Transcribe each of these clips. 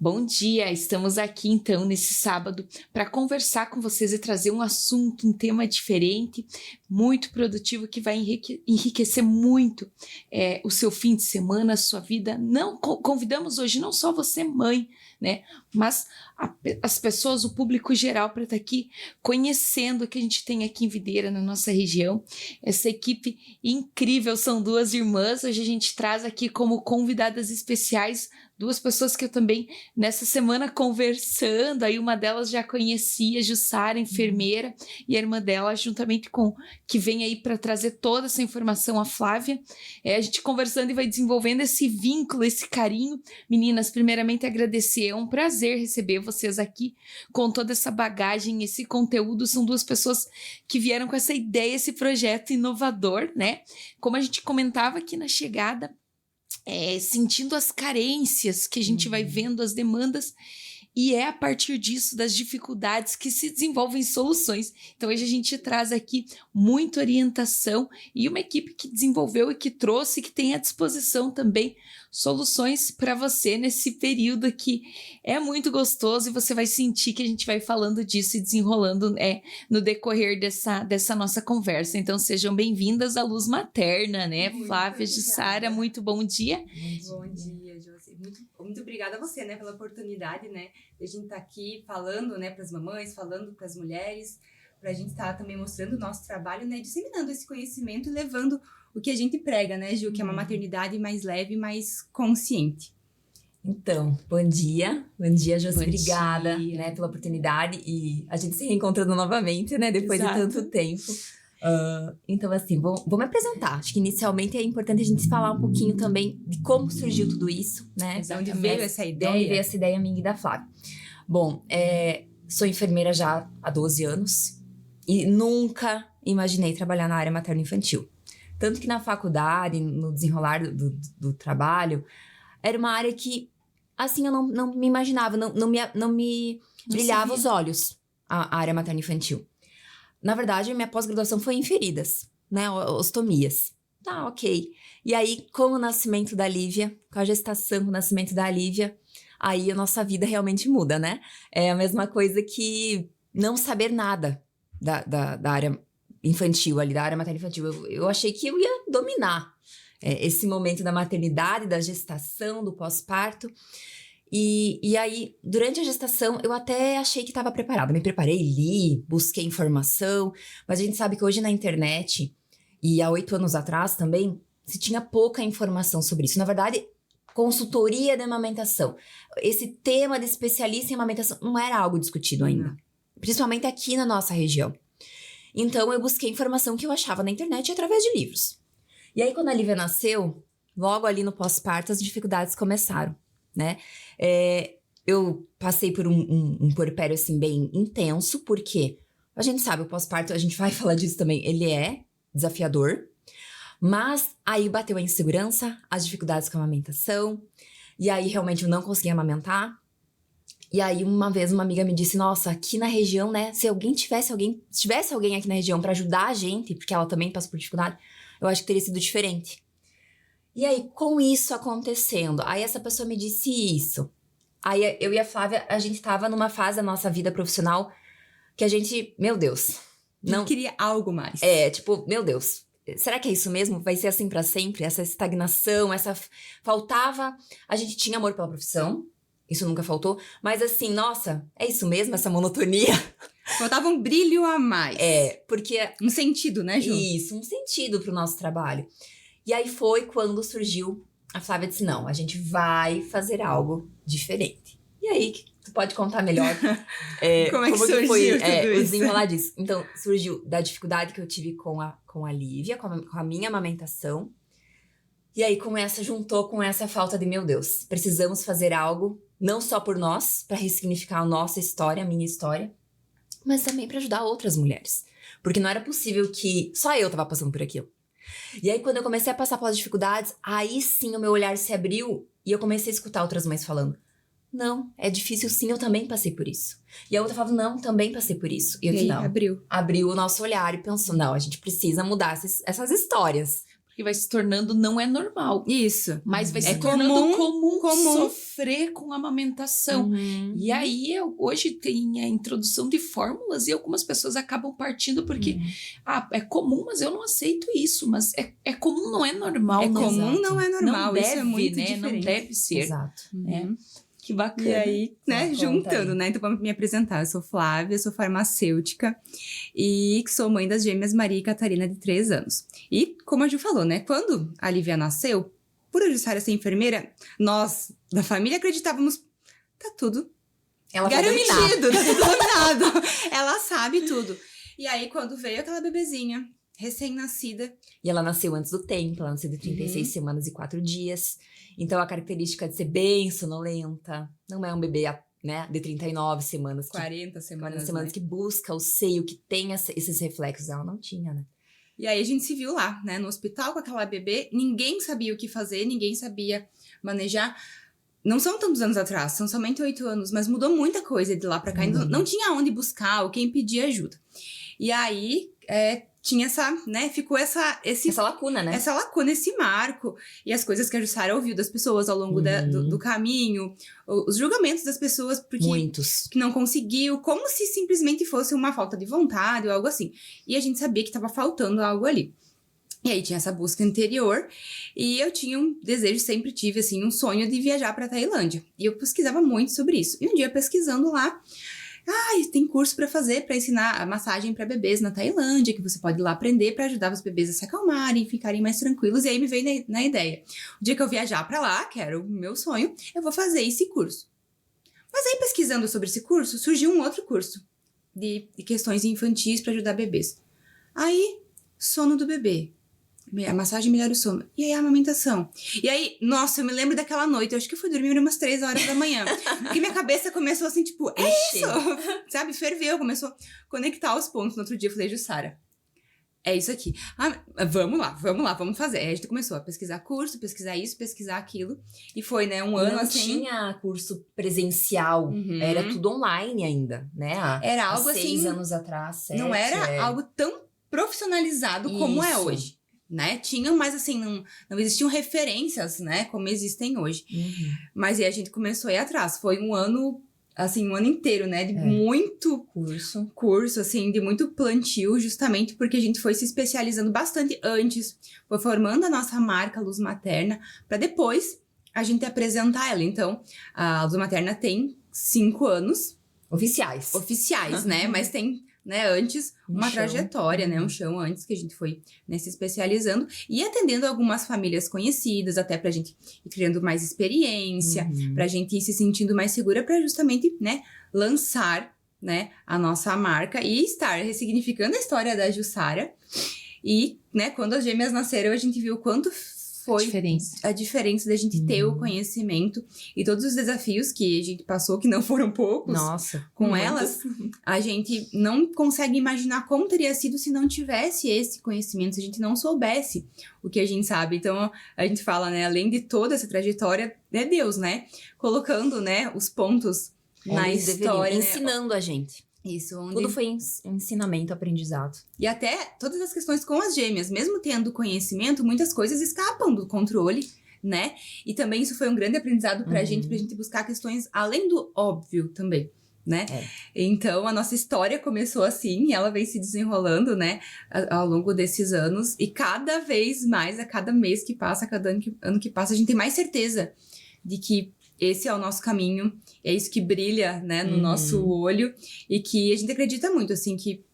Bom dia, estamos aqui então nesse sábado para conversar com vocês e trazer um assunto, um tema diferente, muito produtivo que vai enriquecer muito o seu fim de semana, a sua vida. Não convidamos hoje não só você, mãe, né, mas as pessoas, o público geral, para estar aqui conhecendo o que a gente tem aqui em Videira, na nossa região. Essa equipe incrível, são duas irmãs. Hoje a gente traz aqui como convidadas especiais duas pessoas que eu também, nessa semana, conversando, aí uma delas já conhecia, Jussara, enfermeira, e a irmã dela, juntamente com, que vem aí para trazer toda essa informação, a Flávia. A gente conversando e vai desenvolvendo esse vínculo, esse carinho. Meninas, primeiramente agradecer, é um prazer receber vocês aqui com toda essa bagagem, esse conteúdo. São duas pessoas que vieram com essa ideia, esse projeto inovador, né? Como a gente comentava aqui na chegada, sentindo as carências que a gente vai vendo, as demandas, e é a partir disso, das dificuldades, que se desenvolvem soluções. Então hoje a gente traz aqui muita orientação e uma equipe que desenvolveu e que trouxe, que tem à disposição também soluções para você nesse período que é muito gostoso, e você vai sentir que a gente vai falando disso e desenrolando no decorrer dessa nossa conversa. Então sejam bem-vindas à Luz Materna, né? Muito Flávia, Jussara, muito bom dia. Bom dia, Josi. Muito obrigada a você, né, pela oportunidade, né, de a gente estar aqui falando, né, para as mamães, falando para as mulheres, para a gente estar também mostrando o nosso trabalho, né, disseminando esse conhecimento e levando o que a gente prega, né, Ju, que é uma maternidade mais leve, mais consciente. Então, bom dia, Josi, obrigada, né, pela oportunidade e a gente se reencontrando novamente, né, depois de tanto tempo. Então, assim, vou me apresentar. Acho que inicialmente é importante a gente falar um pouquinho também de como surgiu tudo isso, né? De onde veio essa ideia? De onde veio essa ideia minha e da Flávia. Bom, sou enfermeira já há 12 anos e nunca imaginei trabalhar na área materno-infantil. Tanto que na faculdade, no desenrolar do trabalho, era uma área que, assim, eu não me imaginava, não me brilhava os olhos, a área materno-infantil. Na verdade, minha pós-graduação foi em feridas, né, ostomias. Tá, ok. E aí, com o nascimento da Lívia, com a gestação, com o nascimento da Lívia, aí a nossa vida realmente muda, né? É a mesma coisa que não saber nada da área infantil ali, da área materno-infantil. Eu achei que eu ia dominar esse momento da maternidade, da gestação, do pós-parto. E aí, durante a gestação, eu até achei que estava preparada. Me preparei, li, busquei informação. Mas a gente sabe que hoje na internet, e há 8 anos atrás também, se tinha pouca informação sobre isso. Na verdade, consultoria de amamentação. Esse tema de especialista em amamentação não era algo discutido ainda. Principalmente aqui na nossa região. Então, eu busquei informação que eu achava na internet através de livros. E aí, quando a Lívia nasceu, logo ali no pós-parto, as dificuldades começaram, né? Eu passei por um puerpério, assim, bem intenso, porque a gente sabe, o pós-parto, a gente vai falar disso também, ele é desafiador, mas aí bateu a insegurança, as dificuldades com a amamentação, e aí realmente eu não conseguia amamentar. E aí uma vez uma amiga me disse, nossa, aqui na região, né, se tivesse alguém aqui na região pra ajudar a gente, porque ela também passou por dificuldade, eu acho que teria sido diferente. E aí, com isso acontecendo, aí essa pessoa me disse isso. Aí eu e a Flávia, a gente tava numa fase da nossa vida profissional que a gente, meu Deus. Não queria algo mais. Tipo, meu Deus, será que é isso mesmo? Vai ser assim pra sempre? Essa estagnação, faltava... A gente tinha amor pela profissão, isso nunca faltou. Mas assim, nossa, é isso mesmo, essa monotonia? Faltava um brilho a mais. Porque... Um sentido, né, Ju? Isso, um sentido pro nosso trabalho. E aí foi quando surgiu, a Flávia disse, não, a gente vai fazer algo diferente. E aí, tu pode contar melhor como é que surgiu foi tudo isso? o desenrolar disso. Então, surgiu da dificuldade que eu tive com a Lívia, com a minha amamentação. E aí, juntou com essa falta de, meu Deus, precisamos fazer algo, não só por nós, para ressignificar a nossa história, a minha história, mas também para ajudar outras mulheres. Porque não era possível que só eu tava passando por aquilo. E aí, quando eu comecei a passar pelas dificuldades, aí sim o meu olhar se abriu e eu comecei a escutar outras mães falando, não, é difícil sim, eu também passei por isso. E a outra falava, não, também passei por isso. E eu disse, não. Abriu Abriu o nosso olhar e pensou, não, a gente precisa mudar essas histórias. Porque vai se tornando não é normal. Isso. Mas vai se É tornando comum comum. sofrer com a amamentação. E aí, hoje tem a introdução de fórmulas e algumas pessoas acabam partindo porque é comum, mas eu não aceito isso. Mas é comum, não é normal. É não, comum, não é normal. Não deve, isso é muito né? diferente. Não deve ser. Exato. Que bacana. E aí, né, Conta juntando, aí. né? Então, vamos me apresentar. Eu sou Flávia, sou farmacêutica e sou mãe das gêmeas Maria e Catarina, de 3 anos. E, como a Ju falou, né? Quando a Lívia nasceu, por a Jussara ser enfermeira, nós, da família, acreditávamos, tá tudo Ela vai dominar. garantido, tá tudo dominado. Ela sabe tudo. E aí, quando veio aquela bebezinha, recém-nascida, E ela nasceu antes do tempo, ela nasceu de 36 semanas e 4 dias. Então, a característica de ser bem sonolenta, não é um bebê, né, de 39 semanas. 40 semanas, 40 semanas né? que busca o seio, que tem esses reflexos. Ela não tinha, né? E aí a gente se viu lá, né, no hospital com aquela bebê, ninguém sabia o que fazer, ninguém sabia manejar. Não são tantos anos atrás, são somente 8 anos, mas mudou muita coisa de lá pra cá. Não tinha onde buscar ou quem pedir ajuda. E aí, tinha essa, né, ficou essa lacuna, né? essa lacuna, esse marco, e as coisas que a Jussara ouviu das pessoas ao longo do caminho, os julgamentos das pessoas, porque Muitos. que não conseguiu, como se simplesmente fosse uma falta de vontade ou algo assim. E a gente sabia que estava faltando algo ali. E aí tinha essa busca interior, e eu tinha um desejo, sempre tive, assim, um sonho de viajar para Tailândia. E eu pesquisava muito sobre isso. E um dia, pesquisando lá, tem curso para fazer, para ensinar a massagem para bebês na Tailândia, que você pode ir lá aprender para ajudar os bebês a se acalmarem, ficarem mais tranquilos. E aí me veio na ideia. O dia que eu viajar para lá, que era o meu sonho, eu vou fazer esse curso. Mas aí, pesquisando sobre esse curso, surgiu um outro curso de questões infantis para ajudar bebês. Aí, sono do bebê. A massagem melhora o sono. E aí, a amamentação. E aí, nossa, eu me lembro daquela noite. Eu acho que eu fui dormir umas 3 horas da manhã. Porque minha cabeça começou assim, tipo, isso! Sabe, ferveu. Começou a conectar os pontos. No outro dia, eu falei, Jussara, é isso aqui. Vamos lá, vamos fazer. Aí a gente começou a pesquisar curso, pesquisar isso, pesquisar aquilo. E foi, né, um ano não assim... Não tinha curso presencial. Era tudo online ainda, né? Era algo há 6 assim... anos atrás, 7. Não era algo tão profissionalizado como é Isso. hoje. Né? Tinham, mas assim, não existiam referências, né? Como existem hoje. Mas aí a gente começou a ir atrás. Foi um ano, assim, um ano inteiro, né? De muito curso, assim, de muito plantio, justamente porque a gente foi se especializando bastante antes. Foi formando a nossa marca Luz Materna, para depois a gente apresentar ela. Então, a Luz Materna tem 5 anos. Oficiais, né? Mas tem... né, antes, uma trajetória, né, um chão antes que a gente foi, né, se especializando e atendendo algumas famílias conhecidas, até pra gente ir criando mais experiência, pra gente ir se sentindo mais segura pra justamente, né, lançar, né, a nossa marca e estar ressignificando a história da Jussara. E, né, quando as gêmeas nasceram, a gente viu o quanto foi a diferença da gente ter o conhecimento e todos os desafios que a gente passou, que não foram poucos. Nossa, com elas, a gente não consegue imaginar como teria sido se não tivesse esse conhecimento, se a gente não soubesse o que a gente sabe. Então, a gente fala, né, além de toda essa trajetória, é Deus, né, colocando, né, os pontos na história, né? Ensinando a gente. Isso, onde... Tudo foi ensinamento, aprendizado. E até todas as questões com as gêmeas, mesmo tendo conhecimento, muitas coisas escapam do controle, né? E também isso foi um grande aprendizado pra gente buscar questões além do óbvio também, né? Então, a nossa história começou assim e ela vem se desenrolando, né? Ao longo desses anos. E cada vez mais, a cada mês que passa, a cada ano que passa, a gente tem mais certeza de que esse é o nosso caminho, é isso que brilha, né, no nosso olho, e que a gente acredita muito, assim, que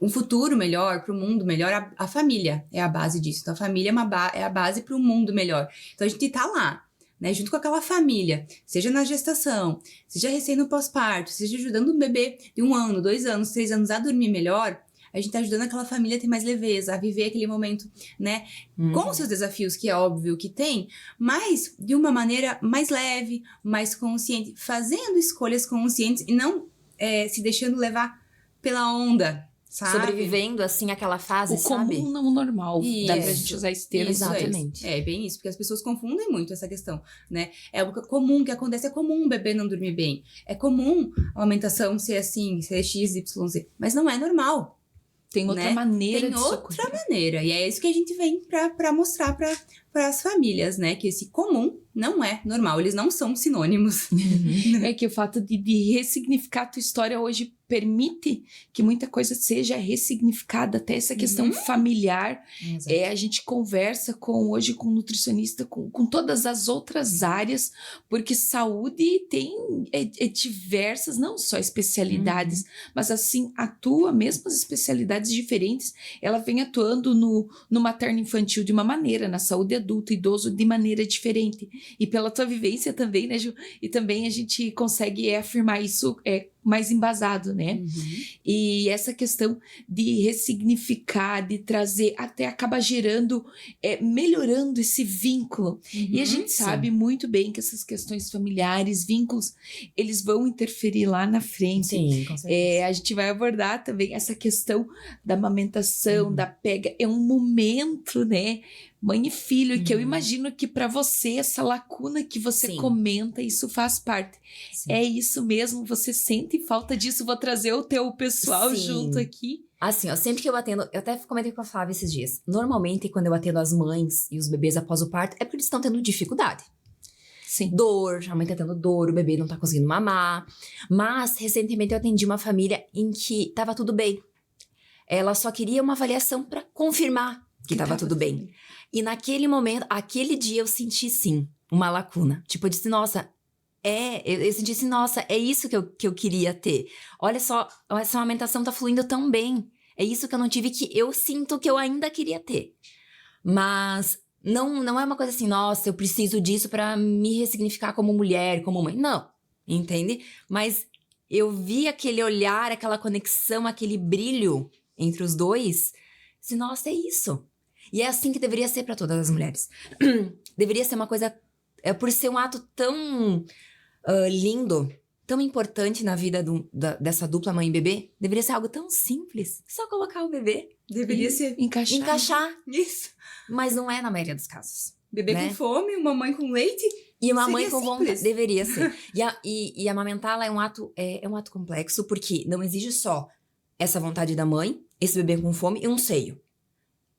um futuro melhor, para o mundo melhor, a família é a base disso. Então, a família é a base para o mundo melhor. Então, a gente tá lá, né, junto com aquela família, seja na gestação, seja recém no pós-parto, seja ajudando um bebê de 1 ano, 2 anos, 3 anos a dormir melhor, a gente tá ajudando aquela família a ter mais leveza, a viver aquele momento, né? Com os seus desafios, que é óbvio que tem, mas de uma maneira mais leve, mais consciente, fazendo escolhas conscientes e não se deixando levar pela onda, sabe? Sobrevivendo, assim, aquela fase, sabe? O comum não normal. Dá pra gente usar esse termo. Exatamente. É bem isso, porque as pessoas confundem muito essa questão, né? É o comum que acontece, é comum um bebê não dormir bem. É comum a amamentação ser assim, ser X, Y, Z. Mas não é normal. Tem outra né? maneira Tem de outra socorrer. maneira. E é isso que a gente vem para mostrar para as famílias, né? Que esse comum não é normal. Eles não são sinônimos. É que o fato de ressignificar a tua história hoje permite que muita coisa seja ressignificada, até essa questão familiar. Exato. A gente conversa hoje com nutricionista, com todas as outras áreas, porque saúde tem diversas, não só especialidades, mas assim, atua mesmo as especialidades diferentes, ela vem atuando no materno-infantil de uma maneira, na saúde adulta, idoso de maneira diferente. E pela tua vivência também, né, Ju? E também a gente consegue afirmar isso mais embasado, né? E essa questão de ressignificar, de trazer, até acaba gerando, melhorando esse vínculo. E a gente sabe muito bem que essas questões familiares, vínculos, eles vão interferir lá na frente. Sim, com certeza. A gente vai abordar também essa questão da amamentação, da pega. É um momento, né? Mãe e filho, e que eu imagino que para você, essa lacuna que você Sim. comenta, isso faz parte. Sim. É isso mesmo? Você sente falta disso? Vou trazer o teu pessoal Sim. junto aqui. Assim, ó, sempre que eu atendo, eu até comentei com a Flávia esses dias. Normalmente, quando eu atendo as mães e os bebês após o parto, é porque eles estão tendo dificuldade. Sim. Dor, a mãe tá tendo dor, o bebê não tá conseguindo mamar. Mas, recentemente, eu atendi uma família em que tava tudo bem. Ela só queria uma avaliação pra confirmar que tava tudo bem. E naquele momento, aquele dia, eu senti, sim, uma lacuna. Tipo, eu disse, nossa, eu senti assim, nossa, é isso que eu queria ter. Olha só, essa amamentação tá fluindo tão bem. É isso que eu não tive, que eu sinto que eu ainda queria ter. Mas não é uma coisa assim, nossa, eu preciso disso pra me ressignificar como mulher, como mãe. Não, entende? Mas eu vi aquele olhar, aquela conexão, aquele brilho entre os dois. Disse, nossa, é isso. E é assim que deveria ser pra todas as mulheres. Deveria ser uma coisa, por ser um ato tão lindo, tão importante na vida dessa dupla mãe e bebê, deveria ser algo tão simples. Só colocar o bebê. Deveria ser Encaixar. isso. Mas não é na maioria dos casos. Bebê né? com fome, uma mãe com leite. E uma Seria mãe com vontade. simples. Deveria ser. E amamentar ela é um ato complexo, porque não exige só essa vontade da mãe, esse bebê com fome e um seio.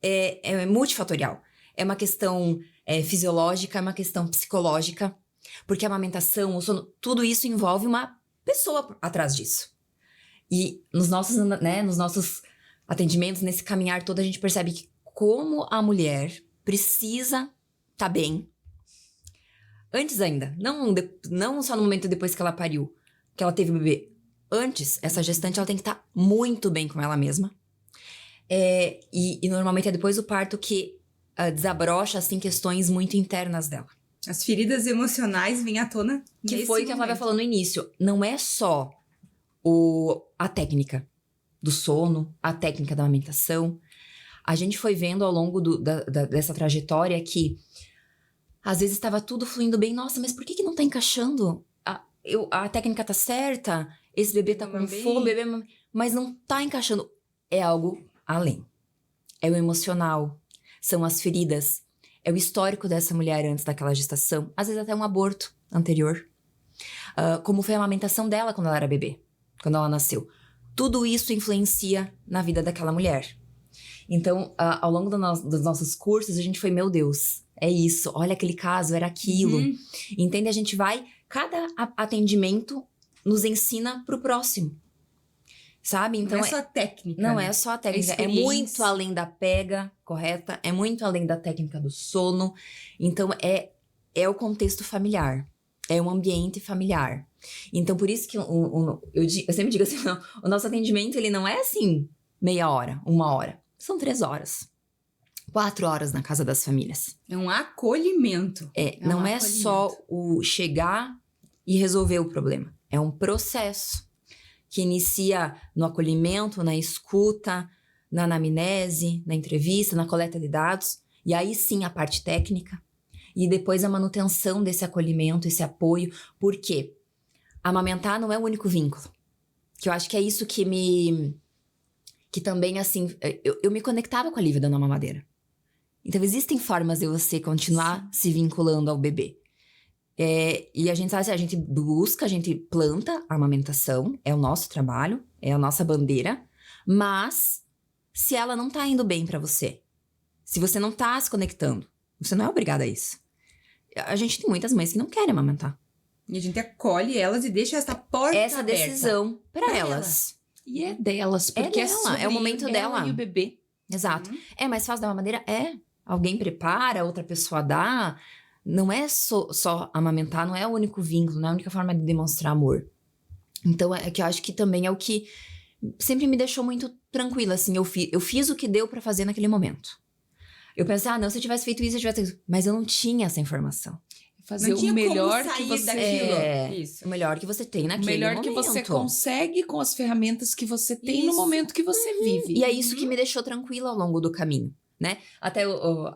É multifatorial. É uma questão fisiológica, é uma questão psicológica, porque a amamentação, o sono, tudo isso envolve uma pessoa atrás disso. E nos nossos atendimentos, nesse caminhar todo, a gente percebe que como a mulher precisa estar bem, antes ainda, não só no momento depois que ela pariu, que ela teve o bebê. Antes, essa gestante ela tem que estar muito bem com ela mesma. E normalmente é depois do parto que desabrocha, assim, questões muito internas dela. As feridas emocionais vêm à tona. Que foi o que a Flávia falou no início. Não é só a técnica do sono, a técnica da amamentação. A gente foi vendo ao longo dessa trajetória que às vezes estava tudo fluindo bem. Nossa, mas por que não tá encaixando? A técnica tá certa, esse bebê tá com fome, mas não tá encaixando. É algo além. É o emocional, são as feridas, é o histórico dessa mulher antes daquela gestação, às vezes até um aborto anterior. Como foi a amamentação dela quando ela era bebê, quando ela nasceu. Tudo isso influencia na vida daquela mulher. Então, ao longo dos nossos cursos, a gente foi, meu Deus, é isso, olha aquele caso, era aquilo. Entende? A gente vai, cada atendimento nos ensina pro próximo. Sabe? Então, não é só técnica. Não né? é só a técnica. É muito além da pega, correta? É muito além da técnica do sono. Então, é o contexto familiar. É um ambiente familiar. Então, por isso que eu sempre digo assim, o nosso atendimento, ele não é assim, meia hora, 1 hora. São 3 horas. 4 horas na casa das famílias. É um acolhimento. Não é só o chegar e resolver o problema. É um processo que inicia no acolhimento, na escuta, na anamnese, na entrevista, na coleta de dados. E aí sim a parte técnica. E depois a manutenção desse acolhimento, esse apoio. Por quê? Amamentar não é o único vínculo. Que eu acho que é isso que também, assim, eu me conectava com a Lívia dando a mamadeira. Então, existem formas de você continuar se vinculando ao bebê. E a gente sabe assim, a gente busca, a gente planta a amamentação, é o nosso trabalho, é a nossa bandeira, mas se ela não tá indo bem pra você. Se você não tá se conectando. Você não é obrigada a isso. A gente tem muitas mães que não querem amamentar. E a gente acolhe elas e deixa essa porta Essa aberta. decisão pra Pra elas. E é delas, porque dela, sobre é o momento ela dela. e o bebê. Exato. É mais fácil dar uma maneira? É. Alguém prepara, outra pessoa dá. Não é só amamentar, não é o único vínculo, não é a única forma de demonstrar amor. Então, é que eu acho que também é o que sempre me deixou muito tranquila, assim. Eu fiz o que deu pra fazer naquele momento. Eu pensei, não, se eu tivesse feito isso, eu tivesse feito isso. Mas eu não tinha essa informação. Fazer Não tinha o melhor como que sair você daquilo. Isso. O melhor que você tem o naquele melhor momento. que você consegue com as ferramentas que você tem no Isso. momento que você vive. E é isso que me deixou tranquila ao longo do caminho, né? Até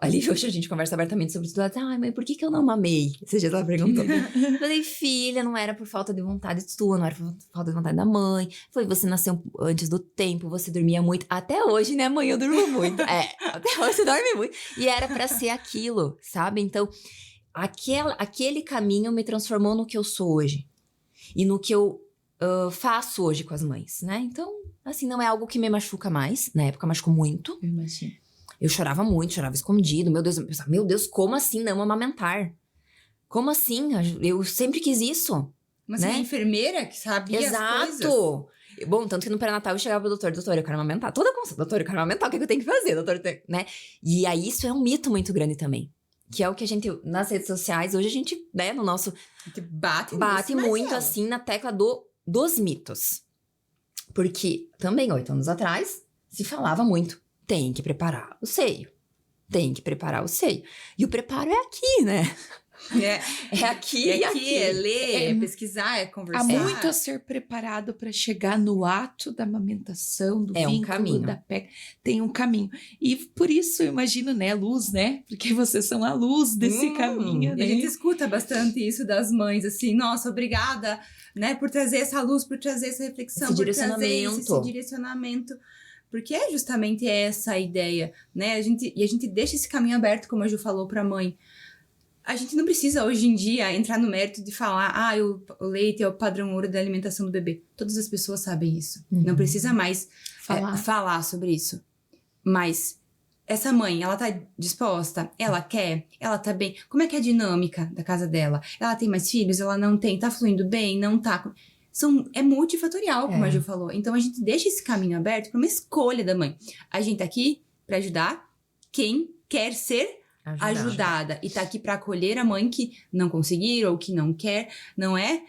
ali hoje a gente conversa abertamente sobre isso. Ai, mãe, por que eu não mamei? Esse dia ela perguntou. Eu falei, filha, não era por falta de vontade tua, não era por falta de vontade da mãe. Foi, você nasceu antes do tempo, você dormia muito. Até hoje, né, mãe, eu durmo muito. Até hoje você dorme muito. E era pra ser aquilo, sabe? Então, aquele caminho me transformou no que eu sou hoje. E no que eu faço hoje com as mães, né? Então, assim, não é algo que me machuca mais. Na época machucou muito. Eu imagino. Eu chorava muito, chorava escondido. Meu Deus, eu pensava, meu Deus, como assim não amamentar? Como assim? Eu sempre quis isso. Mas né? você é enfermeira que sabia as coisas. Exato! Bom, tanto que no pré-natal eu chegava pro doutor, eu quero amamentar. Toda consulta, doutor, eu quero amamentar, o que eu tenho que fazer, doutor? Né? E aí isso é um mito muito grande também. Que é o que a gente, nas redes sociais, hoje a gente, né, no nosso... A gente bate muito, martelo. assim, na tecla dos mitos. Porque também, 8 anos atrás, se falava muito. Tem que preparar o seio. Tem que preparar o seio. E o preparo é aqui, né? É aqui e aqui. É ler, é pesquisar, é conversar. Há muito a ser preparado para chegar no ato da amamentação, do vínculo, caminho. da pega. Tem um caminho. E por isso eu imagino, né, luz, né? Porque vocês são a luz desse caminho, E né? a gente escuta bastante isso das mães, assim, nossa, obrigada, né, por trazer essa luz, por trazer essa reflexão, Esse por trazer direcionamento. esse direcionamento. Porque é justamente essa a ideia, né? A gente deixa esse caminho aberto, como a Ju falou pra mãe. A gente não precisa, hoje em dia, entrar no mérito de falar o leite é o padrão ouro da alimentação do bebê. Todas as pessoas sabem isso. Uhum. Não precisa mais Falar. sobre isso. Mas essa mãe, ela tá disposta? Ela quer? Ela tá bem? Como é que é a dinâmica da casa dela? Ela tem mais filhos? Ela não tem? Tá fluindo bem? Não tá? É multifatorial, como a Ju falou. Então, a gente deixa esse caminho aberto para uma escolha da mãe. A gente tá aqui para ajudar quem quer ser ajudada. E tá aqui para acolher a mãe que não conseguir ou que não quer. Não é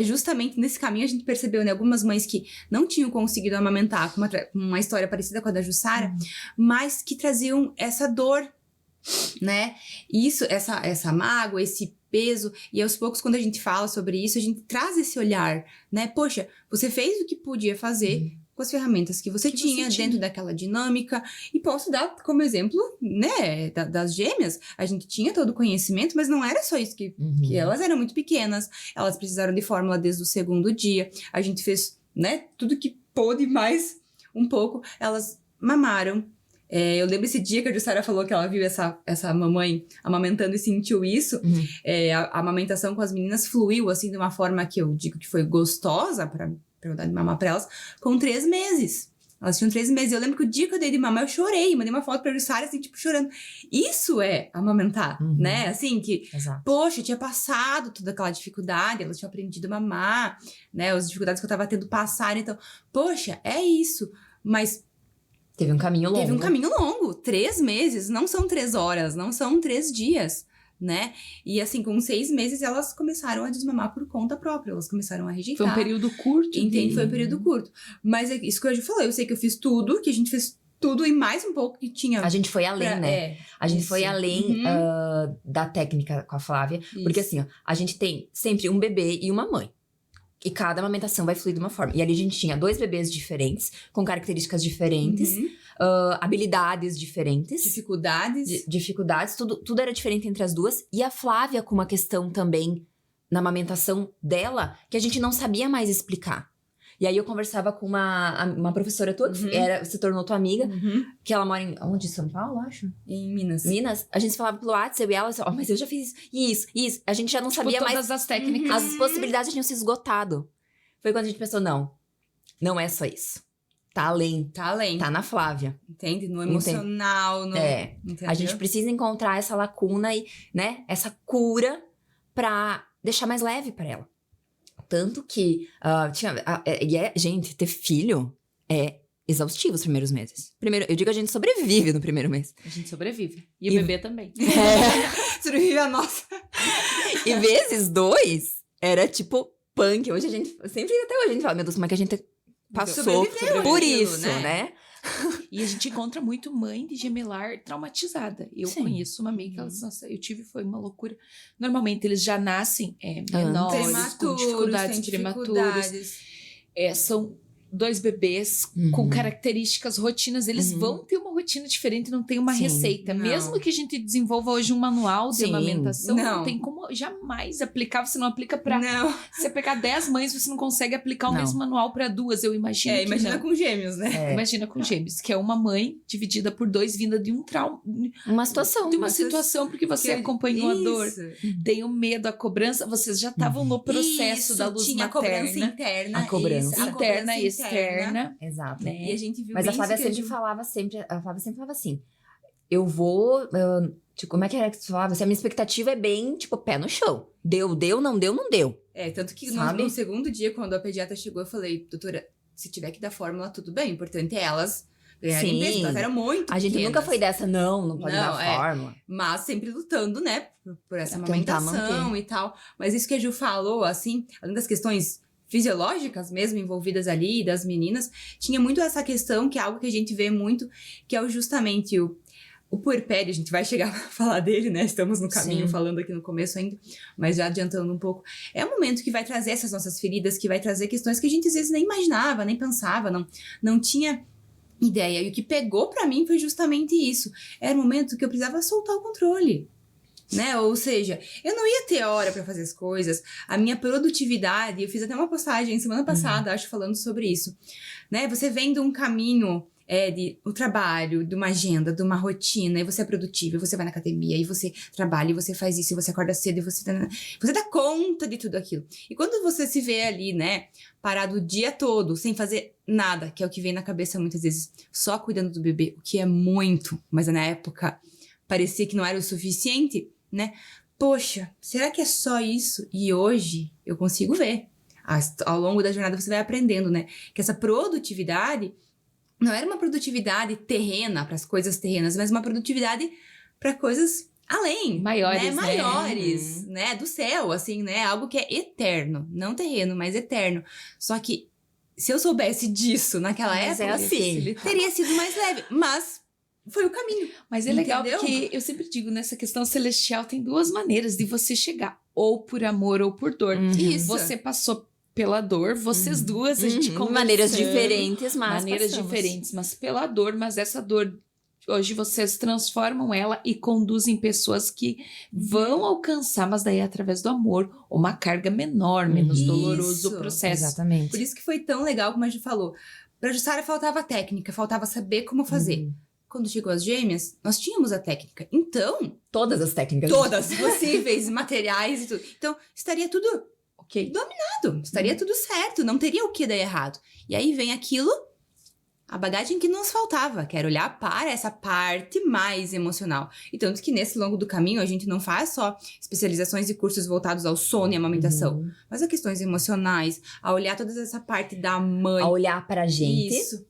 justamente nesse caminho a gente percebeu, né? Algumas mães que não tinham conseguido amamentar, com uma história parecida com a da Jussara, mas que traziam essa dor, né? Isso, essa mágoa, esse peso, e aos poucos, quando a gente fala sobre isso, a gente traz esse olhar, né? Poxa, você fez o que podia fazer com as ferramentas que você tinha dentro daquela dinâmica, e posso dar como exemplo, né, das gêmeas, a gente tinha todo o conhecimento, mas não era só isso que elas eram muito pequenas, elas precisaram de fórmula desde o 2º dia, a gente fez, né, tudo que pôde mais um pouco, elas mamaram. Eu lembro esse dia que a Jussara falou que ela viu essa mamãe amamentando e sentiu isso. A amamentação com as meninas fluiu, assim, de uma forma que eu digo que foi gostosa pra dar de mamar pra elas, com 3 meses. Elas tinham 3 meses. Eu lembro que o dia que eu dei de mamar, eu chorei. Mandei uma foto pra Jussara, assim, tipo, chorando. Isso é amamentar, né? Assim, que, poxa, eu tinha passado toda aquela dificuldade, elas tinham aprendido a mamar, né? As dificuldades que eu tava tendo passar. Então, poxa, é isso. Mas teve um caminho longo. Teve um caminho longo. 3 meses, não são 3 horas, não são 3 dias, né? E assim, com 6 meses, elas começaram a desmamar por conta própria. Elas começaram a rejeitar. Foi um período curto. Entende? Foi um período curto. Mas é isso que eu já falei. Eu sei que eu fiz tudo, que a gente fez tudo e mais um pouco que tinha... A gente foi além, né? A gente foi além da técnica com a Flávia. Isso. Porque assim, ó, a gente tem sempre um bebê e uma mãe. E cada amamentação vai fluir de uma forma. E ali a gente tinha 2 bebês diferentes, com características diferentes, habilidades diferentes. Dificuldades, tudo era diferente entre as duas. E a Flávia com uma questão também na amamentação dela, que a gente não sabia mais explicar. E aí eu conversava com uma professora tua, que se tornou tua amiga, que ela mora em... Onde? São Paulo, acho? Em Minas. Minas. A gente se falava pelo WhatsApp e ela... mas eu já fiz isso. A gente já não sabia mais... todas as técnicas. As possibilidades tinham se esgotado. Foi quando a gente pensou, não é só isso. tá além. Tá além. Tá na Flávia. Entende? No emocional, no... Entendeu? A gente precisa encontrar essa lacuna e, né, essa cura pra deixar mais leve pra ela. Tanto que, gente, ter filho é exaustivo os primeiros meses. Primeiro, eu digo, a gente sobrevive no primeiro mês. A gente sobrevive. E o bebê também. Sobrevive a nossa. E vezes 2 era tipo punk. Hoje a gente, sempre até hoje a gente fala, meu Deus, como é que a gente passou Sobreviveu por aquilo, isso, né? E a gente encontra muito mãe de gemelar traumatizada. Eu Sim. conheço uma amiga que ela disse, nossa, eu tive, foi uma loucura. Normalmente eles já nascem menores, com dificuldades prematuras. São 2 bebês com características, rotinas. Eles vão ter uma rotina diferente, não tem uma receita. Não. Mesmo que a gente desenvolva hoje um manual de amamentação, não Não. tem como jamais aplicar. Você não aplica pra... Não. Se você pegar 10 mães, você não consegue aplicar o Não. mesmo manual pra 2. Eu imagino que Imagina não. com gêmeos, né? Imagina com gêmeos, que é uma mãe dividida por 2, vinda de um trauma, Uma situação. de uma situação, porque você acompanhou a dor, tem o medo, a cobrança, vocês já estavam no processo da luz tinha materna. a cobrança interna. A cobrança. a Interna e externa. externa. Exato. Né? E a gente viu Mas a bem Flávia isso que sempre falava assim, eu vou, tipo, como é que era que você falava? A minha expectativa é bem, tipo, pé no chão. Deu, não deu, não deu. Tanto que Sabe? no segundo dia, quando a pediatra chegou, eu falei, doutora, se tiver que dar fórmula, tudo bem. O importante é elas ganharem Sim. peso. Elas eram muito A gente pequenas. nunca foi dessa, não pode Não, dar fórmula. Mas sempre lutando, né? Por essa Tentar amamentação manter. e tal. Mas isso que a Ju falou, assim, além das questões fisiológicas mesmo envolvidas ali, das meninas, tinha muito essa questão, que é algo que a gente vê muito, que é justamente o puerpério. A gente vai chegar a falar dele, né? Estamos no caminho, Sim. falando aqui no começo ainda, mas já adiantando um pouco. É um momento que vai trazer essas nossas feridas, que vai trazer questões que a gente às vezes nem imaginava, nem pensava, não tinha ideia. E o que pegou pra mim foi justamente isso. Era o momento que eu precisava soltar o controle. Né? Ou seja, eu não ia ter hora pra fazer as coisas, a minha produtividade, eu fiz até uma postagem semana passada, acho, falando sobre isso, né? Você vem de um caminho de um trabalho, de uma agenda, de uma rotina, e você é produtivo, e você vai na academia, e você trabalha, e você faz isso, e você acorda cedo, e você dá conta de tudo aquilo. E quando você se vê ali, né, parado o dia todo, sem fazer nada, que é o que vem na cabeça muitas vezes, só cuidando do bebê, o que é muito, mas na época parecia que não era o suficiente, né? Poxa, será que é só isso? E hoje eu consigo ver. Ao longo da jornada você vai aprendendo, né? Que essa produtividade não era uma produtividade terrena, para as coisas terrenas, mas uma produtividade para coisas além. Maiores, né? Maiores, né? Do céu, assim, né? Algo que é eterno. Não terreno, mas eterno. Só que se eu soubesse disso naquela Mas época, é assim. teria sido mais leve. Mas foi o caminho. Mas é legal, Entendeu? porque eu sempre digo, nessa questão celestial tem 2 maneiras de você chegar, ou por amor ou por dor. Isso. Você passou pela dor, vocês duas, a gente conversando. Maneiras diferentes, mas maneiras passamos. diferentes, mas pela dor, mas essa dor, hoje vocês transformam ela e conduzem pessoas que vão alcançar, mas daí é através do amor, uma carga menor, menos doloroso o Isso. processo. Exatamente. Por isso que foi tão legal, como a gente falou. Pra Jussara faltava técnica, faltava saber como fazer. Quando chegou as gêmeas, nós tínhamos a técnica. Então, Todas as técnicas. todas possíveis, materiais e tudo. Então, estaria tudo Ok. dominado, estaria tudo certo, não teria o que dar errado. E aí vem aquilo, a bagagem que nos faltava, que era olhar para essa parte mais emocional. E tanto que nesse longo do caminho, a gente não faz só especializações e cursos voltados ao sono e amamentação, mas a questões emocionais, a olhar toda essa parte da mãe. A olhar pra gente. Isso.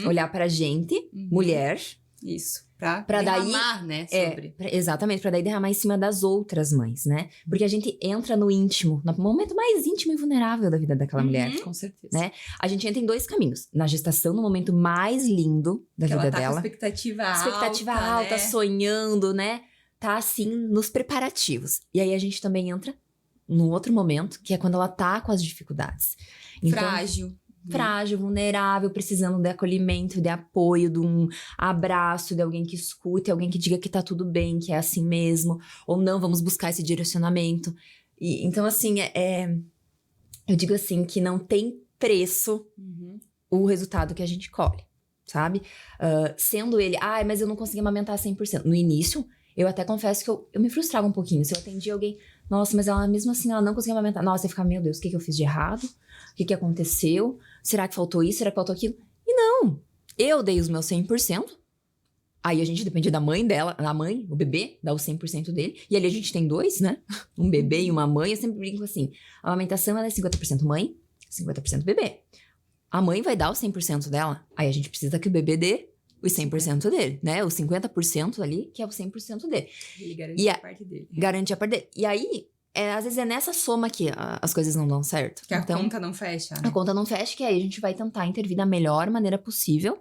Olhar pra gente, mulher. Isso. Pra derramar, né, É, sobre. exatamente, pra daí derramar em cima das outras mães, né? Porque a gente entra no íntimo, no momento mais íntimo e vulnerável da vida daquela mulher. Com certeza. Né? A gente entra em 2 caminhos. Na gestação, no momento mais lindo da Que vida ela tá dela. com expectativa Expectativa alta, né? sonhando, né? Tá assim, nos preparativos. E aí a gente também entra num outro momento, que é quando ela tá com as dificuldades. Então, frágil, vulnerável, precisando de acolhimento, de apoio, de um abraço, de alguém que escute, alguém que diga que tá tudo bem, que é assim mesmo, ou não, vamos buscar esse direcionamento. E, então, assim, eu digo assim, que não tem preço o resultado que a gente colhe, sabe? Sendo ele, mas eu não consegui amamentar 100%. No início, eu até confesso que eu me frustrava um pouquinho. Se eu atendia alguém, nossa, mas ela mesmo assim, ela não conseguia amamentar. Nossa, eu ficava, meu Deus, o que eu fiz de errado? O que aconteceu? Será que faltou isso? Será que faltou aquilo? E não, Eu dei os meus 100%. Aí a gente depende da mãe dela. A mãe, o bebê, dá os 100% dele. E ali a gente tem 2, né? Um bebê e uma mãe. Eu sempre brinco assim. A amamentação, ela é 50% mãe, 50% bebê. A mãe vai dar os 100% dela. Aí a gente precisa que o bebê dê os 100% dele, né? Os 50% ali, que é o 100% dele. Ele garante a parte dele. Garante a parte dele. E aí, às vezes é nessa soma que as coisas não dão certo. Que então, a conta não fecha, né? A conta não fecha, que aí a gente vai tentar intervir da melhor maneira possível.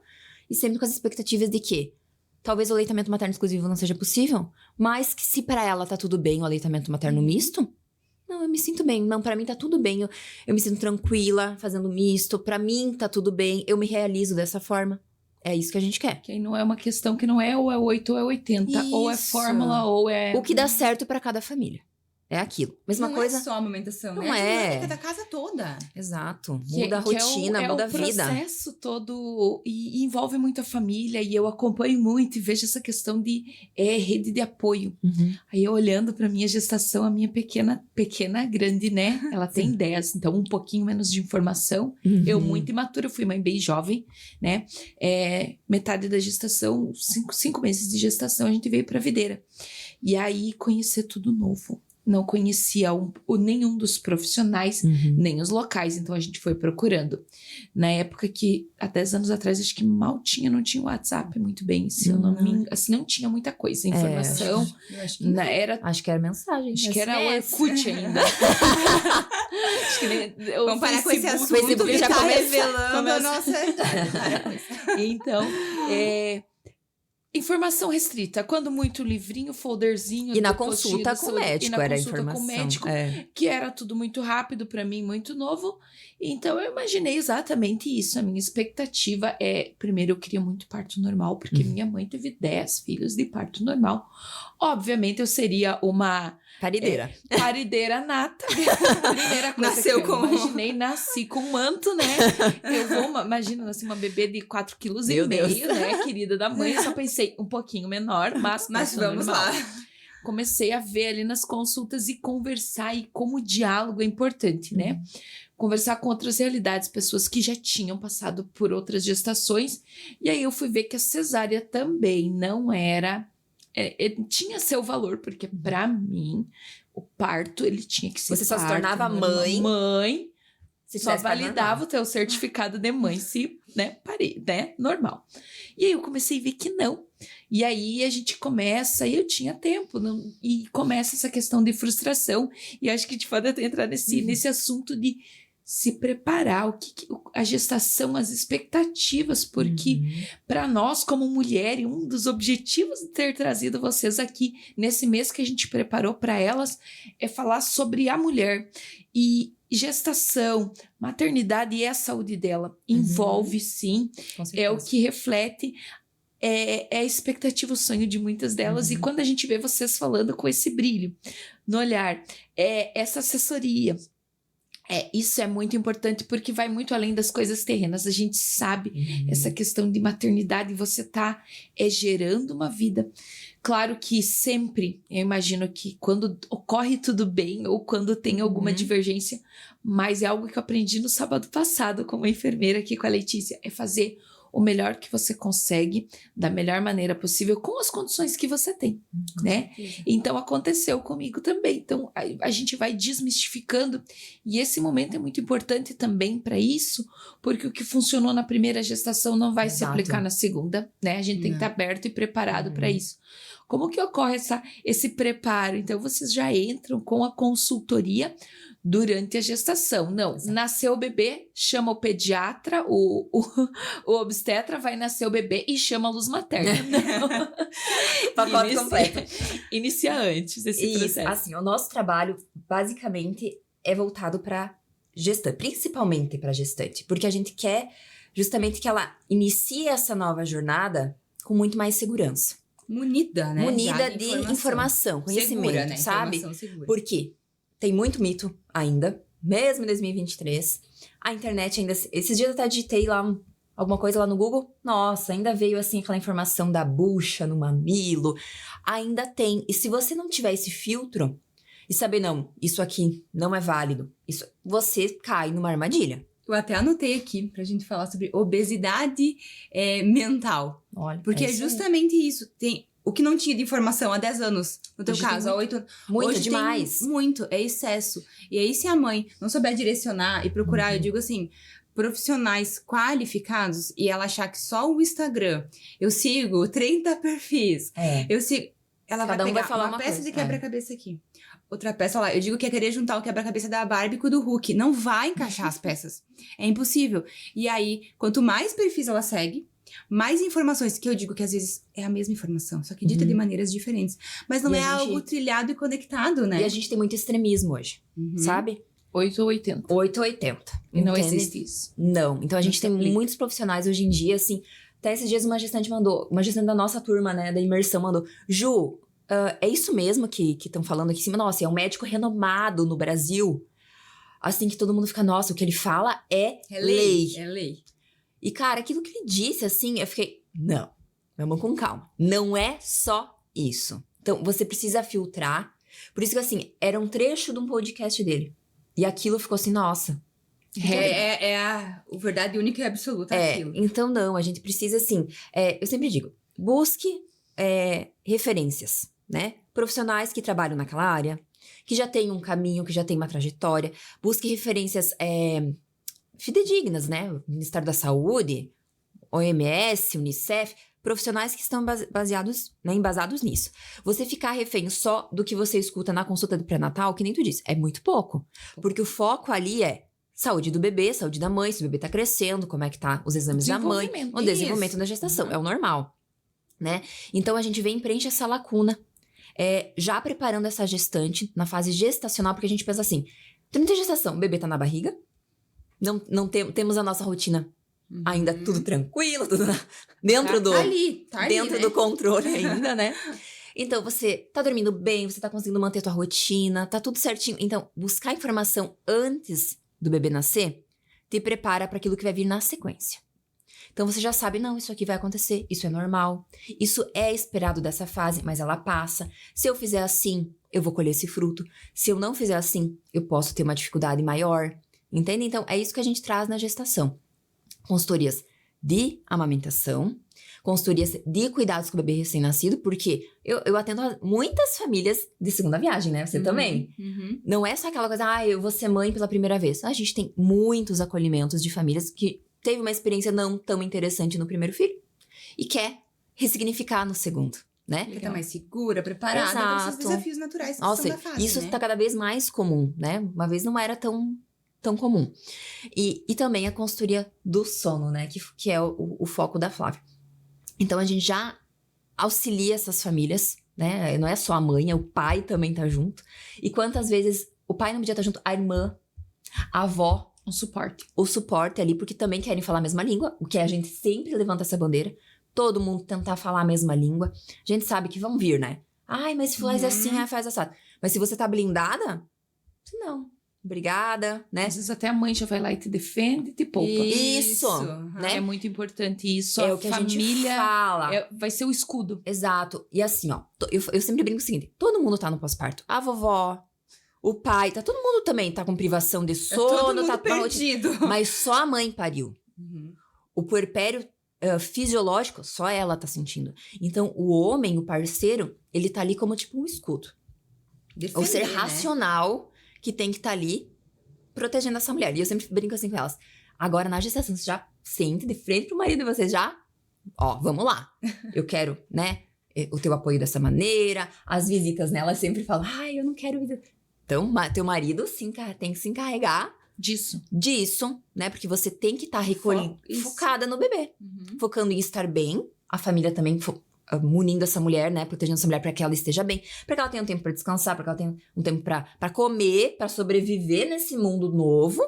E sempre com as expectativas de que talvez o aleitamento materno exclusivo não seja possível, mas que se pra ela tá tudo bem o aleitamento materno misto, não, eu me sinto bem. Não, pra mim tá tudo bem. Eu me sinto tranquila fazendo misto. Pra mim tá tudo bem. Eu me realizo dessa forma. É isso que a gente quer. Que aí não é uma questão que não é ou é 8 ou é 80. Isso. Ou é fórmula ou é... O que dá certo pra cada família. É aquilo. Mesma não coisa. É só a amamentação, não né? É. A dinâmica da casa toda. Exato. Muda a rotina, muda a vida. É o processo todo e envolve muito a família. E eu acompanho muito e vejo essa questão de rede de apoio. Uhum. Aí eu olhando pra minha gestação, a minha pequena, grande, né? Ela tem 10, então um pouquinho menos de informação. Uhum. Eu muito imatura, fui mãe bem jovem, né? Metade da gestação, 5 meses de gestação, a gente veio pra videira. E aí conhecer tudo novo. Não conhecia nenhum dos profissionais, nem os locais, então a gente foi procurando. Na época que, há 10 anos atrás, acho que não tinha WhatsApp muito bem, se eu não me... Assim, não tinha muita coisa, informação. Acho que era mensagem. Acho que era o Orkut ainda. Acho que nem, vamos parar com esse assunto, Facebook que já tá começa. revelando a nossa idade. Então, informação restrita. Quando muito livrinho, folderzinho. E na consulta com o médico era a informação. Com o médico, que era tudo muito rápido para mim, muito novo. Então eu imaginei exatamente isso. A minha expectativa primeiro eu queria muito parto normal, porque minha mãe teve 10 filhos de parto normal. Obviamente eu seria uma... Parideira. Parideira nata. Primeira coisa Nasceu que eu imaginei, nasci com manto, né? Imagina, nasci uma bebê de 4,5 kg, né? Querida da mãe. Eu só pensei um pouquinho menor, mas vamos normal. lá. Comecei a ver ali nas consultas e conversar, e como o diálogo é importante, né? Conversar com outras realidades, pessoas que já tinham passado por outras gestações. E aí eu fui ver que a cesárea também não era... tinha seu valor, porque pra mim, o parto, ele tinha que ser Você só se parto, tornava mãe. Mãe, se só validava o teu certificado de mãe se, né, parei, né, normal. E aí eu comecei a ver que não. E aí a gente começa, e eu tinha tempo, e começa essa questão de frustração. E acho que a gente pode até entrar nesse assunto de se preparar, a gestação, as expectativas, porque para nós como mulher, e um dos objetivos de ter trazido vocês aqui nesse mês que a gente preparou para elas é falar sobre a mulher e gestação, maternidade e a saúde dela. Envolve sim, é o que reflete a expectativa, o sonho de muitas delas, e quando a gente vê vocês falando com esse brilho no olhar, essa assessoria, isso é muito importante, porque vai muito além das coisas terrenas. A gente sabe essa questão de maternidade, você tá gerando uma vida. Claro que sempre, eu imagino que quando ocorre tudo bem, ou quando tem alguma divergência, mas é algo que eu aprendi no sábado passado como enfermeira aqui com a Letícia, é fazer o melhor que você consegue, da melhor maneira possível, com as condições que você tem, né? Então, aconteceu comigo também. Então, a gente vai desmistificando, e esse momento é muito importante também para isso, porque o que funcionou na primeira gestação não vai se aplicar na segunda, né? A gente tem que estar aberto e preparado para isso. Como que ocorre esse preparo? Então, vocês já entram com a consultoria durante a gestação. Não, nasceu o bebê, chama o pediatra, o obstetra, vai nascer o bebê e chama a luz materna. Pacote completo. Inicia antes esse processo. Assim, o nosso trabalho, basicamente, é voltado para gestante, principalmente para gestante, porque a gente quer justamente que ela inicie essa nova jornada com muito mais segurança. Munida, né? Munida de informação, conhecimento, segura, né? sabe? Segura. Por quê? Tem muito mito ainda, mesmo em 2023. A internet ainda... Esses dias eu até digitei lá alguma coisa lá no Google. Nossa, ainda veio assim aquela informação da bucha no mamilo. Ainda tem. E se você não tiver esse filtro e saber, não, isso aqui não é válido, você cai numa armadilha. Eu até anotei aqui pra gente falar sobre obesidade mental. Olha, Porque é isso aí. justamente isso. Tem o que não tinha de informação há 10 anos, no teu Hoje tem caso, há 8 anos. Muito Hoje demais. Tem muito, é excesso. E aí, se a mãe não souber direcionar e procurar, eu digo assim, profissionais qualificados e ela achar que só o Instagram, eu sigo 30 perfis, eu sigo. Ela Cada vai um vai pegar falar uma uma peça coisa, de quebra-cabeça aqui. Outra peça lá. Eu digo que é querer juntar o quebra-cabeça da Barbie com o do Hulk. Não vai encaixar as peças. É impossível. E aí, quanto mais perfis ela segue, mais informações, que eu digo que às vezes é a mesma informação, só que dita de maneiras diferentes. Mas não E é a gente- algo trilhado e conectado, né? E a gente tem muito extremismo hoje, sabe? 8 ou 80. 8 ou 80. E não entende? existe isso. Não. Então a gente se tem aplica. muitos profissionais hoje em dia, assim. Até esses dias uma gestante da nossa turma, né, da imersão, mandou: Ju, é isso mesmo que estão falando aqui em cima? Nossa, é um médico renomado no Brasil. Assim que todo mundo fica, nossa, o que ele fala é lei. É lei. E, cara, aquilo que ele disse, assim, eu fiquei, não, vamos com calma. Não é só isso. Então, você precisa filtrar. Por isso que, assim, era um trecho de um podcast dele. E aquilo ficou assim, nossa. É a verdade única e absoluta aquilo. Então não, a gente precisa, assim, eu sempre digo, busque referências, né? Profissionais que trabalham naquela área, que já têm um caminho, que já têm uma trajetória. Busque referências fidedignas, né? O Ministério da Saúde, OMS, Unicef, profissionais que estão embasados nisso. Você ficar refém só do que você escuta na consulta do pré-natal, que nem tu disse, é muito pouco. Porque o foco ali é saúde do bebê, saúde da mãe, se o bebê tá crescendo, como é que tá os exames da mãe, o desenvolvimento da gestação, é o normal, né? Então a gente vem e preenche essa lacuna, já preparando essa gestante na fase gestacional, porque a gente pensa assim, durante a gestação, o bebê tá na barriga, temos a nossa rotina ainda tudo tranquilo, tudo dentro Tá ali, dentro né? do controle ainda, né? Então, você tá dormindo bem, você tá conseguindo manter a tua rotina, tá tudo certinho. Então, buscar informação antes do bebê nascer te prepara para aquilo que vai vir na sequência. Então, você já sabe, não, isso aqui vai acontecer, isso é normal, isso é esperado dessa fase, mas ela passa. Se eu fizer assim, eu vou colher esse fruto. Se eu não fizer assim, eu posso ter uma dificuldade maior. Entende? Então, é isso que a gente traz na gestação. Consultorias de amamentação, consultorias de cuidados com o bebê recém-nascido, porque eu atendo a muitas famílias de segunda viagem, né? Você também. Não é só aquela coisa, eu vou ser mãe pela primeira vez. A gente tem muitos acolhimentos de famílias que teve uma experiência não tão interessante no primeiro filho e quer ressignificar no segundo, né? Porque tá mais segura, preparada para esses Exato. desafios naturais que Nossa, são da fase, isso né? tá cada vez mais comum, né? Uma vez não era tão comum. E também a consultoria do sono, né? Que é o foco da Flávia. Então, a gente já auxilia essas famílias, né? Não é só a mãe, o pai também tá junto. E quantas vezes o pai não podia estar junto, a irmã, a avó, Um suporte. o suporte ali, porque também querem falar a mesma língua, o que a gente sempre levanta essa bandeira. Todo mundo tentar falar a mesma língua. A gente sabe que vão vir, né? Ai, mas se faz assim, faz assado. Mas se você tá blindada, não. Obrigada, né? Às vezes até a mãe já vai lá e te defende e te poupa. Isso, né? É muito importante isso. É a o que a família gente fala. vai ser o escudo. Exato. E assim, ó, eu sempre brinco o seguinte: todo mundo tá no pós-parto. A vovó, o pai, todo mundo também tá com privação de sono, todo mundo tá perdido. Mas só a mãe pariu. O puerpério fisiológico, só ela tá sentindo. Então, o homem, o parceiro, ele tá ali como tipo um escudo. O ser Defender, né? racional que tem que estar ali protegendo essa mulher. E eu sempre brinco assim com elas. Agora, na gestação, você já sente de frente pro marido e você já... Ó, vamos lá. Eu quero, né, o teu apoio dessa maneira. As visitas, né, ela sempre fala, ai, eu não quero visita. Então, teu marido sim, tem que se encarregar Disso. disso, né? Porque você tem que estar Isso. focada no bebê. Focando em estar bem. A família também munindo essa mulher, né? Protegendo essa mulher para que ela esteja bem. Para que ela tenha um tempo para descansar, para que ela tenha um tempo para comer, para sobreviver nesse mundo novo.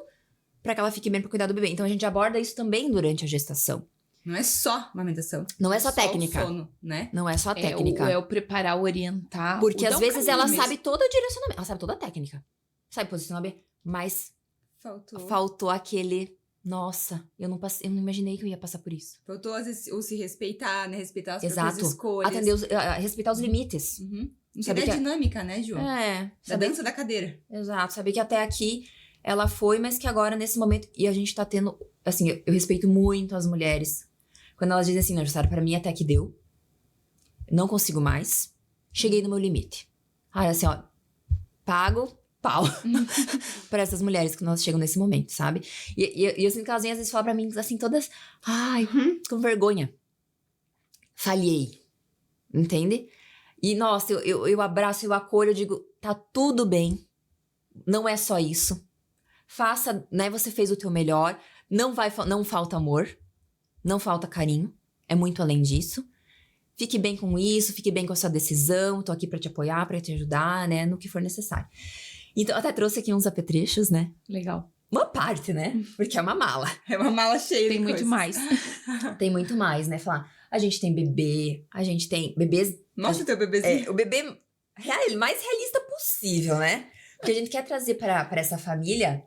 Para que ela fique bem para cuidar do bebê. Então, a gente aborda isso também durante a gestação. Não é só amamentação. Não é só técnica. o sono, né? Não é só técnica. É o preparar, orientar. Porque dar às um vezes caminho ela mesmo. sabe todo o direcionamento. Ela sabe toda a técnica. Sabe posicionar bem. Mas faltou aquele... Nossa, eu não imaginei que eu ia passar por isso. Faltou, às vezes, ou se respeitar, né? Respeitar as Exato. próprias escolhas. Atender respeitar os limites. Entender Sabe a que dinâmica, né, Ju? Da saber, dança da cadeira. exato. Saber que até aqui ela foi, mas que agora, nesse momento... E a gente tá tendo... Assim, eu respeito muito as mulheres. Quando elas dizem assim, não, Jussara, pra mim até que deu. Não consigo mais. Cheguei no meu limite. Aí, assim, ó... Pago pau pra essas mulheres que nós chegam nesse momento, sabe? E eu sinto que elas vêm, às vezes, falar pra mim, assim, todas... Ai, com vergonha. Falhei. Entende? E, nossa, eu abraço, eu acolho, eu digo, tá tudo bem. Não é só isso. Faça, né? Você fez o teu melhor. Não falta amor. Não falta carinho. É muito além disso. Fique bem com isso, fique bem com a sua decisão. Tô aqui pra te apoiar, pra te ajudar, né? No que for necessário. Então, eu até trouxe aqui uns apetrechos, né? Legal. Uma parte, né? Porque é uma mala. É uma mala cheia Tem de muito coisas. mais. Tem muito mais, né? Falar, a gente tem bebê, a gente tem bebês... Mostra o teu bebezinho. O bebê mais realista possível, né? Porque a gente quer trazer pra essa família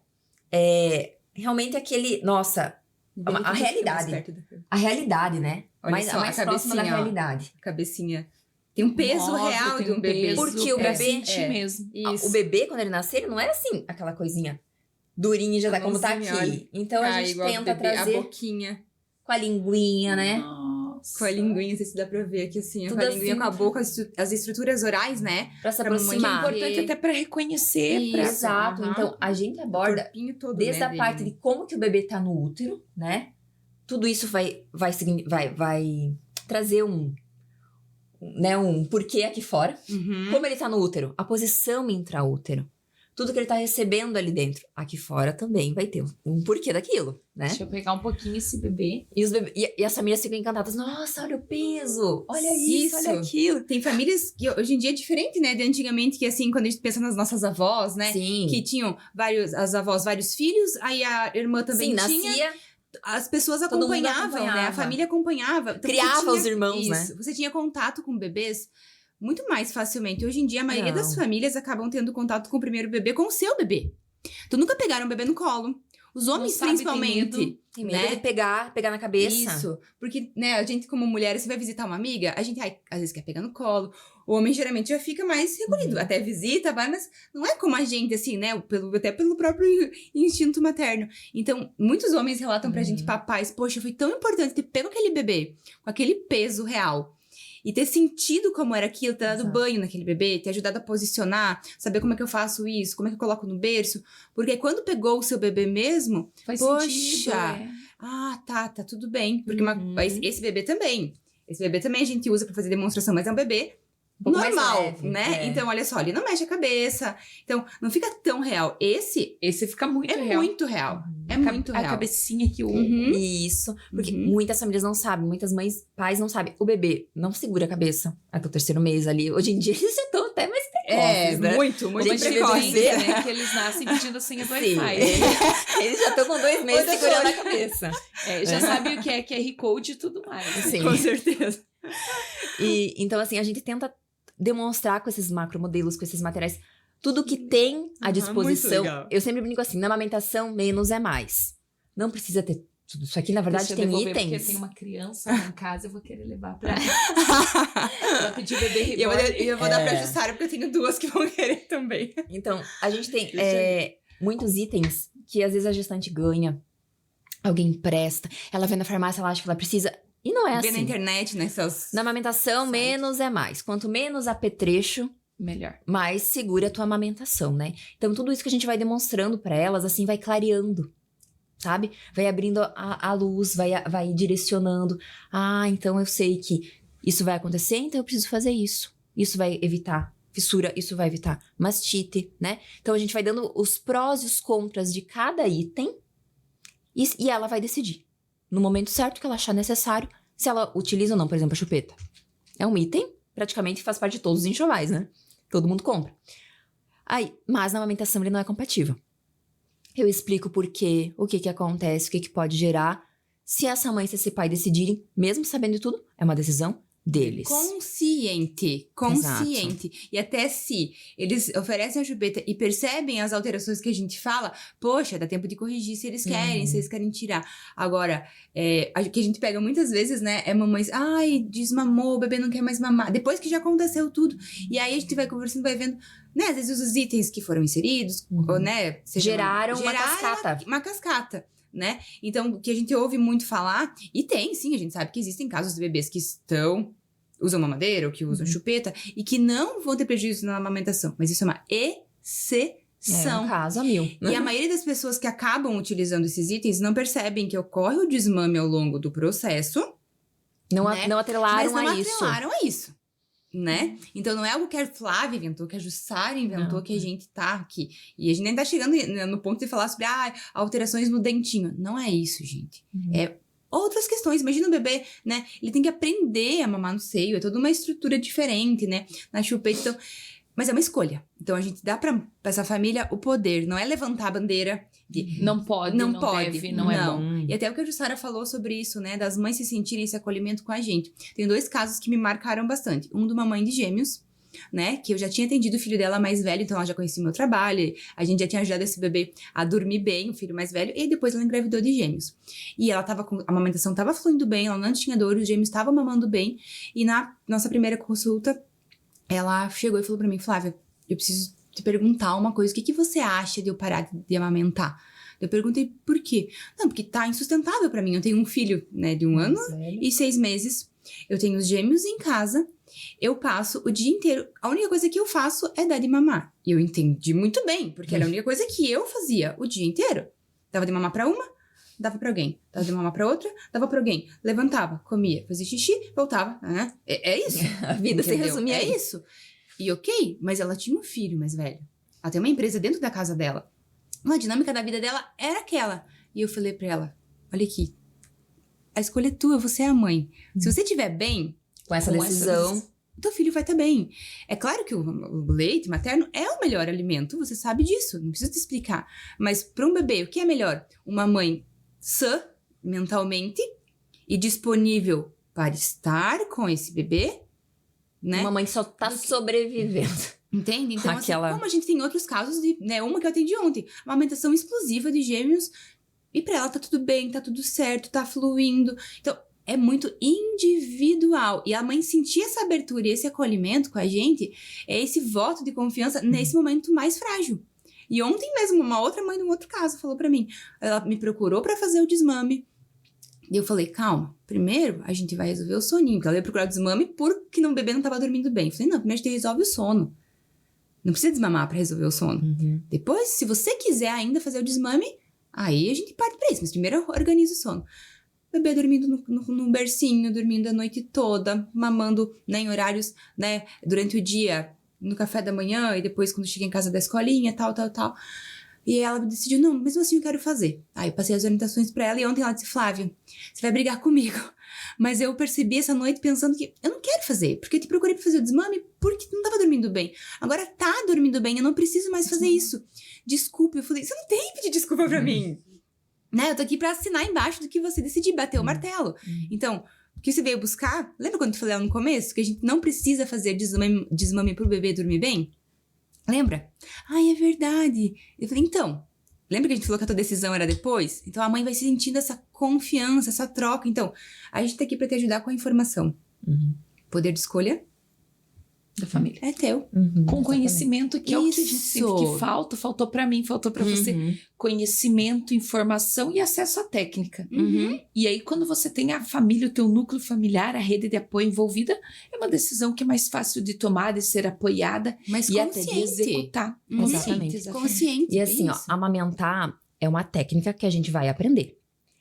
realmente aquele... Nossa, a realidade. A realidade, né? Olha mais, só, a mais a próxima da cabecinha, ó. realidade. Cabecinha. Tem um peso Óbvio, real tem de um bebê. peso Porque o pra bebê- sentir mesmo. Isso. O bebê, quando ele nascer, ele não é assim, aquela coisinha durinha, já A tá como tá aqui. mãozinha, olha. Então, a gente igual do tenta bebê, trazer a boquinha. com a linguinha, né? Nossa. Com a linguinha, não sei se dá pra ver aqui assim. Tudo Com a linguinha, assim. com a boca, as estruturas orais, né? Pra se Pra mamãe Que é aproximar. importante até pra reconhecer. Pra... Exato. Aham. Então, a gente O aborda corpinho todo, desde né, a parte dele. de como que o bebê tá no útero, né? Tudo isso vai trazer um porquê aqui fora. Uhum. Como ele tá no útero, a posição intraútero. Tudo que ele tá recebendo ali dentro. Aqui fora também vai ter um porquê daquilo, né? Deixa eu pegar um pouquinho esse bebê. E as famílias ficam encantadas. Nossa, olha o peso! Olha isso, Isso. olha aquilo. Tem famílias que hoje em dia é diferente, né? De antigamente, que assim, quando a gente pensa nas nossas avós, né? Sim. Que tinham as avós, vários filhos, aí a irmã também Sim, tinha. nascia, As pessoas Todo mundo acompanhavam, né? A acompanhava. família acompanhava. Então, você criava tinha- os irmãos, né? Isso. Você tinha contato com bebês muito mais facilmente. Hoje em dia, a maioria Não. das famílias acabam tendo contato com o primeiro bebê com o seu bebê. Então, nunca pegaram um bebê no colo. Os homens, sabe, tem principalmente. medo. Tem medo né? de pegar na cabeça. Isso. Porque, né, a gente, como mulher, você vai visitar uma amiga, a gente, às vezes, quer pegar no colo. O homem, geralmente, já fica mais recolhido. Até visita, vai, mas não é como a gente, assim, né? Até pelo próprio instinto materno. Então, muitos homens relatam pra gente, papais, poxa, foi tão importante ter pego aquele bebê com aquele peso real. E ter sentido como era aquilo, ter dado Exato. banho naquele bebê, ter ajudado a posicionar, saber como é que eu faço isso, como é que eu coloco no berço. Porque quando pegou o seu bebê mesmo, Faz Poxa. sentido. É. tá tudo bem. Porque Uhum. esse bebê também. Esse bebê também a gente usa pra fazer demonstração, mas é um bebê Um pouco mais normal, leve, né? é. Então, olha só, ele não mexe a cabeça. Então, não fica tão real. Esse Esse fica muito é real. muito real. É A muito real. cabecinha que o... Uhum. Isso. Porque Uhum. muitas famílias não sabem, muitas mães, pais não sabem. O bebê não segura a cabeça até o terceiro mês ali. Hoje em dia eles já estão até mais precoces, né? muito, Como Gente, a gente precoce. brinca, né? Que eles nascem pedindo a senha do Sim. Wi-Fi. Eles já estão com 2 meses Outra segurando a coisa. cabeça. É, já sabe o que é QR Code e tudo mais. Sim. Com certeza. E então, assim, a gente tenta demonstrar com esses macromodelos, com esses materiais, tudo que tem à Uhum, disposição. muito legal. Eu sempre brinco assim, na amamentação, menos é mais. Não precisa ter tudo isso aqui, na verdade, Deixa eu tem devolver, itens. Porque tem uma criança lá em casa, eu vou querer levar pra ela pedir o bebê E eu reborn. vou dar pra É. Jussara, porque eu tenho 2 que vão querer também. Então, a gente tem Deixa muitos itens que às vezes a gestante ganha, alguém empresta, ela vê na farmácia, ela acha que ela precisa. E não é Vê na assim. internet, nessas... Na amamentação, Sites. menos é mais. Quanto menos apetrecho, Melhor. mais segura a tua amamentação, né? Então, tudo isso que a gente vai demonstrando pra elas, assim, vai clareando, sabe? Vai abrindo a luz, vai direcionando. Ah, então eu sei que isso vai acontecer, então eu preciso fazer isso. Isso vai evitar fissura, isso vai evitar mastite, né? Então, a gente vai dando os prós e os contras de cada item e ela vai decidir, no momento certo que ela achar necessário, se ela utiliza ou não, por exemplo, a chupeta. É um item, praticamente, que faz parte de todos os enxovais, né? Todo mundo compra. Aí, mas na amamentação ele não é compatível. Eu explico por quê, o que que acontece, o que que pode gerar. Se essa mãe e esse pai decidirem, mesmo sabendo de tudo, é uma decisão deles. Consciente. E até se eles oferecem a chupeta e percebem as alterações que a gente fala, poxa, dá tempo de corrigir se eles querem, se eles querem tirar. Agora, o que a gente pega muitas vezes, né, é mamães, ai, desmamou, o bebê não quer mais mamar. Depois que já aconteceu tudo. E aí a gente vai conversando, vai vendo, né, às vezes os itens que foram inseridos, ou, né, Geraram uma cascata. Uma cascata, né? Então, o que a gente ouve muito falar, e tem, sim, a gente sabe que existem casos de bebês que usam mamadeira ou que usam chupeta e que não vão ter prejuízo na amamentação, mas isso é uma exceção. É um caso a 1000. E a maioria das pessoas que acabam utilizando esses itens não percebem que ocorre o desmame ao longo do processo, Não, né? não atrelaram mas não a isso. atrelaram a isso, né? Então não é algo que a Flávia inventou, que a Jussara inventou, Não. que a gente tá aqui. E a gente nem tá chegando no ponto de falar sobre alterações no dentinho. Não é isso, gente. É outras questões. Imagina o bebê, né? Ele tem que aprender a mamar no seio. É toda uma estrutura diferente, né? Na chupeta. Então, mas é uma escolha. Então a gente dá pra essa família o poder. Não é levantar a bandeira de Não pode, não deve, não é bom. E até o que a Jussara falou sobre isso, né? Das mães se sentirem esse acolhimento com a gente. Tem 2 casos que me marcaram bastante. Um de uma mãe de gêmeos, né? Que eu já tinha atendido o filho dela mais velho, então ela já conhecia o meu trabalho. A gente já tinha ajudado esse bebê a dormir bem, o filho mais velho. E depois ela engravidou de gêmeos. E ela tava a amamentação tava fluindo bem, ela não tinha dor, os gêmeos estavam mamando bem. E na nossa primeira consulta, ela chegou e falou pra mim, Flávia, eu preciso te perguntar uma coisa. O que você acha de eu parar de amamentar? Eu perguntei por quê. Não, porque tá insustentável pra mim. Eu tenho um filho, né, de 1 ano e 6 meses. Eu tenho os gêmeos em casa. Eu passo o dia inteiro. A única coisa que eu faço é dar de mamar. E eu entendi muito bem, porque era a única coisa que eu fazia o dia inteiro. Dava de mamar pra uma, dava pra alguém. Dava de mamar pra outra, dava pra alguém. Levantava, comia, fazia xixi, voltava. É isso. A vida se resumia É isso. E ok, mas ela tinha um filho mais velho. Ela tem uma empresa dentro da casa dela. A dinâmica da vida dela era aquela. E eu falei pra ela, olha aqui, a escolha é tua, você é a mãe. Se você estiver bem Com essa decisão. o teu filho vai estar bem. É claro que o leite materno é o melhor alimento, você sabe disso, não preciso te explicar. Mas para um bebê, o que é melhor? Uma mãe sã mentalmente e disponível para estar com esse bebê, né? Uma mãe só tá sobrevivendo. Entende? Então, Aquela- assim, como a gente tem outros casos de, né, uma que eu atendi ontem, uma amamentação explosiva de gêmeos, e pra ela tá tudo bem, tá tudo certo, tá fluindo. Então, é muito individual. E a mãe sentir essa abertura e esse acolhimento com a gente é esse voto de confiança nesse momento mais frágil. E ontem mesmo, uma outra mãe de um outro caso falou pra mim, ela me procurou pra fazer o desmame. E eu falei, calma, primeiro a gente vai resolver o soninho, porque ela ia procurar o desmame porque o bebê não tava dormindo bem. Eu falei, não, primeiro a gente resolve o sono. Não precisa desmamar pra resolver o sono. Depois, se você quiser ainda fazer o desmame, aí a gente parte pra isso. Mas primeiro organiza o sono. O bebê dormindo no bercinho, dormindo a noite toda, mamando, né, em horários, né, durante o dia, no café da manhã, e depois quando chega em casa da escolinha, tal. E ela decidiu, não, mesmo assim eu quero fazer. Aí eu passei as orientações pra ela e ontem ela disse, Flávia, você vai brigar comigo. Mas eu percebi essa noite pensando que eu não quero fazer, porque eu te procurei pra fazer o desmame porque tu não tava dormindo bem. Agora tá dormindo bem, eu não preciso mais fazer isso. Desculpa. Eu falei, você não tem que pedir desculpa pra mim. Né? Eu tô aqui pra assinar embaixo do que você decidir, bater o martelo. Então, o que você veio buscar, lembra quando eu falei lá no começo, que a gente não precisa fazer desmame pro bebê dormir bem? Lembra? Ai, é verdade. Eu falei, então, lembra que a gente falou que a tua decisão era depois? Então a mãe vai sentindo essa confiança, essa troca. Então, a gente tá aqui pra te ajudar com a informação. Poder de escolha Da família. é teu. Com conhecimento, que é o que a gente Isso. sente que faltou pra mim, faltou pra você. Conhecimento, informação e acesso à técnica. E aí, quando você tem a família, o teu núcleo familiar, a rede de apoio envolvida, é uma decisão que é mais fácil de tomar, de ser apoiada Mas e até de consciente. executar. Exatamente. Consciente. E assim, ó, isso. amamentar é uma técnica que a gente vai aprender.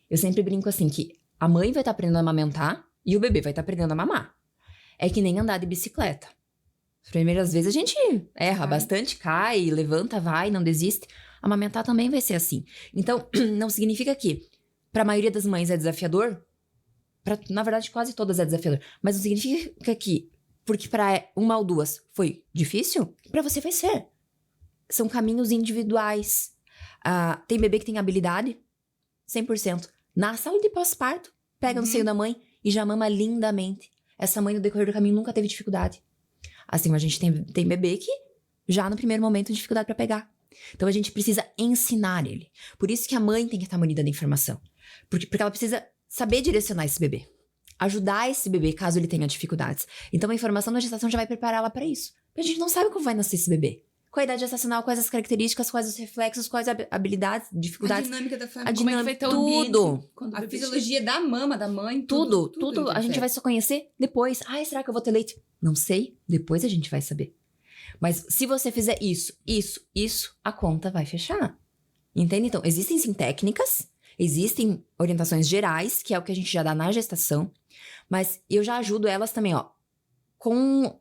Eu sempre brinco assim que a mãe vai estar aprendendo a amamentar e o bebê vai estar aprendendo a mamar. É que nem andar de bicicleta. As primeiras vezes a gente erra bastante, cai, levanta, vai, não desiste. Amamentar também vai ser assim. Então, não significa que para a maioria das mães é desafiador. Na verdade, quase todas é desafiador. Mas não significa que, porque para uma ou duas foi difícil, para você vai ser. São caminhos individuais. Tem bebê que tem habilidade, 100%. Na sala de pós-parto, pega no seio da mãe e já mama lindamente. Essa mãe, no decorrer do caminho, nunca teve dificuldade. Assim, a gente tem bebê que já no primeiro momento tem dificuldade pra pegar. Então, a gente precisa ensinar ele. Por isso que a mãe tem que estar munida da informação. Porque ela precisa saber direcionar esse bebê. Ajudar esse bebê caso ele tenha dificuldades. Então, a informação da gestação já vai prepará-la pra isso. Porque a gente não sabe como vai nascer esse bebê. qual a idade gestacional, quais as características, quais os reflexos, quais as habilidades, A dificuldades. dinâmica da família. Como é que vai estar o ambiente tudo. quando o A bebê fisiologia da mama, da mãe. Tudo, a gente interfere. vai só conhecer depois. Ai, será que eu vou ter leite? Não sei, depois a gente vai saber. Mas se você fizer isso, a conta vai fechar. Entende? Então, existem sim técnicas, existem orientações gerais, que é o que a gente já dá na gestação, mas eu já ajudo elas também, ó, com...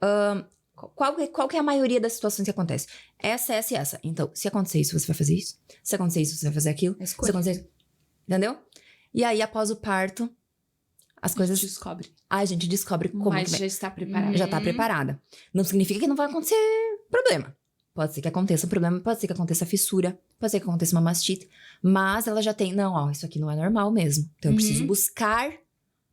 Qual que é a maioria das situações que acontece? Essa, essa e essa. Então, se acontecer isso, você vai fazer isso. Se acontecer isso, você vai fazer aquilo. É Se escolha. acontecer isso... Entendeu? E aí, após o parto, as coisas... descobre. A gente descobre como Mas que vem. já está preparado. Já tá preparada. Não significa que não vai acontecer problema. Pode ser que aconteça um problema, pode ser que aconteça fissura, pode ser que aconteça uma mastite. Mas ela já tem... Não, ó, isso aqui não é normal mesmo. Então, eu preciso buscar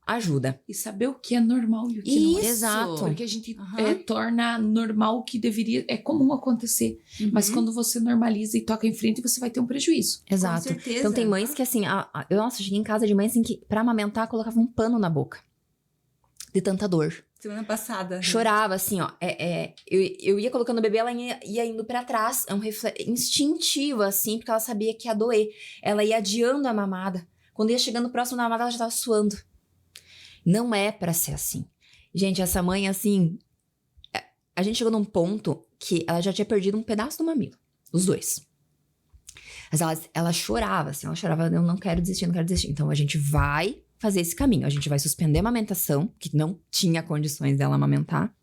ajuda. E saber o que é normal e o que não é. Exato. Porque a gente Aham. torna normal o que deveria... É comum acontecer. Mas quando você normaliza e toca em frente, você vai ter um prejuízo. Exato. Com certeza. Então, tem mães que, assim... Nossa, eu cheguei em casa de mãe, assim, que pra amamentar, colocava um pano na boca. De tanta dor. Semana passada. Chorava, assim, ó. Eu ia colocando o bebê, ela ia indo pra trás. É um reflexo instintivo, assim, porque ela sabia que ia doer. Ela ia adiando a mamada. Quando ia chegando próximo da mamada, ela já tava suando. Não é pra ser assim. Gente, essa mãe, assim... A gente chegou num ponto que ela já tinha perdido um pedaço do mamilo. Os dois. Mas ela chorava, assim. Ela chorava, eu não quero desistir, não quero desistir. Então, a gente vai fazer esse caminho. A gente vai suspender a amamentação, que não tinha condições dela amamentar.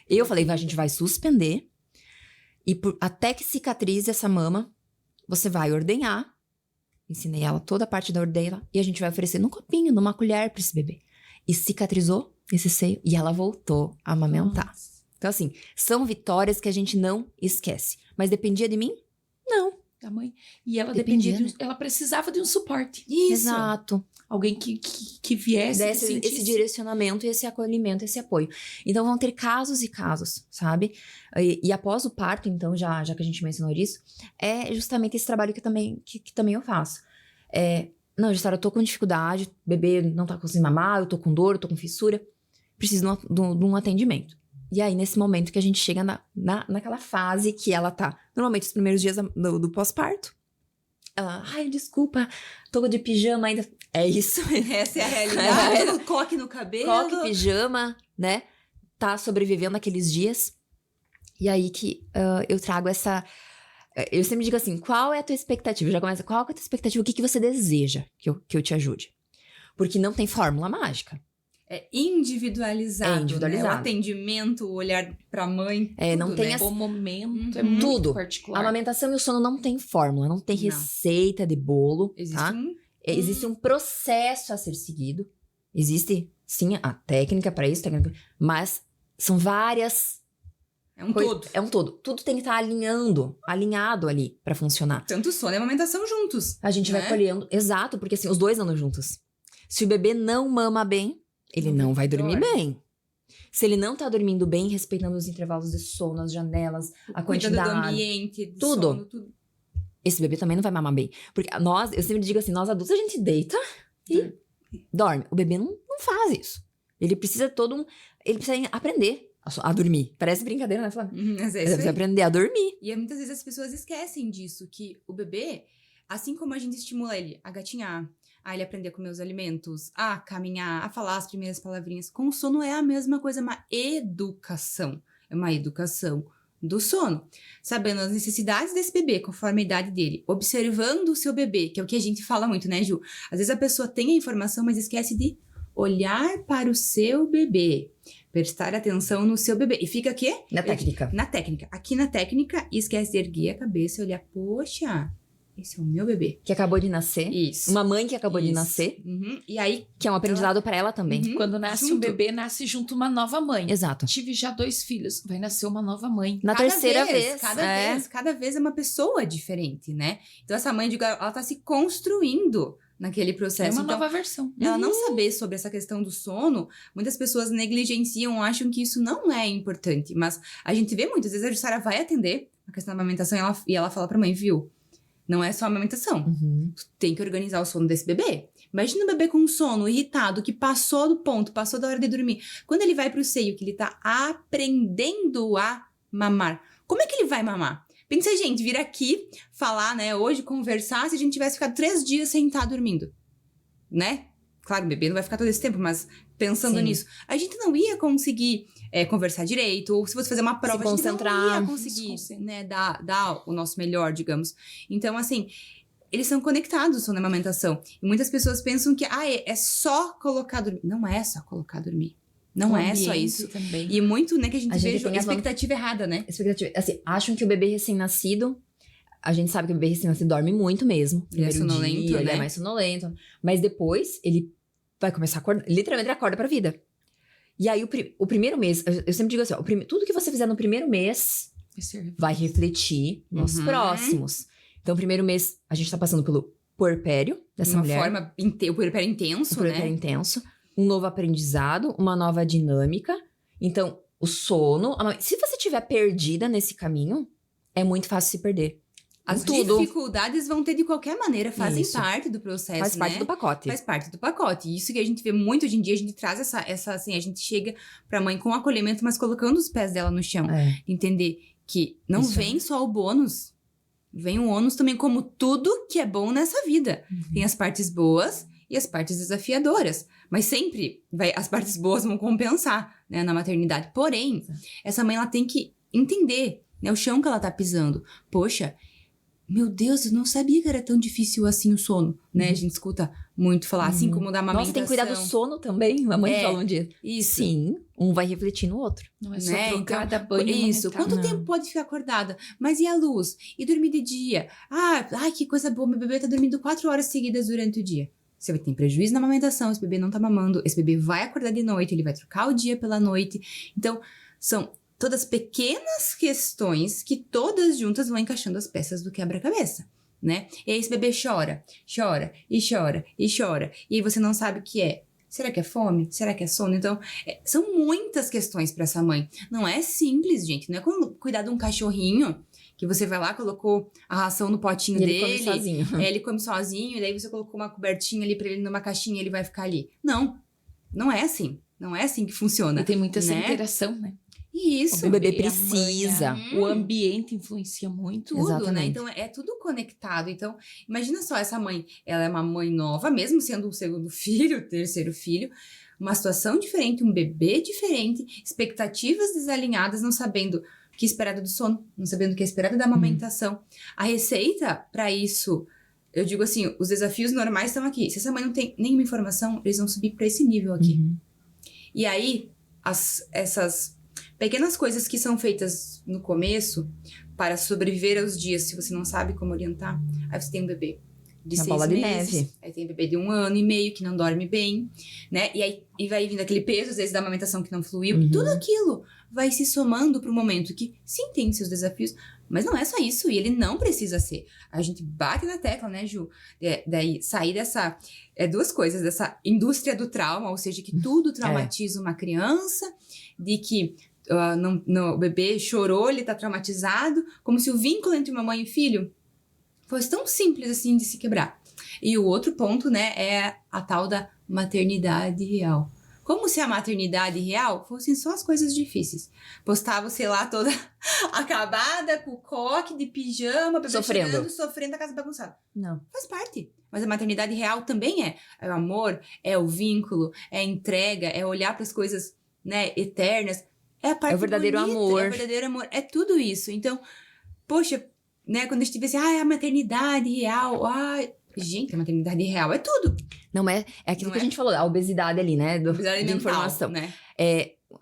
Eu falei, a gente vai suspender. E até que cicatrize essa mama, você vai ordenhar. Ensinei ela toda a parte da ordenha. E a gente vai oferecer num copinho, numa colher pra esse bebê. E cicatrizou esse seio. E ela voltou a amamentar. Nossa. Então, assim, são vitórias que a gente não esquece. Mas dependia de mim? Não. Da mãe. E ela Dependia, dependia ela precisava de um suporte. Exato. Alguém que viesse e Desse sentisse. esse direcionamento, esse acolhimento, esse apoio. Então, vão ter casos e casos, sabe? E após o parto, então, já que a gente mencionou isso, é justamente esse trabalho que também eu faço. Não, Jussara, eu tô com dificuldade, bebê não tá conseguindo mamar, eu tô com dor, eu tô com fissura, preciso de um atendimento. E aí, nesse momento que a gente chega naquela fase que ela tá, normalmente os primeiros dias do pós-parto, ela, ai, desculpa, tô de pijama ainda. É isso mesmo. Essa é a realidade. Coque no cabelo. Coque, pijama, né? Tá sobrevivendo aqueles dias. E aí que eu trago essa... Eu sempre digo assim, qual é a tua expectativa? Já começa, qual é a tua expectativa? O que você deseja que eu te ajude? Porque não tem fórmula mágica. É individualizado. É individualizado. Né? O atendimento, o olhar pra mãe. Não tudo, tem né? essa- O momento é Uhum. muito Tudo. A particular. amamentação e o sono não tem fórmula, não tem Não. receita de bolo, Existe tá? Existe um processo a ser seguido. Existe, sim, a técnica para isso, mas são várias É um coisas. todo. É um todo. Tudo tem que estar alinhado ali para funcionar. Tanto sono e amamentação juntos. A gente vai Né? colhendo. Exato, porque assim, os dois andam juntos. Se o bebê não mama bem, ele não vai dormir dorme. bem. Se ele não tá dormindo bem, respeitando os intervalos de sono, as janelas, a Cuidando quantidade. do ambiente, do Tudo. sono, tudo. Esse bebê também não vai mamar bem. Porque eu sempre digo assim, nós adultos a gente deita e dorme. O bebê não faz isso. Ele precisa ele precisa aprender a dormir. Parece brincadeira, né, Flávia? Mas é Ele isso precisa aí. aprender a dormir. E muitas vezes as pessoas esquecem disso, que o bebê, assim como a gente estimula ele a gatinhar, a ele aprender a comer os alimentos, a caminhar, a falar as primeiras palavrinhas, com o sono é a mesma coisa, é uma educação. É uma educação do sono. Sabendo as necessidades desse bebê, conforme a idade dele, observando o seu bebê, que é o que a gente fala muito, né, Ju? Às vezes a pessoa tem a informação, mas esquece de olhar para o seu bebê, prestar atenção no seu bebê. E fica aqui Na técnica. na técnica. Aqui na técnica, e esquece de erguer a cabeça e olhar, poxa, esse é o meu bebê. Que acabou de nascer. Isso. Uma mãe que acabou de Isso. nascer. Uhum. E aí, Que é um aprendizado pra ela também. Uhum. Quando nasce Junto. um bebê, nasce junto uma nova mãe. Exato. Tive já 2 filhos, vai nascer uma nova mãe. Na cada terceira vez. cada vez é uma pessoa diferente, né? Então, essa mãe, ela tá se construindo naquele É processo. uma Então, nova versão. ela não saber sobre essa questão do sono, muitas pessoas negligenciam, acham que isso não é importante. Mas a gente vê muitas vezes a Jussara vai atender a questão da amamentação e ela fala pra mãe, viu? Não é só a amamentação. Uhum. Tu tem que organizar o sono desse bebê. Imagina um bebê com sono, irritado, que passou do ponto, passou da hora de dormir. Quando ele vai pro seio, que ele tá aprendendo a mamar, como é que ele vai mamar? Pensa, gente, vir aqui falar, né, hoje, conversar, se a gente tivesse ficado 3 dias sem estar dormindo, né? Claro, o bebê não vai ficar todo esse tempo, mas pensando Sim. nisso, a gente não ia conseguir conversar direito, ou se fosse fazer uma prova, Se a gente não concentrar. ia conseguir, né, dar o nosso melhor, digamos. Então, assim, eles são conectados na amamentação. E muitas pessoas pensam que, é só colocar a dormir. Não é só colocar a dormir. Não O é só ambiente isso. também. E muito, né, que a gente vê tem a expectativa errada, né? Expectativa. Assim, acham que o bebê recém-nascido. A gente sabe que o bebê recém-nascido dorme muito mesmo. Ele é Primeiro sonolento, dia, ele né? é mais sonolento. Mas depois, ele vai começar a acordar. Literalmente, ele acorda pra vida. E aí, o primeiro mês, eu sempre digo assim, ó, tudo que você fizer no primeiro mês vai refletir nos Uhum. próximos. Então, o primeiro mês, a gente tá passando pelo puerpério dessa Uma mulher. forma, o puerpério intenso, O puerpério né? intenso. Um novo aprendizado, uma nova dinâmica. Então, o sono. Se você estiver perdida nesse caminho, é muito fácil se perder. As tudo. dificuldades vão ter de qualquer maneira, fazem Isso. parte do processo, Faz parte né? do pacote. Faz parte do pacote. E isso que a gente vê muito hoje em dia, a gente traz essa assim, a gente chega pra mãe com acolhimento, mas colocando os pés dela no chão. É. Entender que não Isso. vem só o bônus, vem o ônus também, como tudo que é bom nessa vida. Tem as partes boas e as partes desafiadoras. Mas sempre as partes boas vão compensar, né, na maternidade. Porém, essa mãe ela tem que entender, né, o chão que ela tá pisando. Poxa, meu Deus, eu não sabia que era tão difícil assim o sono, né? A gente escuta muito falar, assim como da amamentação. Nossa, tem que cuidar do sono também. A mãe fala um dia. Isso. Sim, um vai refletir no outro. Não é só Né? trocar Então, da banho. isso. amamentar. Quanto Não. tempo pode ficar acordada? Mas e a luz? E dormir de dia? Ai, que coisa boa, meu bebê tá dormindo 4 horas seguidas durante o dia. Você vai ter prejuízo na amamentação, esse bebê não tá mamando, esse bebê vai acordar de noite, ele vai trocar o dia pela noite. Então, são todas pequenas questões que todas juntas vão encaixando as peças do quebra-cabeça, né? E aí esse bebê chora, chora, e chora, e chora. E aí você não sabe o que é. Será que é fome? Será que é sono? Então, são muitas questões para essa mãe. Não é simples, gente. Não é como cuidar de um cachorrinho que você vai lá, colocou a ração no potinho E dele. ele come sozinho. Ele come sozinho, e daí você colocou uma cobertinha ali pra ele numa caixinha, ele vai ficar ali. Não, não é assim. Não é assim que funciona. E tem muita essa né? interação, né? Isso. O bebê E a precisa. mãe, o ambiente influencia muito. Tudo, né? Exatamente. Então, é tudo conectado. Então, imagina só, essa mãe, ela é uma mãe nova, mesmo sendo um segundo filho, terceiro filho, uma situação diferente, um bebê diferente, expectativas desalinhadas, não sabendo o que é esperado do sono, não sabendo o que é esperado da amamentação. A receita para isso, eu digo assim, os desafios normais estão aqui. Se essa mãe não tem nenhuma informação, eles vão subir para esse nível aqui. Uhum. E aí, essas pequenas coisas que são feitas no começo para sobreviver aos dias, se você não sabe como orientar, aí você tem um bebê de Uma 6 bola de meses, neve. aí tem um bebê de 1 ano e meio que não dorme bem, né? E aí vai vindo aquele peso, às vezes, da amamentação que não fluiu, e tudo aquilo vai se somando para o momento que, sim, tem seus desafios, mas não é só isso, e ele não precisa ser. A gente bate na tecla, né, Ju? Daí, sair dessa... duas coisas, dessa indústria do trauma, ou seja, que tudo traumatiza uma criança, de que o bebê chorou, ele tá traumatizado, como se o vínculo entre mamãe e filho fosse tão simples assim de se quebrar. E o outro ponto, né, é a tal da maternidade real. Como se a maternidade real fossem só as coisas difíceis. Postava, sei lá, toda acabada, com coque, de pijama, bebê chorando, sofrendo, a casa bagunçada. Não. Faz parte. Mas a maternidade real também é o amor, é o vínculo, é a entrega, é olhar para as coisas, né, eternas. É a parte É o verdadeiro bonita, amor. É o verdadeiro amor. É tudo isso. Então, poxa, né, quando a gente vê assim, a maternidade real, gente, a maternidade real é tudo. Não é aquilo Não que é? a gente falou, a obesidade ali, né? Obesidade de mental, informação. né?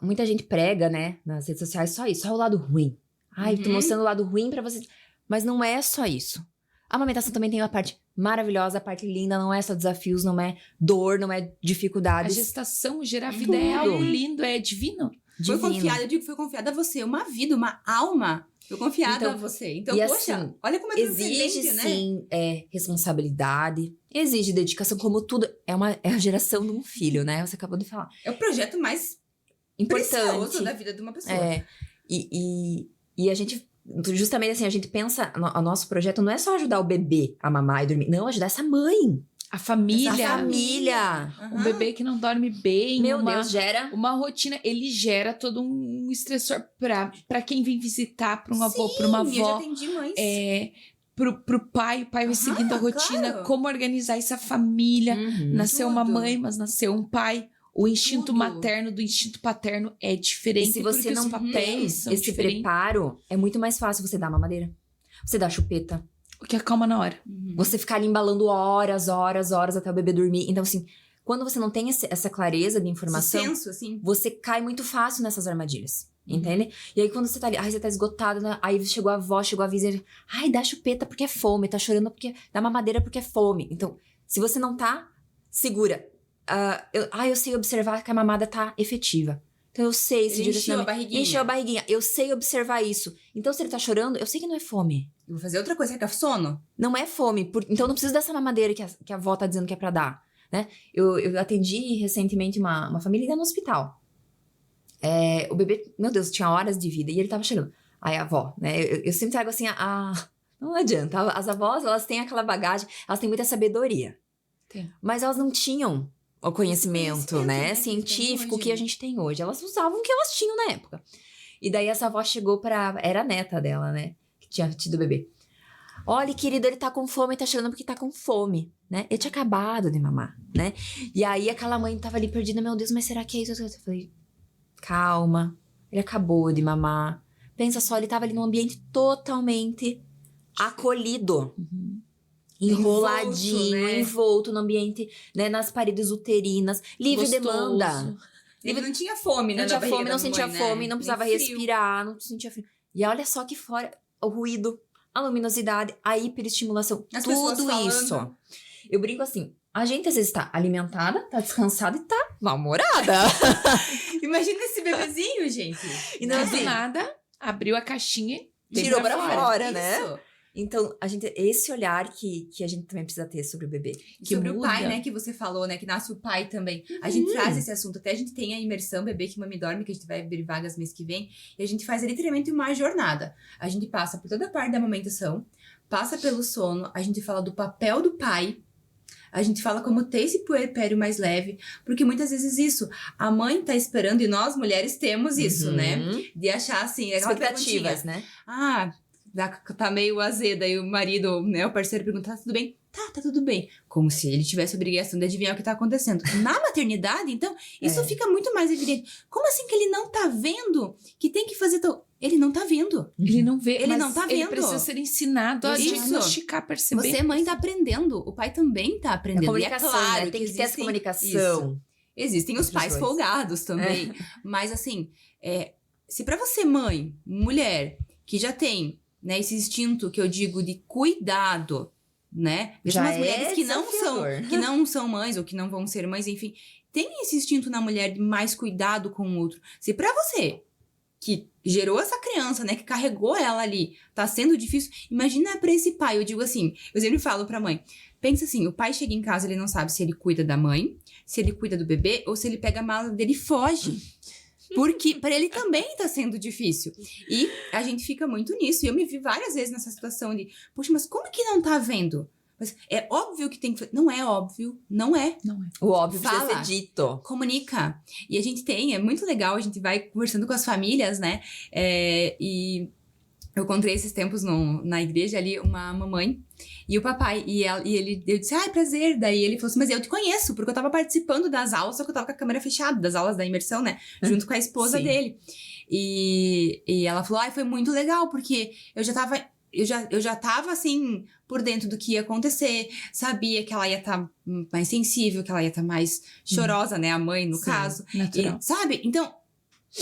Muita gente prega, né, nas redes sociais, só isso, só o lado ruim. Ai, tô mostrando o lado ruim pra vocês. Mas não é só isso. A amamentação também tem uma parte maravilhosa, a parte linda, não é só desafios, não é dor, não é A dificuldades. gestação, gerar vida é algo lindo, é divino. Foi Divino. confiada, eu digo que foi confiada a você, uma vida, uma alma. Foi confiada Então, a você. Então, e poxa, assim, olha como é Exige, transcendente, né? sim, responsabilidade, exige dedicação, como tudo. É a geração de um filho, né? Você acabou de falar. É o projeto mais Importante. precioso da vida de uma pessoa. E a gente, justamente assim, a gente pensa, o nosso projeto não é só ajudar o bebê a mamar e dormir, não, ajudar essa mãe A família. A família. Um bebê que não dorme bem. Meu Deus, gera. Uma rotina, ele gera todo um estressor pra quem vem visitar, pra um avô, pra uma Sim, eu já avó. atendi mães. Pro pai, o pai vai seguindo a rotina, claro. como organizar essa família. Uhum. Nasceu uma Tudo. mãe, mas nasceu um pai. O instinto Tudo. materno do instinto paterno é diferente. E se você porque não os tem papéis são esse diferentes. preparo, é muito mais fácil você dar mamadeira. Você dá chupeta. O que acalma na hora. Você ficar ali embalando horas até o bebê dormir. Então, assim, quando você não tem essa clareza de informação, Esse senso, assim. você cai muito fácil nessas armadilhas. Entende? E aí, quando você tá ali, ai, você tá esgotado, né? Aí chegou a avó, chegou a vizinha, ai, dá chupeta porque é fome, tá chorando porque dá mamadeira porque é fome. Então, se você não tá segura, eu sei observar que a mamada tá efetiva. Então, eu sei esse Ele encheu a direcionamento. barriguinha. Encheu a barriguinha. Eu sei observar isso. Então, se ele tá chorando, eu sei que não é fome. Eu vou fazer outra coisa, que é sono. Não é fome. Então, não preciso dessa mamadeira que a avó tá dizendo que é pra dar, né? Eu atendi recentemente uma família que tá no hospital. O bebê, meu Deus, tinha horas de vida e ele tava chegando. Aí a avó, né? Eu sempre trago assim, não adianta. As avós, elas têm aquela bagagem, elas têm muita sabedoria. Tem. Mas elas não tinham o conhecimento, né? né, que Científico tem que a hoje. gente tem hoje. Elas usavam o que elas tinham na época. E daí essa avó chegou era a neta dela, né? Que tinha tido o bebê. Olha, querido, ele tá com fome, tá chorando porque tá com fome, né? Ele tinha acabado de mamar, né? E aí aquela mãe tava ali perdida, meu Deus, mas será que é isso? Eu falei, calma, ele acabou de mamar. Pensa só, ele tava ali num ambiente totalmente acolhido. Enroladinho, Envolto, né? envolto no ambiente, né? Nas paredes uterinas, livre Gostoso. demanda. Ele não tinha fome, né? Não tinha na fome, barriga não da sentia mamãe, fome, né? não Nem precisava frio. respirar, não sentia frio. E olha só que fora o ruído, a luminosidade, a hiperestimulação, As pessoas tudo falando. isso. Eu brinco assim, a gente às vezes tá alimentada, tá descansada e tá mal-humorada. Imagina esse bebezinho, gente. Então, Do assim, nada, abriu a caixinha e veio tirou pra fora, Isso. né? Então, esse olhar que a gente também precisa ter sobre o bebê. E Que sobre o pai, muda. né, que você falou, né, que nasce o pai também. A gente traz esse assunto, até a gente tem a imersão Bebê que Mami Dorme, que a gente vai abrir vagas mês que vem, e a gente faz literalmente uma jornada. A gente passa por toda a parte da amamentação, passa pelo sono, a gente fala do papel do pai, a gente fala como ter esse puerpério mais leve, porque muitas vezes isso, a mãe tá esperando, e nós mulheres temos isso, né, de achar assim, aquela Expectativas, perguntinha, né? tá meio azeda, e o marido, né, o parceiro pergunta, tá tudo bem? Tá tudo bem. Como se ele tivesse a obrigação de adivinhar o que tá acontecendo. Na maternidade, então, isso fica muito mais evidente. Como assim que ele não tá vendo que tem que fazer Ele não tá vendo. Ele não vê, Ele mas não tá ele vendo. precisa ser ensinado a Isso. diagnosticar, perceber. Você, mãe, tá aprendendo. O pai também tá A aprendendo. comunicação, e é claro né? Tem que ter essa existem- comunicação. Isso. Existem os Entre os pais dois. folgados também. Mas, assim, se pra você, mãe, mulher, que já tem, né, esse instinto que eu digo de cuidado, né? Mesmo Já as mulheres é que desafiador. que não são mães ou que não vão ser mães, enfim, tem esse instinto na mulher de mais cuidado com o outro. Se pra você que gerou essa criança, né, que carregou ela ali, tá sendo difícil, imagina pra esse pai. Eu digo assim, eu sempre falo pra mãe, pensa assim, o pai chega em casa, ele não sabe se ele cuida da mãe, se ele cuida do bebê ou se ele pega a mala dele e foge. Porque pra ele também tá sendo difícil. E a gente fica muito nisso. E eu me vi várias vezes nessa situação de, poxa, mas como que não tá vendo? Mas é óbvio que tem que... Não é óbvio, não é. Não é. O óbvio precisa Fala. ser dito. Comunica. E a gente é muito legal, a gente vai conversando com as famílias, né? E eu encontrei esses tempos na igreja ali, uma mamãe e o papai. Eu disse, prazer. Daí ele falou assim, mas eu te conheço, porque eu tava participando das aulas, só que eu tava com a câmera fechada, das aulas da imersão, né? Junto com a esposa Sim. dele. E ela falou, foi muito legal, porque eu já tava, assim, por dentro do que ia acontecer. Sabia que ela ia estar mais sensível, que ela ia estar mais chorosa, né? A mãe, no Sim, caso. Natural. E, sabe? Então,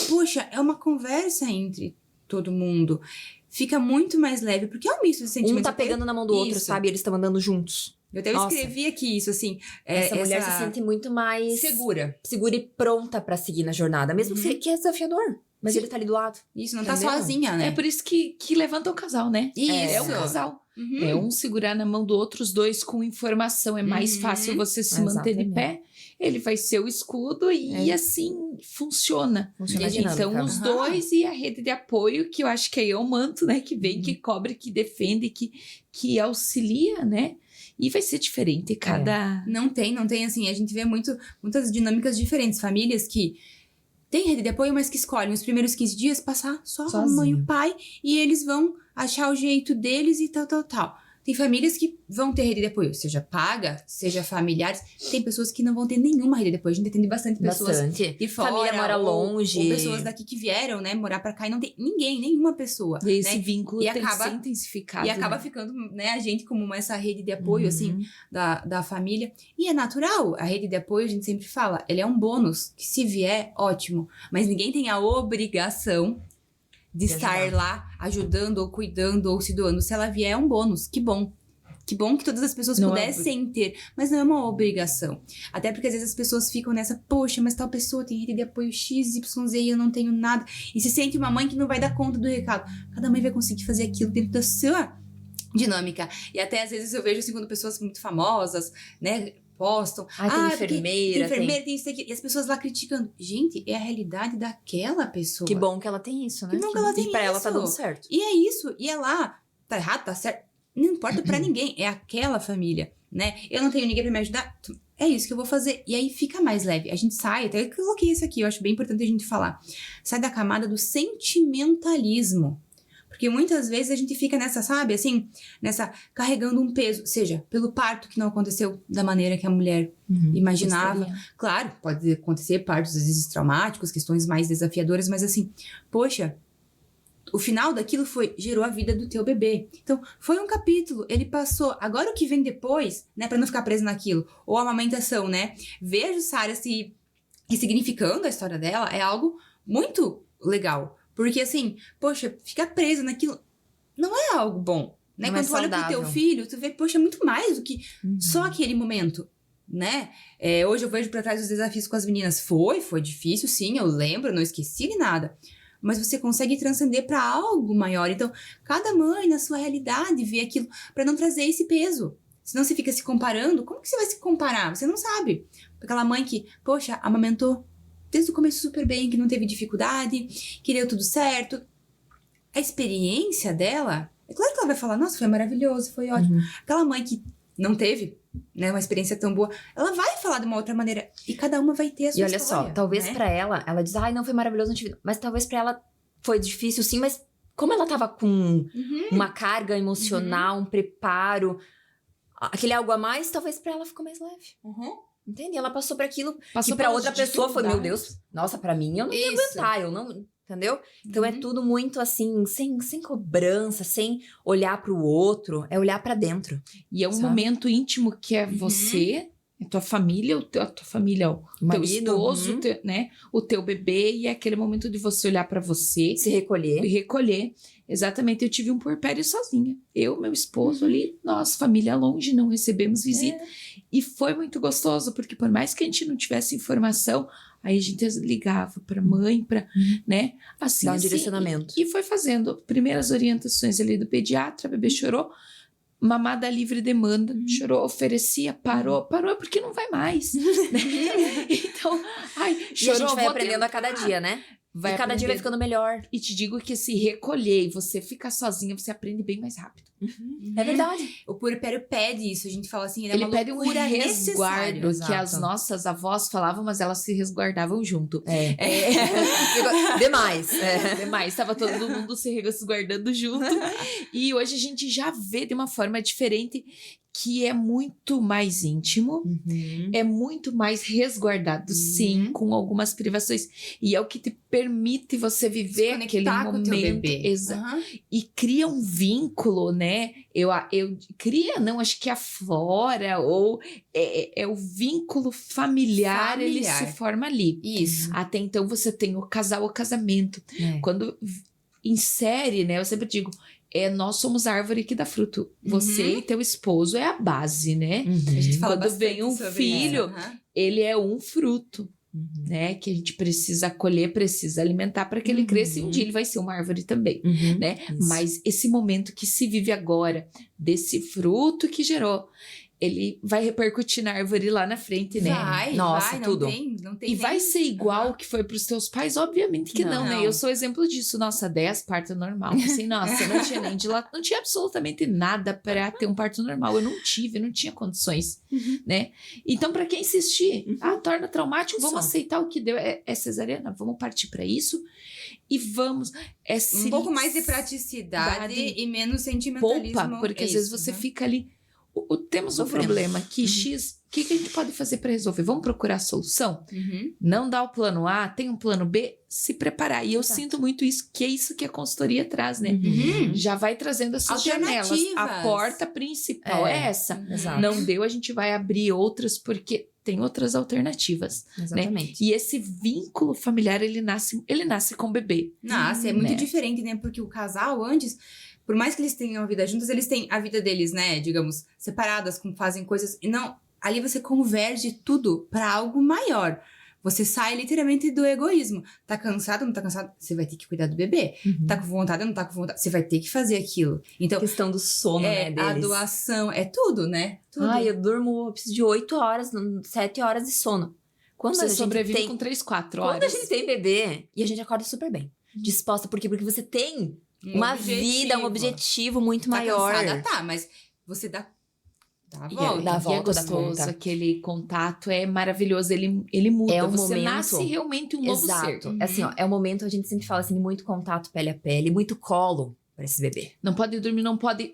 puxa, é uma conversa entre todo mundo. Fica muito mais leve, porque é um misto de sentimentos. Um tá pegando na mão do outro, Isso. sabe? Eles estão andando juntos. Eu até Nossa. escrevi aqui isso, assim. Essa mulher se sente muito mais segura. segura e pronta pra seguir na jornada. Mesmo que é desafiador. Mas Sim. ele tá ali do lado. Isso, não tá Entendeu? sozinha, né? É por isso que levanta o casal, né? Isso. É um casal. É um segurar na mão do outro, os dois com informação. É mais fácil você se manter de pé. Ele vai ser o escudo e assim funciona. Funciona a dinâmica. Então, os dois e a rede de apoio, que eu acho que aí é o manto, né? Que vem, que cobre, que defende, que auxilia, né? E vai ser diferente cada... Não tem, assim, a gente vê muitas dinâmicas diferentes. Famílias que têm rede de apoio, mas que escolhem os primeiros 15 dias passar só a mãe e o pai, e eles vão achar o jeito deles e tal. Tem famílias que vão ter rede de apoio, seja paga, seja familiares. Tem pessoas que não vão ter nenhuma rede de apoio. A gente atende bastante pessoas de fora. Família mora longe. Ou pessoas daqui que vieram, né, morar pra cá e não tem ninguém, nenhuma pessoa. E esse né? vínculo e tem acaba, que ser intensificado. E acaba ficando, né, a gente como essa rede de apoio, assim, da família. E é natural, a rede de apoio, a gente sempre fala, ele é um bônus, que se vier, ótimo. Mas ninguém tem a obrigação de estar lá ajudando ou cuidando ou se doando. Se ela vier, é um bônus. Que bom. Que bom que todas as pessoas pudessem ter, mas não é uma obrigação. Até porque às vezes as pessoas ficam nessa, poxa, mas tal pessoa tem rede de apoio X, Y, Z e eu não tenho nada. E se sente uma mãe que não vai dar conta do recado. Cada mãe vai conseguir fazer aquilo dentro da sua dinâmica. E até às vezes eu vejo assim, quando pessoas muito famosas, né, postam. Tem enfermeira. Tem isso aqui. E as pessoas lá criticando. Gente, é a realidade daquela pessoa. Que bom que ela tem isso, né? Que bom que ela tem isso. E pra ela tá dando certo. E é isso. E é lá. Tá errado, tá certo. Não importa pra ninguém. É aquela família, né? Eu não tenho ninguém pra me ajudar. É isso que eu vou fazer. E aí fica mais leve. A gente sai, até eu coloquei isso aqui, eu acho bem importante a gente falar. Sai da camada do sentimentalismo. Porque muitas vezes a gente fica nessa, sabe, assim, carregando um peso, seja pelo parto que não aconteceu da maneira que a mulher imaginava. Gostaria. Claro, pode acontecer partos às vezes traumáticos, questões mais desafiadoras, mas assim, poxa, o final daquilo gerou a vida do teu bebê. Então, foi um capítulo, ele passou. Agora o que vem depois, né, pra não ficar preso naquilo, ou a amamentação, né, vejo Sarah se ressignificando a história dela, é algo muito legal. Porque assim, poxa, ficar preso naquilo não é algo bom, né? Não Quando é tu olha pro teu filho, tu vê, poxa, muito mais do que só aquele momento, né? Hoje eu vejo pra trás os desafios com as meninas. Foi difícil, sim, eu lembro, não esqueci de nada. Mas você consegue transcender pra algo maior. Então, cada mãe, na sua realidade, vê aquilo pra não trazer esse peso. Senão você fica se comparando. Como que você vai se comparar? Você não sabe. Aquela mãe que, poxa, amamentou desde o começo super bem, que não teve dificuldade, que deu tudo certo. A experiência dela, é claro que ela vai falar, nossa, foi maravilhoso, foi ótimo. Aquela mãe que não teve, né, uma experiência tão boa, ela vai falar de uma outra maneira. E cada uma vai ter a sua história. E olha só, talvez né? pra ela diz, ai, não foi maravilhoso, não tive... Mas talvez pra ela foi difícil, sim, mas como ela tava com uma carga emocional, um preparo, aquele algo a mais, talvez pra ela ficou mais leve. Entende? Ela passou por aquilo que pra outra pessoa foi, meu Deus, nossa, pra mim eu não ia aguentar, eu não... Entendeu? Então é tudo muito assim, sem cobrança, sem olhar pro outro, é olhar pra dentro. E é um sabe? momento íntimo que é você, a tua família, a tua família, o teu marido, esposo, né? O teu bebê, e é aquele momento de você olhar pra você. Se recolher. E recolher. Exatamente, eu tive um puerpério sozinha. Eu, meu esposo ali, nossa, família longe, não recebemos visita. E foi muito gostoso, porque por mais que a gente não tivesse informação, aí a gente ligava pra mãe, né? Assim, Dá um assim, direcionamento. E foi fazendo primeiras orientações ali do pediatra, a bebê chorou, mamada livre demanda, chorou, oferecia, parou, porque não vai mais. Né? Então, E a gente vai aprendendo a cada dia, né? Vai e cada dia vai ficando melhor. E te digo que se recolher e você ficar sozinha, você aprende bem mais rápido. É verdade. O puerpério pede isso, a gente fala assim, ele é uma pede um loucura resguardo, que Exato. as nossas avós falavam, mas elas se resguardavam junto. Demais. Demais, estava todo mundo se resguardando junto. E hoje a gente já vê de uma forma diferente, que é muito mais íntimo, é muito mais resguardado, sim, com algumas privações. E é o que te permite você viver aquele momento. Com o teu bebê. E cria um vínculo, né? Acho que aflora, ou é o vínculo familiar, ele se forma ali. Isso. Até então você tem o casal, o casamento. Quando insere, né? Eu sempre digo, nós somos a árvore que dá fruto. Você e teu esposo é a base, né? A gente fala Quando vem um filho, ele é um fruto. né? Que a gente precisa acolher, precisa alimentar para que ele cresça e um dia ele vai ser uma árvore também, né? Isso. Mas esse momento que se vive agora, desse fruto que gerou, ele vai repercutir na árvore lá na frente, né? Nossa, tudo. Não tem E nem- vai ser igual que foi pros teus pais? Obviamente que não, né? Não. Eu sou exemplo disso. Nossa, 10 parto normal. Assim, nossa, não tinha nem não tinha absolutamente nada para ter um parto normal. Eu não tinha condições, né? Então, para quem insistir, torna traumático, vamos Isso. aceitar o que deu. É cesariana, vamos partir para isso e vamos. Um pouco mais de praticidade e menos sentimentalismo. Poupa, porque às vezes você fica ali. Temos um problema aqui, X, o que a gente pode fazer para resolver? Vamos procurar a solução? Não dá o plano A, tem um plano B, se preparar. E eu sinto muito isso, que é isso que a consultoria traz, né? Já vai trazendo essas janelas. A Alternativas. porta principal é essa. Exato. Não deu, a gente vai abrir outras, porque tem outras alternativas. Exatamente. E esse vínculo familiar, ele nasce com o bebê. Nossa, é muito né? diferente, né? Porque o casal antes, por mais que eles tenham a vida juntos, eles têm a vida deles, né? Digamos, separadas, fazem coisas. E não, ali você converge tudo para algo maior. Você sai literalmente do egoísmo. Tá cansado, não tá cansado? Você vai ter que cuidar do bebê. Tá com vontade, não tá com vontade? Você vai ter que fazer aquilo. Então, A questão do sono, né, deles. a doação, é tudo, né? Tudo. Ai, eu durmo, eu preciso de 8 horas, 7 horas de sono. Quando Você a gente sobrevive tem, com 3, 4 quando a horas. gente tem bebê, e a gente acorda super bem. Disposta, por quê? Porque você tem uma vida, um objetivo muito Tá maior. cansada, tá, mas você dá a E volta. dá a é volta da gostoso, conta. aquele contato é maravilhoso, ele muda, É um você momento- nasce realmente um novo ser. Exato. Assim, ó, é o momento, a gente sempre fala assim, muito contato pele a pele, muito colo para esse bebê. Não pode dormir, não pode...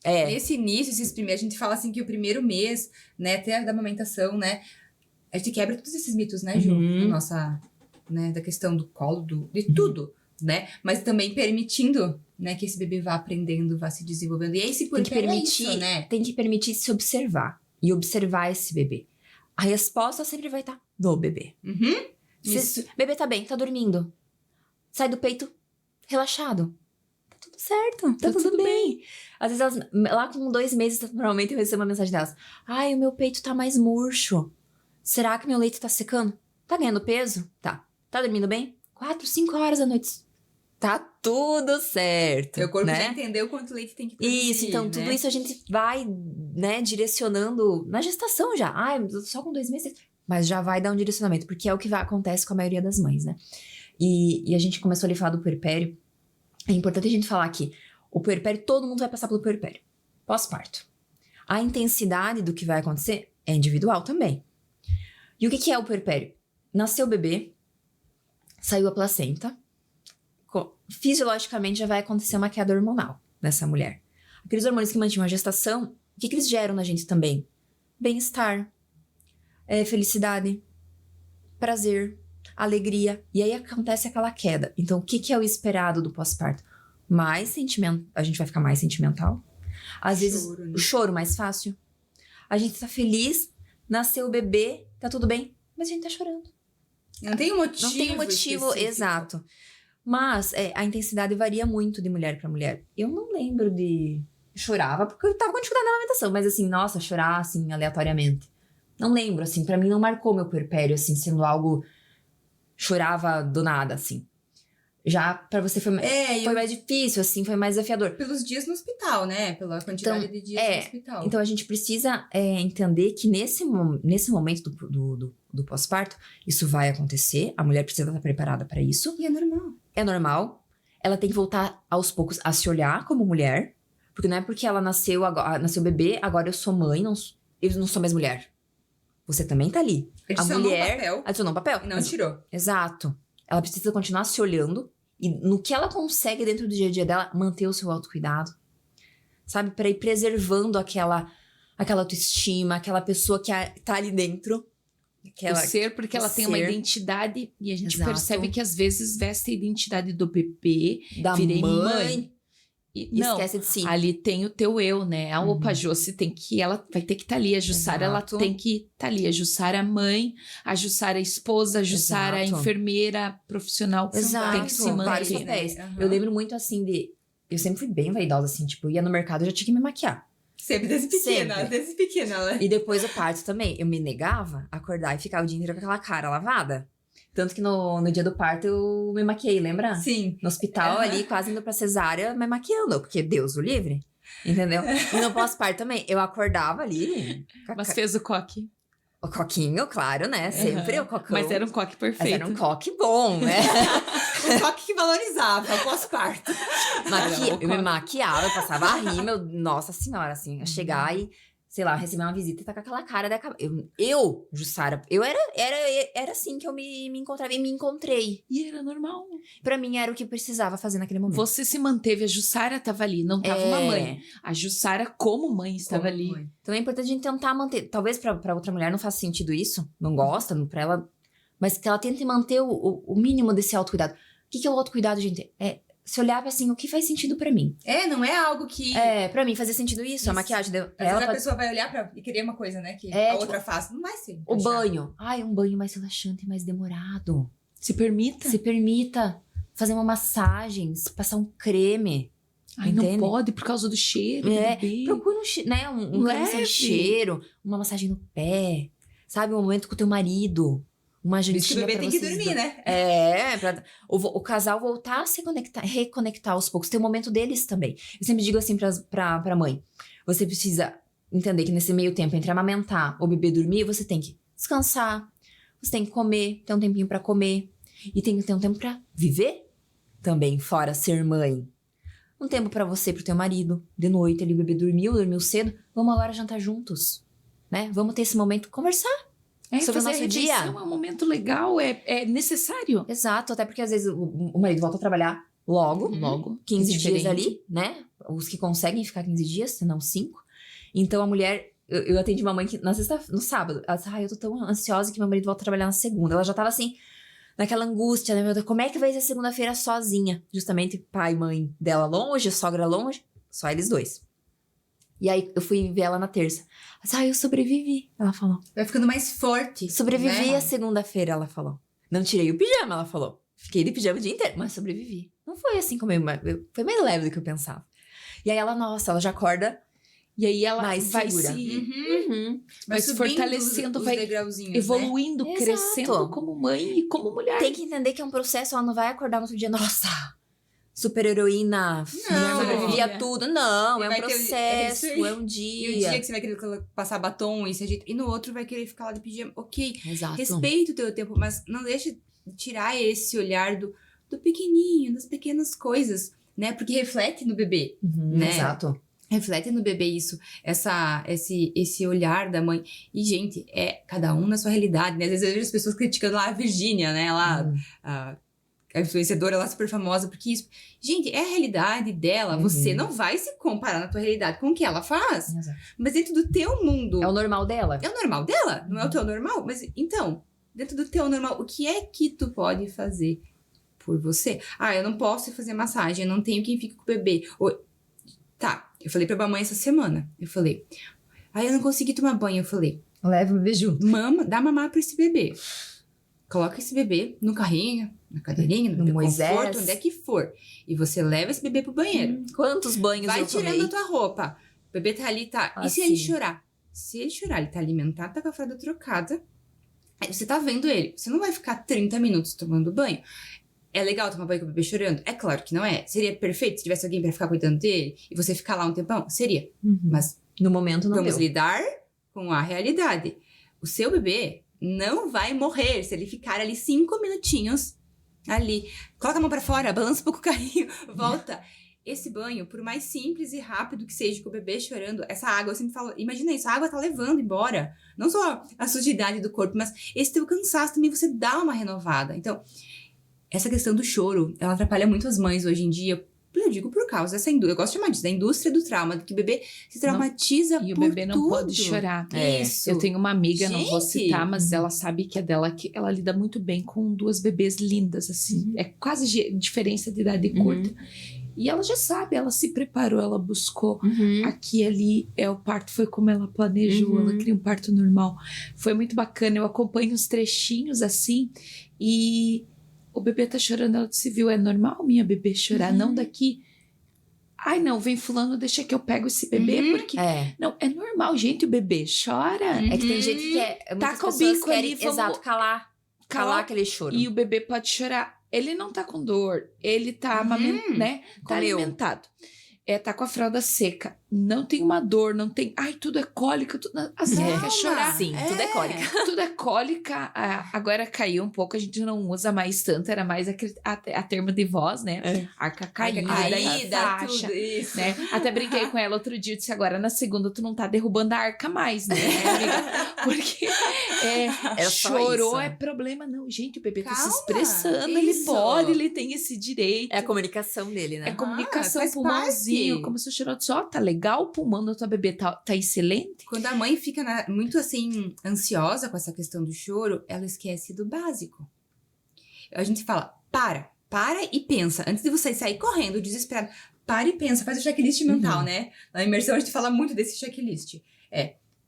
Nesse início, esses primeiros, a gente fala assim que o primeiro mês, né, até a da amamentação, né, a gente quebra todos esses mitos, né, Ju? Uhum. Da nossa, né, da questão do colo, de tudo, né, mas também permitindo, né, que esse bebê vá aprendendo, vá se desenvolvendo. E é esse Tem que puerpério, permitir, é isso, né? tem que permitir se observar e observar esse bebê. A resposta sempre vai estar do bebê. Uhum. Isso. Bebê tá bem, tá dormindo. Sai do peito relaxado. Tá tudo certo, tá tudo bem. Às vezes, elas, lá com 2 meses, normalmente eu recebo uma mensagem delas. Ai, o meu peito tá mais murcho. Será que meu leite tá secando? Tá ganhando peso? Tá. Tá dormindo bem? 4, 5 horas da noite. Tá tudo certo. Seu corpo né? já entendeu quanto leite tem que produzir, Isso, então né? tudo isso a gente vai, né, direcionando na gestação já. Ai, só com 2 meses. Mas já vai dar um direcionamento, porque é o que acontece com a maioria das mães, né? E a gente começou a falar do puerpério. É importante a gente falar que o puerpério, todo mundo vai passar pelo puerpério. Pós-parto. A intensidade do que vai acontecer é individual também. E o que é o puerpério? Nasceu o bebê, saiu a placenta, fisiologicamente já vai acontecer uma queda hormonal nessa mulher. Aqueles hormônios que mantinham a gestação, o que eles geram na gente também? Bem-estar, felicidade, prazer, alegria. E aí acontece aquela queda. Então, o que é o esperado do pós-parto? Mais sentimento, a gente vai ficar mais sentimental. Às vezes, Choro, né? o choro mais fácil. A gente tá feliz, nasceu o bebê, tá tudo bem, mas a gente tá chorando. Não tem um motivo. Não tem um motivo específico. exato. Mas a intensidade varia muito de mulher pra mulher. Eu não lembro de... Chorava porque eu tava com dificuldade na amamentação. Mas assim, nossa, chorar assim, aleatoriamente. Não lembro, assim. Pra mim não marcou meu puerpério, assim, sendo algo... Chorava do nada, assim. Já pra você foi mais difícil, assim, foi mais desafiador. Pelos dias no hospital, né? Pela quantidade de dias no hospital. Então a gente precisa entender que nesse momento do pós-parto, isso vai acontecer. A mulher precisa estar preparada pra isso. E é normal. É normal. Ela tem que voltar aos poucos a se olhar como mulher. Porque não é porque ela nasceu bebê, agora eu sou mãe, eu não sou mais mulher. Você também tá ali. Adicionou a mulher um papel adicionou um papel. e não tirou. Exato. Ela precisa continuar se olhando e no que ela consegue dentro do dia a dia dela, manter o seu autocuidado. Sabe? Pra ir preservando aquela autoestima, aquela pessoa que tá ali dentro. O ser, porque ela tem uma identidade e a gente Exato. percebe que às vezes veste a identidade do bebê, da virei mãe. E, E não, esquece de si. ali tem o teu eu, né? A Opa Josi tem que, ela vai ter que estar ali. A Jussara, ela Exato. tem que estar ali. A Jussara a mãe, a Jussara a esposa, a Jussara a Exato. enfermeira profissional. Exato. Tem que se manter. Vários né? papéis. Aham. Eu lembro muito assim de... Eu sempre fui bem vaidosa, assim, tipo, ia no mercado, eu já tinha que me maquiar. Sempre desde pequena, Sempre. desde pequena, né? E depois do parto também. Eu me negava a acordar e ficar o dia inteiro com aquela cara lavada. Tanto que no dia do parto eu me maquiei, lembra? Sim. No hospital ali, quase indo pra cesárea, me maquiando. Porque Deus o livre. Entendeu? E no pós-parto também. Eu acordava ali. Mas fez o coque. O coquinho, claro, né? Sempre o cocão. Mas era um coque Mas perfeito. era um coque bom, né? O toque que valorizava, o pós-parto. Eu me maquiava, eu passava a rímel. Nossa senhora, assim. Eu chegar e, sei lá, receber uma visita e tá com aquela cara da... Eu, Jussara, eu era assim que eu me encontrava e me encontrei. E era normal. Pra mim era o que precisava fazer naquele momento. Você se manteve, a Jussara tava ali, não tava uma mãe. A Jussara, como mãe, estava Como ali. mãe. Então é importante a gente tentar manter. Talvez pra outra mulher não faça sentido isso, não gosta, pra ela. Mas que ela tente manter o mínimo desse autocuidado. O que é o autocuidado, gente? É se olhar assim, o que faz sentido pra mim. Não é algo que... Pra mim fazer sentido isso. A maquiagem deu. Às vezes a pessoa vai olhar e querer uma coisa, né? Que a outra faz. Não vai ser. O banho. Ai, um banho mais relaxante, mais demorado. Se permita. Se permita fazer uma massagem, passar um creme. Ai, entende? não pode por causa do cheiro do bebê. Procura um creme sem cheiro, uma massagem no pé, sabe? Um momento com o teu marido. Uma Por isso que o jantinha bebê pra tem que vocês dormir, dois. né? Pra o casal voltar a se conectar, reconectar aos poucos. Ter o momento deles também. Eu sempre digo assim pra mãe. Você precisa entender que nesse meio tempo, entre amamentar ou bebê dormir, você tem que descansar. Você tem que comer, ter um tempinho pra comer. E tem que ter um tempo pra viver também, fora ser mãe. Um tempo pra você, pro teu marido. De noite, ele, o bebê dormiu cedo. Vamos agora jantar juntos, né? Vamos ter esse momento, conversar. Sobre o fazer nosso a dia. refeição é um momento legal, é necessário. Exato, até porque às vezes o marido volta a trabalhar logo. Logo. 15 dias diferente. ali, né? Os que conseguem ficar 15 dias, se não 5. Então a mulher... Eu atendi uma mãe que no sábado. Ela disse, eu tô tão ansiosa que meu marido volta a trabalhar na segunda. Ela já tava assim, naquela angústia, né? Meu Deus, como é que vai ser segunda-feira sozinha? Justamente pai e mãe dela longe, sogra longe. Só eles dois. E aí eu fui ver ela na terça. Eu sobrevivi, ela falou. Vai ficando mais forte. Sobrevivi né? a segunda-feira, ela falou. Não tirei o pijama, ela falou. Fiquei de pijama o dia inteiro, mas sobrevivi. Não foi assim como foi mais leve do que eu pensava. E aí ela já acorda E aí ela mais vai segura. se, vai se subindo fortalecendo, os vai degrauzinhos, evoluindo, né? crescendo Exato. como mãe e como mulher. Tem que entender que é um processo, ela não vai acordar no outro dia, nossa, super heroína, sobrevivia a tudo. Não, E é um vai ter- processo, é isso aí. é um E o dia. dia que você vai querer passar batom e se ajeita, e no outro vai querer ficar lá de pijama. Ok, Exato. respeita o teu tempo, mas não deixa de tirar esse olhar do pequenininho, das pequenas coisas, né? Porque reflete no bebê, né? Exato. Reflete no bebê isso, esse olhar da mãe. E, gente, cada um na sua realidade, né? Às vezes eu vejo as pessoas criticando lá a Virgínia, né? Lá, a influenciadora lá super famosa, porque isso... Gente, é a realidade dela. Você não vai se comparar na tua realidade com o que ela faz. Exato. Mas dentro do teu mundo... É o normal dela. É o normal dela, não é o teu normal? Mas, então, dentro do teu normal, o que é que tu pode fazer por você? Eu não posso fazer massagem, eu não tenho quem fique com o bebê. Tá, eu falei pra mamãe essa semana. Eu falei, eu não consegui tomar banho. Eu falei, Leva o bebê junto. dá mamar pra esse bebê. Coloca esse bebê no carrinho, na cadeirinha, No no Moisés. conforto, onde é que for. E você leva esse bebê pro banheiro. Quantos banhos Vai eu tirando tomei? a tua roupa. O bebê tá ali, tá. E se ele Assim. chorar? Se ele chorar, ele tá alimentado, tá com a fralda trocada. Aí você tá vendo ele. Você não vai ficar 30 minutos tomando banho. É legal tomar banho com o bebê chorando? É claro que não é. Seria perfeito se tivesse alguém pra ficar cuidando dele e você ficar lá um tempão? Seria. Mas No momento não vamos deu. lidar com a realidade. O seu bebê não vai morrer se ele ficar ali 5 minutinhos ali. Coloca a mão pra fora, balança um pouco o carrinho, volta. Esse banho, por mais simples e rápido que seja, com o bebê chorando, essa água, eu sempre falo, imagina isso, a água tá levando embora. Não só a sujidade do corpo, mas esse teu cansaço também, você dá uma renovada. Então, essa questão do choro, ela atrapalha muito as mães hoje em dia. Eu digo por causa dessa indústria, eu gosto de chamar disso, da indústria do trauma, de que o bebê se traumatiza E o por bebê não tudo. pode chorar. Isso. Eu tenho uma amiga, não vou Gente. citar, mas ela sabe que é dela, que ela lida muito bem com 2 bebês lindas, assim. É quase diferença de idade curta. E ela já sabe, ela se preparou, ela buscou. Aqui ali, o parto foi como ela planejou, ela queria um parto normal. Foi muito bacana, eu acompanho uns trechinhos assim, e o bebê tá chorando, ela disse, viu, é normal minha bebê chorar, não daqui Ai, não, vem fulano, deixa que eu pego esse bebê, porque... Não, é normal, gente, o bebê chora. É que tem gente que quer... Muitas Taca o pessoas bico querem, ali, vamos... exato, calar aquele choro. E o bebê pode chorar. Ele não tá com dor, ele tá né? Tá Comeu. alimentado. Tá com a fralda seca. Não tem uma dor, não tem... Ai, tudo é cólica. Às vezes quer chorar. Sim, tudo é cólica. Tudo é cólica. Agora caiu um pouco, a gente não usa mais tanto. Era mais a termo de voz, né? Arca caída, faixa, tudo isso. né? Até brinquei com ela outro dia. Eu disse, agora na segunda tu não tá derrubando a arca mais, né, amiga? Porque chorou é problema. Não, gente, o bebê tá se expressando. Ele pode, ele tem esse direito. É a comunicação dele, né? É comunicação, faz pulmãozinho. parte. Como se eu chorou, tá legal o pulmão da tua bebê, tá excelente. Quando a mãe fica muito assim, ansiosa com essa questão do choro, ela esquece do básico. A gente fala, para e pensa. Antes de você sair correndo, desesperado, para e pensa, faz o checklist mental, né? Na imersão a gente fala muito desse checklist.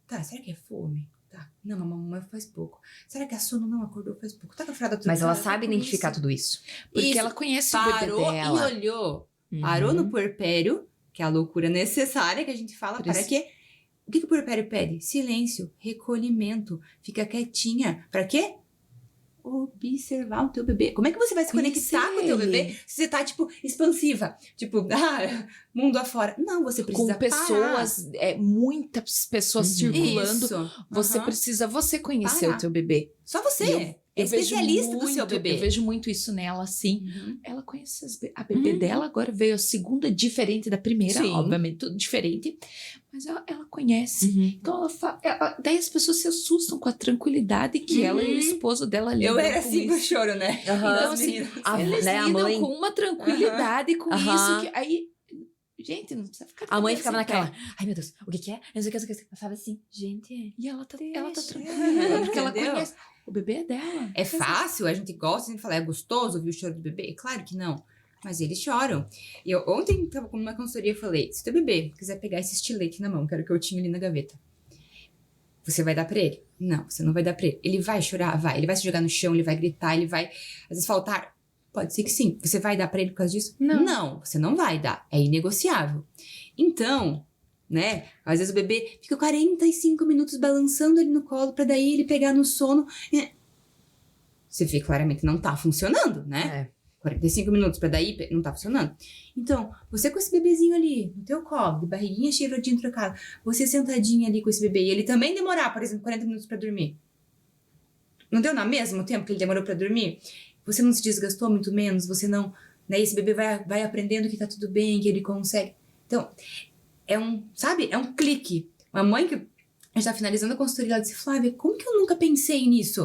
Tá, será que é fome? Tá. Não, a mamãe faz pouco. Será que a sono não acordou faz pouco? Tá com a fralda Mas ela sabe identificar tudo isso. Porque ela conhece o bebê dela. Parou e olhou. Parou no puerpério, que é a loucura necessária que a gente fala. Para quê? O que o puerpério pede? Silêncio, recolhimento, fica quietinha. Para quê? Observar o teu bebê. Como é que você vai se conectar com o teu bebê se você tá, tipo, expansiva? Tipo, mundo afora. Não, você precisa com pessoas, muitas pessoas circulando. Isso. Você precisa conhecer o teu bebê. Só você. Eu especialista do seu bebê. Eu vejo muito isso nela, assim. Ela conhece a bebê dela, agora veio a segunda, diferente da primeira, obviamente, tudo diferente. Mas ela conhece. Então ela fala. Daí as pessoas se assustam com a tranquilidade que ela e o esposo dela lidam. Eu era assim com o choro, né? Então, assim, eles lidam com uma tranquilidade com isso. Que, aí, gente, não precisa ficar. A mãe ficava naquela, ai meu Deus, o que é? Não sei o que, eu falava assim, gente. E ela tá tranquila, porque ela conhece. O bebê é dela. É fácil, a gente gosta, a gente fala, é gostoso ouvir o choro do bebê? Claro que não. Mas eles choram. E eu ontem, tava com uma consultoria, eu falei, se teu bebê quiser pegar esse estilete na mão, que era o que eu tinha ali na gaveta, você vai dar pra ele? Não, você não vai dar pra ele. Ele vai chorar? Vai. Ele vai se jogar no chão, ele vai gritar, ele vai, às vezes, faltar. Pode ser que sim. Você vai dar pra ele por causa disso? Não, você não vai dar. É inegociável. Então, né? Às vezes o bebê fica 45 minutos balançando ali no colo pra daí ele pegar no sono. Você vê claramente não tá funcionando, né? 45 minutos pra daí não tá funcionando. Então, você com esse bebezinho ali no teu colo, de barriguinha cheiradinha trocada, você sentadinha ali com esse bebê e ele também demorar, por exemplo, 40 minutos pra dormir. Não deu no mesmo tempo que ele demorou pra dormir? Você não se desgastou muito menos? Você não... Né? Esse bebê vai aprendendo que tá tudo bem, que ele consegue. Então, é um clique. Uma mãe que... A gente tá finalizando a consultoria, ela disse, Flávia, como que eu nunca pensei nisso?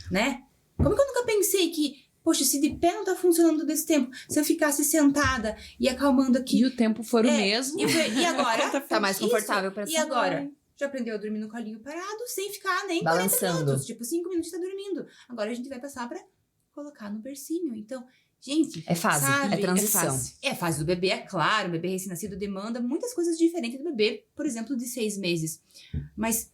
Né? Como que eu nunca pensei que... Poxa, se de pé não tá funcionando todo esse tempo, se eu ficasse sentada e acalmando aqui... E o tempo for o mesmo. E agora? Tá mais confortável pra E agora? Já aprendeu a dormir no colinho parado, sem ficar nem 40 minutos. Tipo, 5 minutos tá dormindo. Agora a gente vai passar pra colocar no bercinho. Então, gente... É fase, sabe? é transição. É fase do bebê, é claro. O bebê recém-nascido demanda muitas coisas diferentes do bebê, por exemplo, de 6 meses. Mas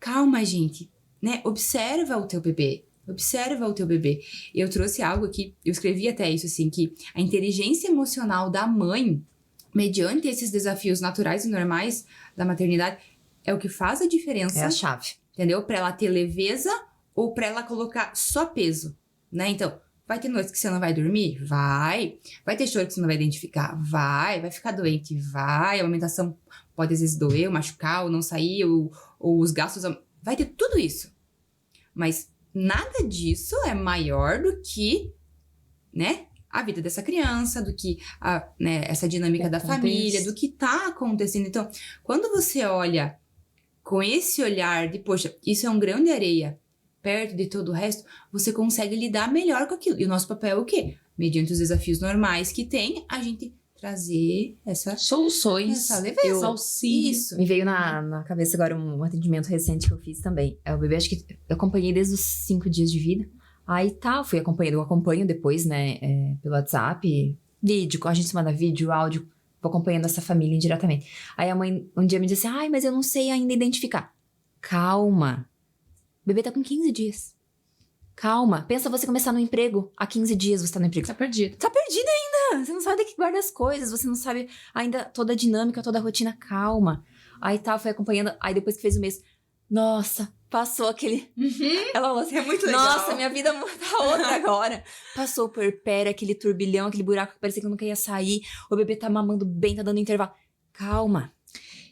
calma, gente, né? Observa o teu bebê. Observa o teu bebê. Eu trouxe algo aqui, eu escrevi até isso, assim, que a inteligência emocional da mãe, mediante esses desafios naturais e normais da maternidade, é o que faz a diferença. É a chave. Entendeu? Pra ela ter leveza ou pra ela colocar só peso, né? Então, vai ter noites que você não vai dormir? Vai. Vai ter choro que você não vai identificar? Vai. Vai ficar doente? Vai. A amamentação pode às vezes doer, ou machucar, ou não sair, ou os gastos... Vai ter tudo isso. Mas nada disso é maior do que, né, a vida dessa criança, do que essa dinâmica da família, do que tá acontecendo. Então, quando você olha com esse olhar de, poxa, isso é um grão de areia perto de todo o resto, você consegue lidar melhor com aquilo. E o nosso papel é o quê? Mediante os desafios normais que tem, a gente trazer essa soluções, essa leveza. Auxílio. Isso. Me veio na cabeça agora um atendimento recente que eu fiz também. O bebê, acho que eu acompanhei desde os 5 dias de vida. Aí tá, fui acompanhando. Eu acompanho depois, né, pelo WhatsApp, vídeo, a gente manda vídeo, áudio, vou acompanhando essa família indiretamente. Aí a mãe um dia me disse assim, ai, mas eu não sei ainda identificar. Calma. O bebê tá com 15 dias. Calma. Pensa você começar no emprego. Há 15 dias você tá no emprego. Tá perdido. Tá perdido ainda. Você não sabe onde é que guarda as coisas. Você não sabe ainda toda a dinâmica, toda a rotina. Calma. Aí tá, foi acompanhando. Aí depois que fez o mês, nossa, passou aquele... Ela falou assim, É muito legal. nossa, minha vida tá outra agora. Passou o puerpério, aquele turbilhão, aquele buraco que parecia que nunca ia sair. O bebê tá mamando bem, tá dando intervalo. Calma.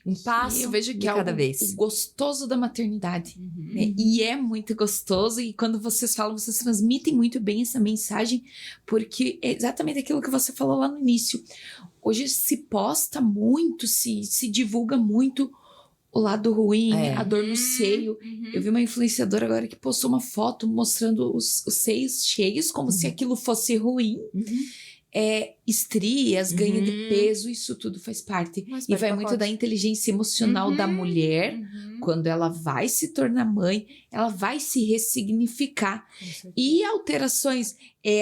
Um passo eu vejo de que é cada algo, vez. o gostoso da maternidade. Né? E é muito gostoso. E quando vocês falam, vocês transmitem muito bem essa mensagem, porque é exatamente aquilo que você falou lá no início. Hoje se posta muito, se divulga muito o lado ruim, a dor no seio. Eu vi uma influenciadora agora que postou uma foto mostrando os seios cheios, como se aquilo fosse ruim. Estrias, ganho de peso, isso tudo faz parte. Mas E vai do muito pacote. da inteligência emocional da mulher. Quando ela vai se tornar mãe, ela vai se ressignificar. E alterações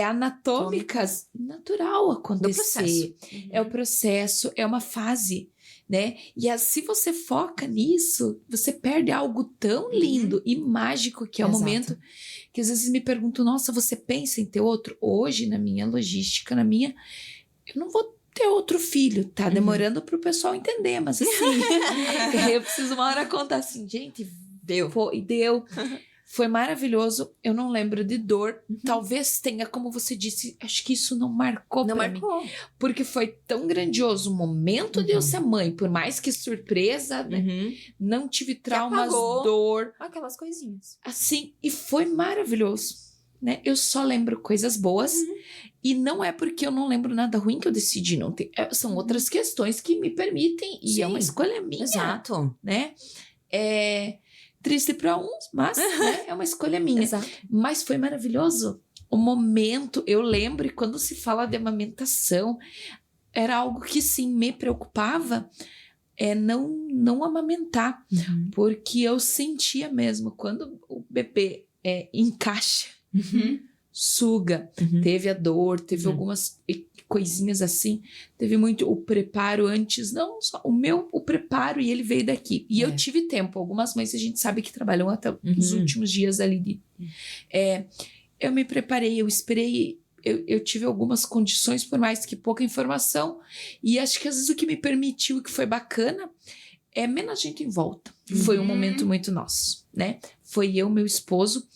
anatômicas, natural acontecer. É o processo, é uma fase, né? E se você foca nisso, você perde algo tão lindo e mágico que é o Exato. momento que às vezes me perguntam, nossa, você pensa em ter outro? Hoje, na minha logística, eu não vou ter outro filho, tá demorando pro pessoal entender, mas assim, eu preciso uma hora contar assim, gente, deu. Foi maravilhoso, eu não lembro de dor, talvez tenha, como você disse, acho que isso não marcou pra mim, porque foi tão grandioso o momento de eu ser mãe, por mais que surpresa, né? Não tive traumas, dor, aquelas coisinhas. assim, e foi maravilhoso, né? Eu só lembro coisas boas, e não é porque eu não lembro nada ruim que eu decidi não ter, são outras questões que me permitem, e é uma escolha minha, Exato. né? Triste para uns, mas né, é uma escolha minha. Exato. Mas foi maravilhoso. O momento, eu lembro, e quando se fala de amamentação, era algo que sim me preocupava, não amamentar, porque eu sentia mesmo, quando o bebê encaixa, suga, teve a dor, teve algumas coisinhas assim, teve muito o preparo antes, não só o preparo, e ele veio daqui, e eu tive tempo, algumas mães a gente sabe que trabalham até os últimos dias ali, eu me preparei, eu esperei, eu tive algumas condições, por mais que pouca informação, e acho que às vezes o que me permitiu, e que foi bacana, menos gente em volta, foi um momento muito nosso, né, foi eu, meu esposo,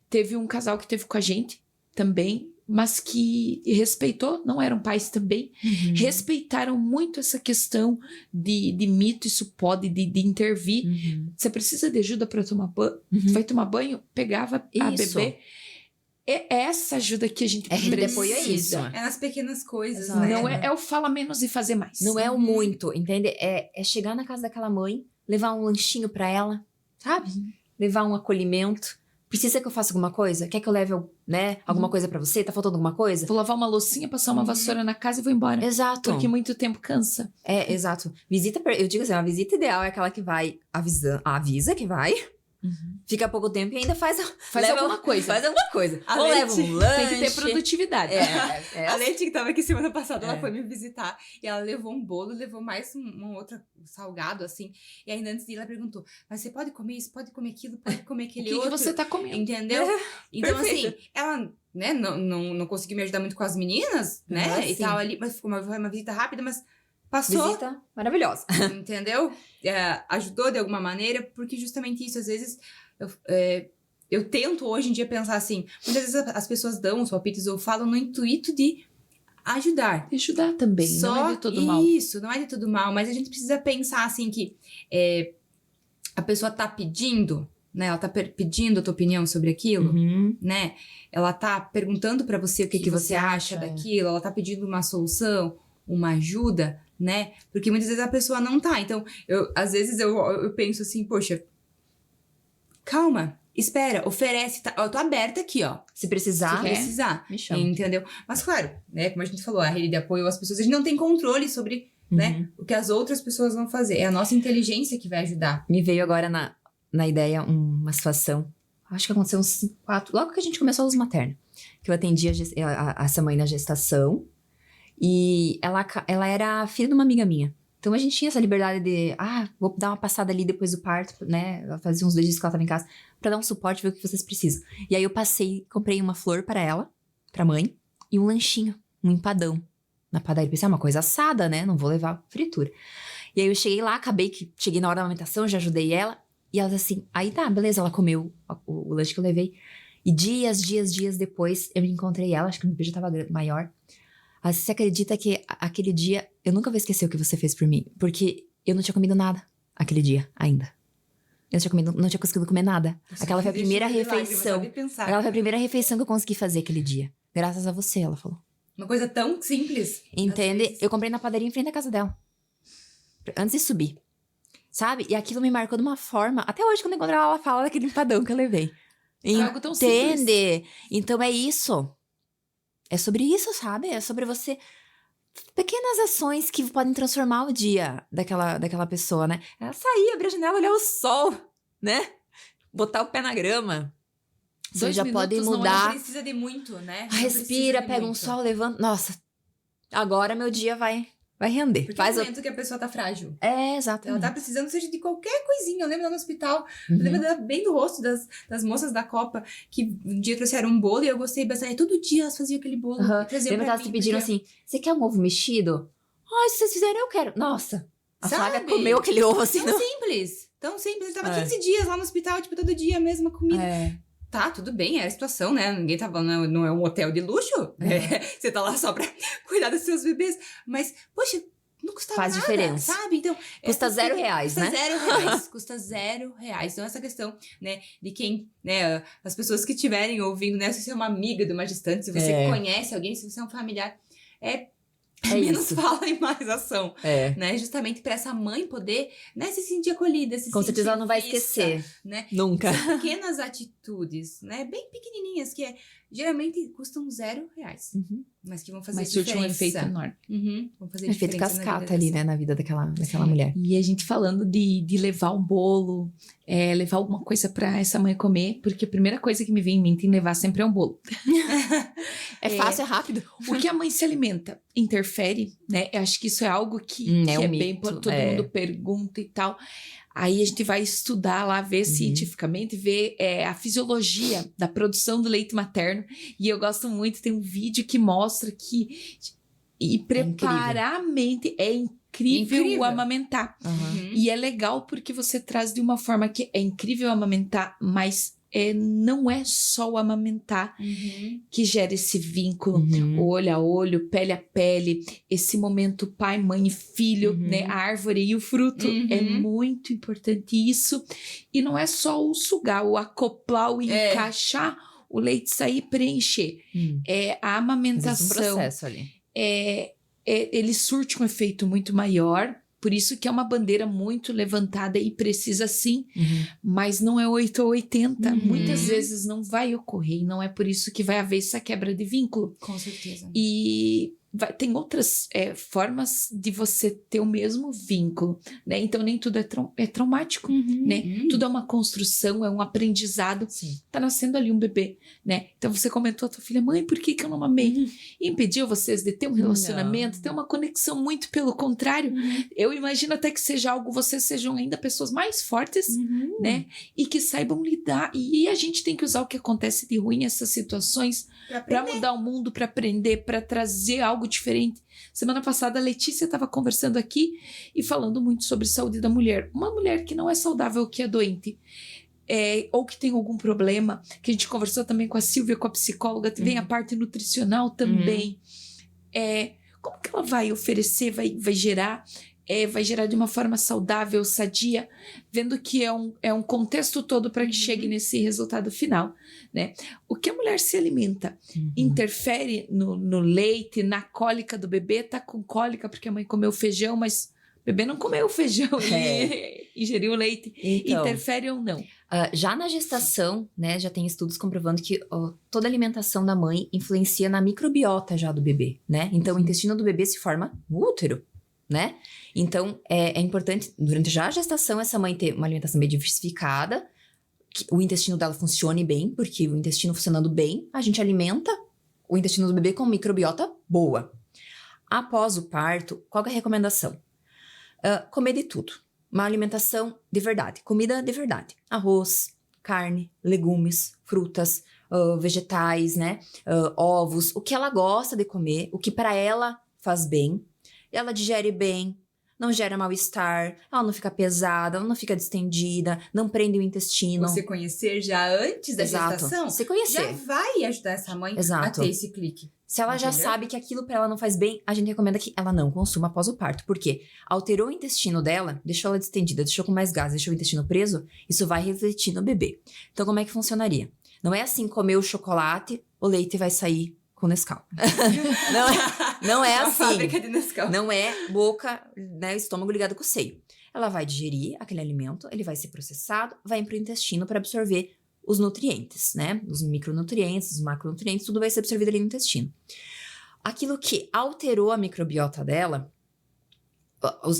teve um casal que teve com a gente também, mas que respeitou, não eram pais também, respeitaram muito essa questão de mito, isso pode, de intervir. Você precisa de ajuda para tomar banho? Vai tomar banho? Pegava a bebê. É essa ajuda que a gente precisa. De apoio é isso. É nas pequenas coisas, Exato. né? Não é o fala menos e fazer mais. Não é o muito, entende? É chegar na casa daquela mãe, levar um lanchinho pra ela, sabe? Levar um acolhimento. Precisa que eu faça alguma coisa? Quer que eu leve, né, alguma coisa pra você? Tá faltando alguma coisa? Vou lavar uma loucinha, passar uma vassoura na casa e vou embora. Exato. Porque muito tempo cansa. Exato. Eu digo assim, a visita ideal é aquela que vai avisa que vai, fica pouco tempo e ainda faz alguma coisa. Faz alguma coisa. A Ou Leite leva um lanche. Tem que ter produtividade. A Leite, que tava aqui semana passada, ela foi me visitar e ela levou um bolo, levou mais um outro salgado, assim. E ainda antes de ir, ela perguntou, mas você pode comer isso, pode comer aquilo, pode comer aquele outro? O que você tá comendo? Entendeu? Então, perfeito. assim, ela, né, não conseguiu me ajudar muito com as meninas, né, e tal ali, mas foi uma visita rápida, mas passou. Visita maravilhosa. Entendeu? Ajudou de alguma maneira, porque justamente isso, às vezes, eu tento hoje em dia pensar assim, muitas vezes as pessoas dão os palpites ou falam no intuito de ajudar. De ajudar também, Só não é de todo mal. Isso, não é de todo mal, mas a gente precisa pensar assim que a pessoa tá pedindo, né? Ela tá pedindo a tua opinião sobre aquilo, né? Ela tá perguntando pra você o que você acha daquilo, ela tá pedindo uma solução, uma ajuda, né? Porque muitas vezes a pessoa não tá. Então, às vezes eu penso assim, poxa, calma, espera, oferece, eu tô aberta aqui, ó. Se precisar, me chama. Entendeu? Mas claro, né, como a gente falou, a rede de apoio às pessoas, a gente não tem controle sobre, né, o que as outras pessoas vão fazer. É a nossa inteligência que vai ajudar. Me veio agora na ideia uma situação, acho que aconteceu uns 4, logo que a gente começou a luz materna, que eu atendi essa mãe na gestação, e ela era filha de uma amiga minha. Então a gente tinha essa liberdade de, vou dar uma passada ali depois do parto, né? Fazia uns 2 dias que ela tava em casa, pra dar um suporte, ver o que vocês precisam. E aí eu comprei uma flor para ela, pra mãe, e um lanchinho um empadão na padaria. Pensei, uma coisa assada, né? Não vou levar fritura. E aí eu cheguei lá, cheguei na hora da amamentação, já ajudei ela. E ela assim, aí tá, beleza, ela comeu o lanche que eu levei. E dias depois, eu encontrei ela, acho que o bebê já tava maior. Você acredita que aquele dia, eu nunca vou esquecer o que você fez por mim. Porque eu não tinha comido nada aquele dia ainda. Eu não tinha conseguido comer nada. Aquela foi a primeira refeição. Aquela foi a primeira refeição que eu consegui fazer aquele dia. Graças a você, ela falou. Uma coisa tão simples. Entende? Eu comprei na padaria em frente à casa dela. Antes de subir. Sabe? E aquilo me marcou de uma forma... Até hoje, quando eu encontro ela fala daquele empadão que eu levei. Algo tão simples. Entende? Então é isso. É sobre isso, sabe? É sobre você... Pequenas ações que podem transformar o dia daquela pessoa, né? Ela sair, abrir a janela, olhar o sol, né? Botar o pé na grama. Você já pode mudar. Não precisa de muito, né? Respira, pega um sol, levanta. Nossa, agora meu dia vai render. Porque é o momento que a pessoa tá frágil. É, exatamente. Ela tá precisando, seja de qualquer coisinha. Eu lembro lá no hospital, eu lembro bem do rosto das moças da Copa, que um dia trouxeram um bolo e eu gostei bastante. Todo dia elas faziam aquele bolo. Lembra que elas te pediram assim, você quer um ovo mexido? Ai, se vocês fizerem, eu quero. Nossa, a Flávia comeu aquele ovo assim. Tão simples. Tão simples. Eu tava 15 dias lá no hospital, tipo, todo dia a mesma comida. Tá, tudo bem, era a situação, né? Ninguém tava, não é um hotel de luxo. Você tá lá só pra cuidar dos seus bebês. Mas, poxa, não custava nada. Faz diferença. Sabe? Então, custa R$0, né? Custa R$0. Custa R$0. Então, essa questão, né, de quem, né, as pessoas que estiverem ouvindo, né? Se você é uma amiga de uma gestante, se você conhece alguém, se você é um familiar, menos isso. Fala e mais ação, né? Justamente para essa mãe poder, né, se sentir acolhida, com certeza ela não vai esquecer, né? Nunca. São pequenas atitudes, né? Bem pequenininhas que geralmente custam R$0, mas que vão fazer diferença. Mas surte um efeito enorme. Vão fazer um efeito cascata ali, né, na vida daquela mulher. E a gente falando de levar um bolo, levar alguma coisa pra essa mãe comer, porque a primeira coisa que me vem em mente em levar sempre é um bolo. É fácil, é rápido. O que a mãe se alimenta interfere, né? Eu acho que isso é algo que é bem... Todo mundo pergunta e tal. Aí a gente vai estudar lá, ver cientificamente, ver a fisiologia da produção do leite materno. E eu gosto muito, tem um vídeo que mostra que... E preparar a mente é incrível amamentar. E é legal porque você traz de uma forma que é incrível amamentar, mas não é só o amamentar que gera esse vínculo, olho a olho, pele a pele, esse momento pai, mãe e filho, né? A árvore e o fruto. É muito importante isso. E não é só o sugar, o acoplar, o encaixar, o leite sair e preencher. A amamentação. Existe um processo ali. Ele surte um efeito muito maior. Por isso que é uma bandeira muito levantada e precisa sim, mas não é 8 ou 80. Muitas vezes não vai ocorrer e não é por isso que vai haver essa quebra de vínculo. Com certeza. E tem outras formas de você ter o mesmo vínculo, né? Então nem tudo é traumático, né? Tudo é uma construção, é um aprendizado. Tá nascendo ali um bebê, né? Então você comentou a tua filha, mãe, por que eu não amei? E impediu vocês de ter um relacionamento, ter uma conexão, muito pelo contrário. Eu imagino até que seja algo, vocês sejam ainda pessoas mais fortes, né? E que saibam lidar. E a gente tem que usar o que acontece de ruim, essas situações, para mudar o mundo, para aprender, para trazer algo diferente. Semana passada a Letícia estava conversando aqui e falando muito sobre saúde da mulher. Uma mulher que não é saudável, que é doente, ou que tem algum problema, que a gente conversou também com a Silvia, com a psicóloga, vem a parte nutricional também. Como que ela vai oferecer, vai gerar... vai gerar de uma forma saudável, sadia, vendo que é um contexto todo para que chegue nesse resultado final, né? O que a mulher se alimenta interfere no leite, na cólica do bebê. Tá com cólica porque a mãe comeu feijão, mas o bebê não comeu feijão, ele ingeriu leite. Então, interfere ou não? Já na gestação, né, já tem estudos comprovando que toda alimentação da mãe influencia na microbiota já do bebê, né? Então o intestino do bebê se forma no útero, né? Então, é importante, durante já a gestação, essa mãe ter uma alimentação bem diversificada, que o intestino dela funcione bem, porque o intestino funcionando bem, a gente alimenta o intestino do bebê com microbiota boa. Após o parto, qual é a recomendação? Comer de tudo. Uma alimentação de verdade, comida de verdade. Arroz, carne, legumes, frutas, vegetais, né? Ovos, o que ela gosta de comer, o que para ela faz bem. Ela digere bem, não gera mal-estar, ela não fica pesada, ela não fica distendida, não prende o intestino. Você conhecer já antes da gestação, se conhecer. já vai ajudar essa mãe a ter esse clique. Se ela já sabe que aquilo pra ela não faz bem, a gente recomenda que ela não consuma após o parto. Por quê? Alterou o intestino dela, deixou ela distendida, deixou com mais gases, deixou o intestino preso, isso vai refletir no bebê. Então, como é que funcionaria? Não é assim, comer o chocolate, o leite vai sair com Nescau. não é assim. Fábrica de Nescau. Não é boca, né, estômago ligado com o seio. Ela vai digerir aquele alimento, ele vai ser processado, vai pro intestino para absorver os nutrientes, né? Os micronutrientes, os macronutrientes, tudo vai ser absorvido ali no intestino. Aquilo que alterou a microbiota dela,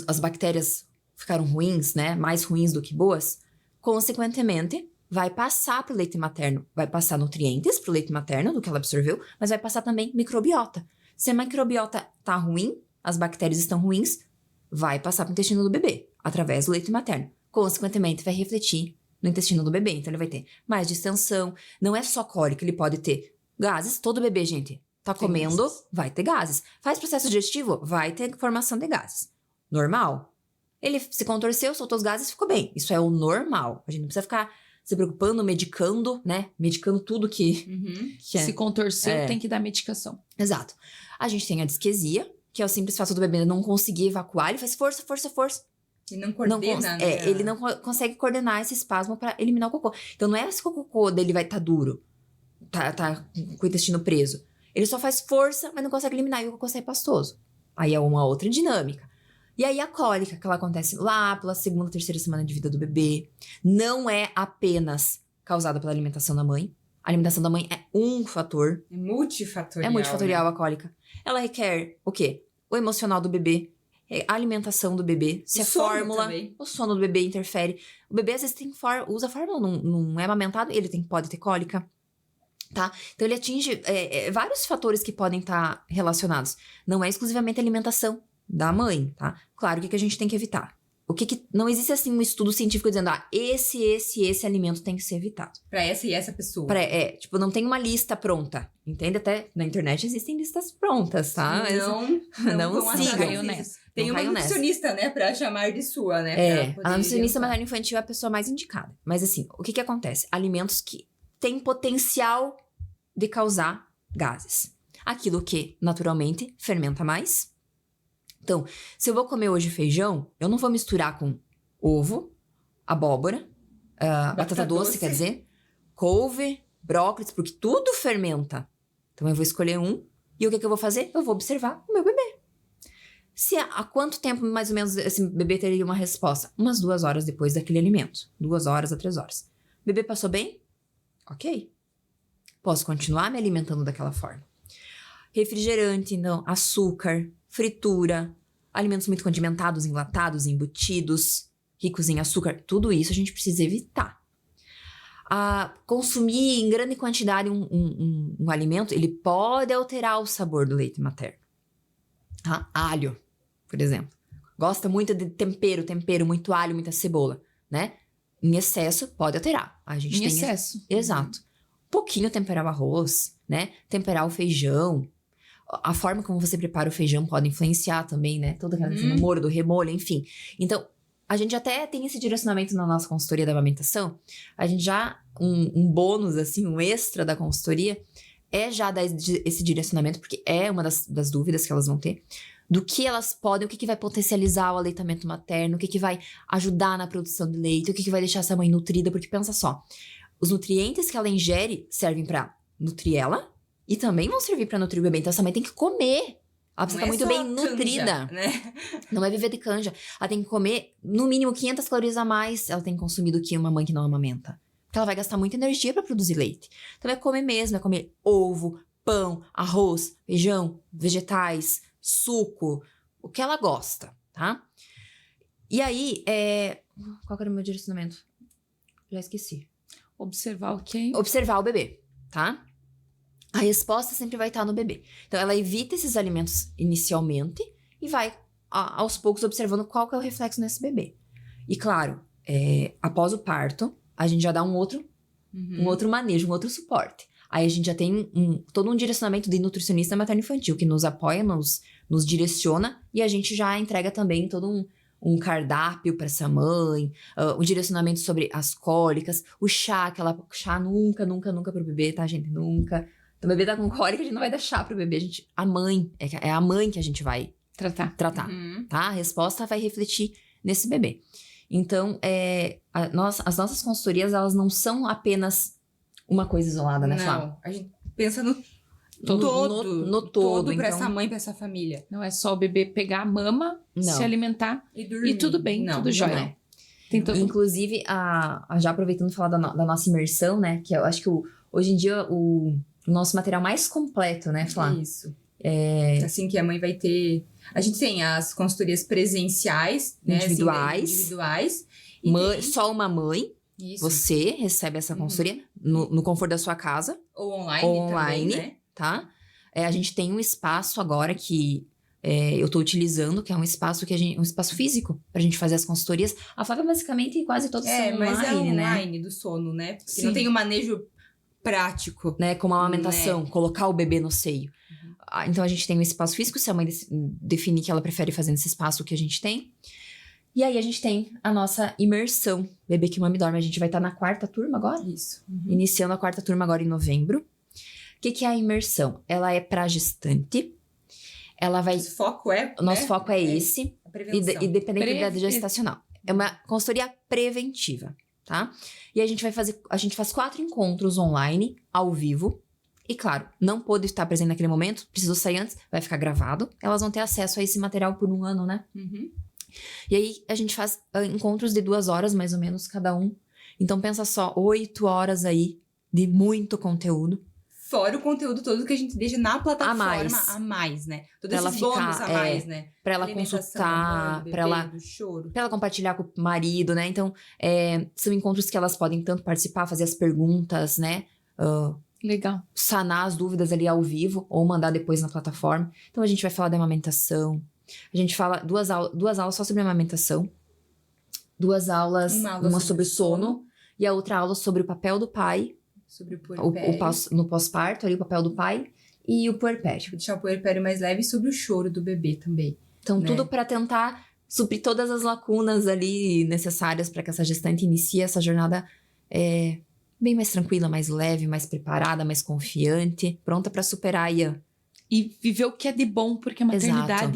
as bactérias ficaram ruins, né? Mais ruins do que boas, consequentemente, vai passar pro leite materno. Vai passar nutrientes pro leite materno, do que ela absorveu, mas vai passar também microbiota. Se a microbiota tá ruim, as bactérias estão ruins, vai passar pro intestino do bebê, através do leite materno. Consequentemente, vai refletir no intestino do bebê. Então, ele vai ter mais distensão. Não é só cólica, ele pode ter gases. Todo bebê, gente, tá comendo, vai ter gases. Faz processo digestivo, vai ter formação de gases. Normal. Ele se contorceu, soltou os gases, ficou bem. Isso é o normal. A gente não precisa ficar se preocupando, medicando, né? Medicando tudo que Se contorceu, tem que dar medicação. Exato. A gente tem a disquesia, que é o simples fato do bebê não conseguir evacuar. Ele faz força, força, força. E não coordena, né? Ele não consegue coordenar esse espasmo pra eliminar o cocô. Então, não é se o cocô dele vai estar duro, tá com o intestino preso. Ele só faz força, mas não consegue eliminar e o cocô sai pastoso. Aí é uma outra dinâmica. E aí a cólica, que ela acontece lá pela segunda, terceira semana de vida do bebê, não é apenas causada pela alimentação da mãe. A alimentação da mãe é um fator. É multifatorial. É multifatorial a cólica. Ela requer o quê? O emocional do bebê, a alimentação do bebê, se a fórmula, também. o sono do bebê interfere. O bebê às vezes usa fórmula, não é amamentado, ele pode ter cólica, tá? Então ele atinge vários fatores que podem estar relacionados. Não é exclusivamente a alimentação da mãe, tá? Claro, o que a gente tem que evitar? Não existe assim um estudo científico dizendo, esse alimento tem que ser evitado. Pra essa e essa pessoa. Não tem uma lista pronta, entende? Até na internet existem listas prontas, tá? Não sigam. Tem uma nutricionista, né, pra chamar de sua, né? A nutricionista materno-infantil é a pessoa mais indicada. Mas assim, o que acontece? Alimentos que têm potencial de causar gases. Aquilo que, naturalmente, fermenta mais. Então, se eu vou comer hoje feijão, eu não vou misturar com ovo, abóbora, batata doce, quer dizer, couve, brócolis, porque tudo fermenta. Então, eu vou escolher um. E o que eu vou fazer? Eu vou observar o meu bebê. Há quanto tempo, mais ou menos, esse bebê teria uma resposta? Umas 2 horas depois daquele alimento. 2 horas a 3 horas. O bebê passou bem? Ok. Posso continuar me alimentando daquela forma. Refrigerante, então, açúcar, fritura, alimentos muito condimentados, enlatados, embutidos, ricos em açúcar, tudo isso a gente precisa evitar. Consumir em grande quantidade um alimento, ele pode alterar o sabor do leite materno. Tá? Alho, por exemplo. Gosta muito de tempero, muito alho, muita cebola, né? Em excesso, pode alterar. Em excesso. Exato. Pouquinho temperar o arroz, né? Temperar o feijão. A forma como você prepara o feijão pode influenciar também, né? Toda aquela questão do molho, do remolho, enfim. Então, a gente até tem esse direcionamento na nossa consultoria da amamentação. A gente já, um bônus, assim, um extra da consultoria, é já dar esse direcionamento, porque é uma das dúvidas que elas vão ter, do que elas podem, o que vai potencializar o aleitamento materno, o que vai ajudar na produção de leite, o que vai deixar essa mãe nutrida, porque pensa só, os nutrientes que ela ingere servem pra nutrir ela, e também vão servir pra nutrir o bebê. Então, essa mãe tem que comer. Ela precisa estar muito bem nutrida. Canja, né? Não é viver de canja. Ela tem que comer, no mínimo, 500 calorias a mais ela tem que consumir do que uma mãe que não amamenta. Porque ela vai gastar muita energia pra produzir leite. Então, é comer mesmo. É comer ovo, pão, arroz, feijão, vegetais, suco. O que ela gosta, tá? E aí, qual que era o meu direcionamento? Já esqueci. Observar o quê? Observar o bebê, tá? A resposta sempre vai estar no bebê. Então, ela evita esses alimentos inicialmente e vai, aos poucos, observando qual que é o reflexo nesse bebê. E, claro, após o parto, a gente já dá um outro manejo, um outro suporte. Aí a gente já tem todo um direcionamento de nutricionista materno-infantil que nos apoia, nos direciona, e a gente já entrega também todo um cardápio para essa mãe, um direcionamento sobre as cólicas, o chá, chá nunca pro bebê, tá, gente? Nunca. Então, o bebê tá com cólica, a gente não vai dar chá pro bebê, é a mãe que a gente vai tratar, tá? A resposta vai refletir nesse bebê. Então, as nossas consultorias, elas não são apenas uma coisa isolada, né, Flávia? Não, a gente pensa no No todo, pra então, essa mãe, pra essa família. Não é só o bebê pegar a mama, Não. se alimentar E dormir. e tudo bem, Não, tudo não jóia. é. Tem todo... Inclusive, já aproveitando falar da nossa imersão, né? Que eu acho que hoje em dia o nosso material mais completo, né, Flá? Isso. Assim que a mãe vai ter... A gente tem as consultorias presenciais, né? Individuais. Assim, individuais. E tem... Só uma mãe, Isso. você recebe essa consultoria no conforto da sua casa, Ou online também, né? tá? A gente tem um espaço agora que eu tô utilizando, que é um espaço um espaço físico pra gente fazer as consultorias. A Flávia, basicamente, quase todos são online, mas é né? online do sono, né? Porque Sim. não tem o manejo prático. Né, como a amamentação, colocar o bebê no seio. Então, a gente tem um espaço físico, se a mãe definir que ela prefere fazer nesse espaço que a gente tem. E aí, a gente tem a nossa imersão, Bebê que Mama e Dorme. A gente vai estar na 4ª turma agora, Isso. iniciando a 4ª turma agora em novembro. O que é a imersão? Ela é pra gestante, ela vai... Nosso foco O nosso foco é esse, a prevenção. independente da idade gestacional. É uma consultoria preventiva, tá? E a gente faz 4 encontros online, ao vivo. E claro, não pôde estar presente naquele momento, precisou sair antes, vai ficar gravado. Elas vão ter acesso a esse material por 1 ano, né? E aí, a gente faz encontros de 2 horas, mais ou menos, cada um. Então, pensa só, 8 horas aí de muito conteúdo. Fora o conteúdo todo que a gente deixa na plataforma a mais, né? Todos Pra ela esses bônus ficar, a mais, né? Pra ela Alimentação, consultar, banho, pra ela... bebê, do choro. Pra ela compartilhar com o marido, né? Então, são encontros que elas podem tanto participar, fazer as perguntas, né? Legal. Sanar as dúvidas ali ao vivo ou mandar depois na plataforma. Então, a gente vai falar da amamentação. A gente fala 2 aulas só sobre amamentação. 2 aulas, uma sobre sono. E a outra aula sobre o papel do pai. Sobre o puerpério. No pós-parto, ali o papel do pai. E o puerpério. Deixar o puerpério mais leve e sobre o choro do bebê também. Então, né? tudo para tentar suprir todas as lacunas ali necessárias para que essa gestante inicie essa jornada bem mais tranquila, mais leve, mais preparada, mais confiante, pronta para superar aí. E viver o que é de bom, porque a maternidade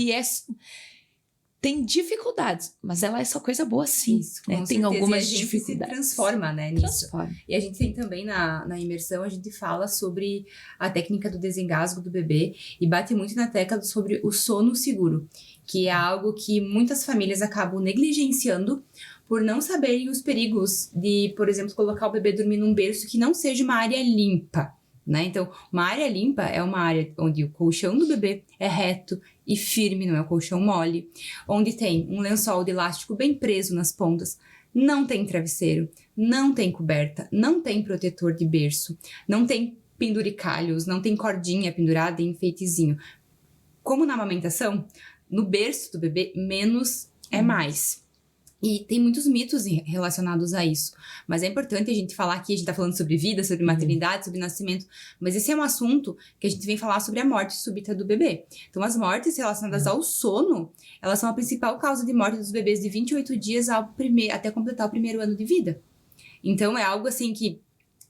tem dificuldades, mas ela é só coisa boa sim. Isso, né? com Tem certeza. algumas e a gente dificuldades. se transforma, né, nisso. Transforma. E a gente tem também na imersão, a gente fala sobre a técnica do desengasgo do bebê e bate muito na tecla sobre o sono seguro, que é algo que muitas famílias acabam negligenciando por não saberem os perigos de, por exemplo, colocar o bebê dormir num berço que não seja uma área limpa, né? Então, uma área limpa é uma área onde o colchão do bebê é reto e firme, não é o colchão mole, onde tem um lençol de elástico bem preso nas pontas, não tem travesseiro, não tem coberta, não tem protetor de berço, não tem penduricalhos, não tem cordinha pendurada em enfeitezinho. Como na amamentação, no berço do bebê, menos é mais. E tem muitos mitos relacionados a isso. Mas é importante a gente falar aqui, a gente tá falando sobre vida, sobre maternidade, sobre nascimento, mas esse é um assunto que a gente vem falar sobre a morte súbita do bebê. Então, as mortes relacionadas ao sono, elas são a principal causa de morte dos bebês de 28 dias até completar o 1º ano de vida. Então, é algo assim que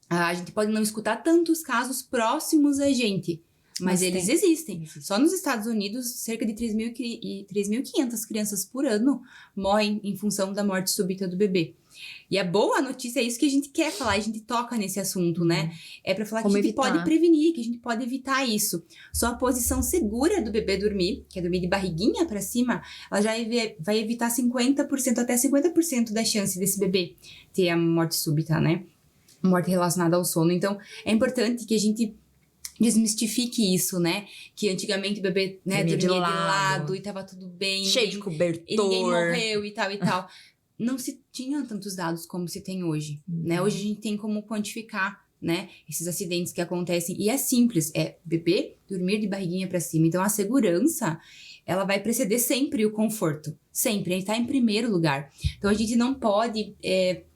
a gente pode não escutar tantos casos próximos a gente, mas eles existem. Só nos Estados Unidos, cerca de 3.500 crianças por ano morrem em função da morte súbita do bebê. E a boa notícia é isso que a gente quer falar, a gente toca nesse assunto, né? É pra falar que a gente pode prevenir, que a gente pode evitar isso. Só a posição segura do bebê dormir, que é dormir de barriguinha pra cima, ela já vai evitar 50%, até 50% da chance desse bebê ter a morte súbita, né? Morte relacionada ao sono. Então, é importante que a gente desmistifique isso, né? Que antigamente o bebê, né, dormia de lado e tava tudo bem. Cheio de cobertor. E ninguém morreu e tal e tal. Não se tinha tantos dados como se tem hoje, né? Hoje a gente tem como quantificar, né, esses acidentes que acontecem. E é simples, é bebê dormir de barriguinha pra cima. Então, a segurança, ela vai preceder sempre o conforto. Sempre, a gente tá em primeiro lugar. Então, a gente não pode,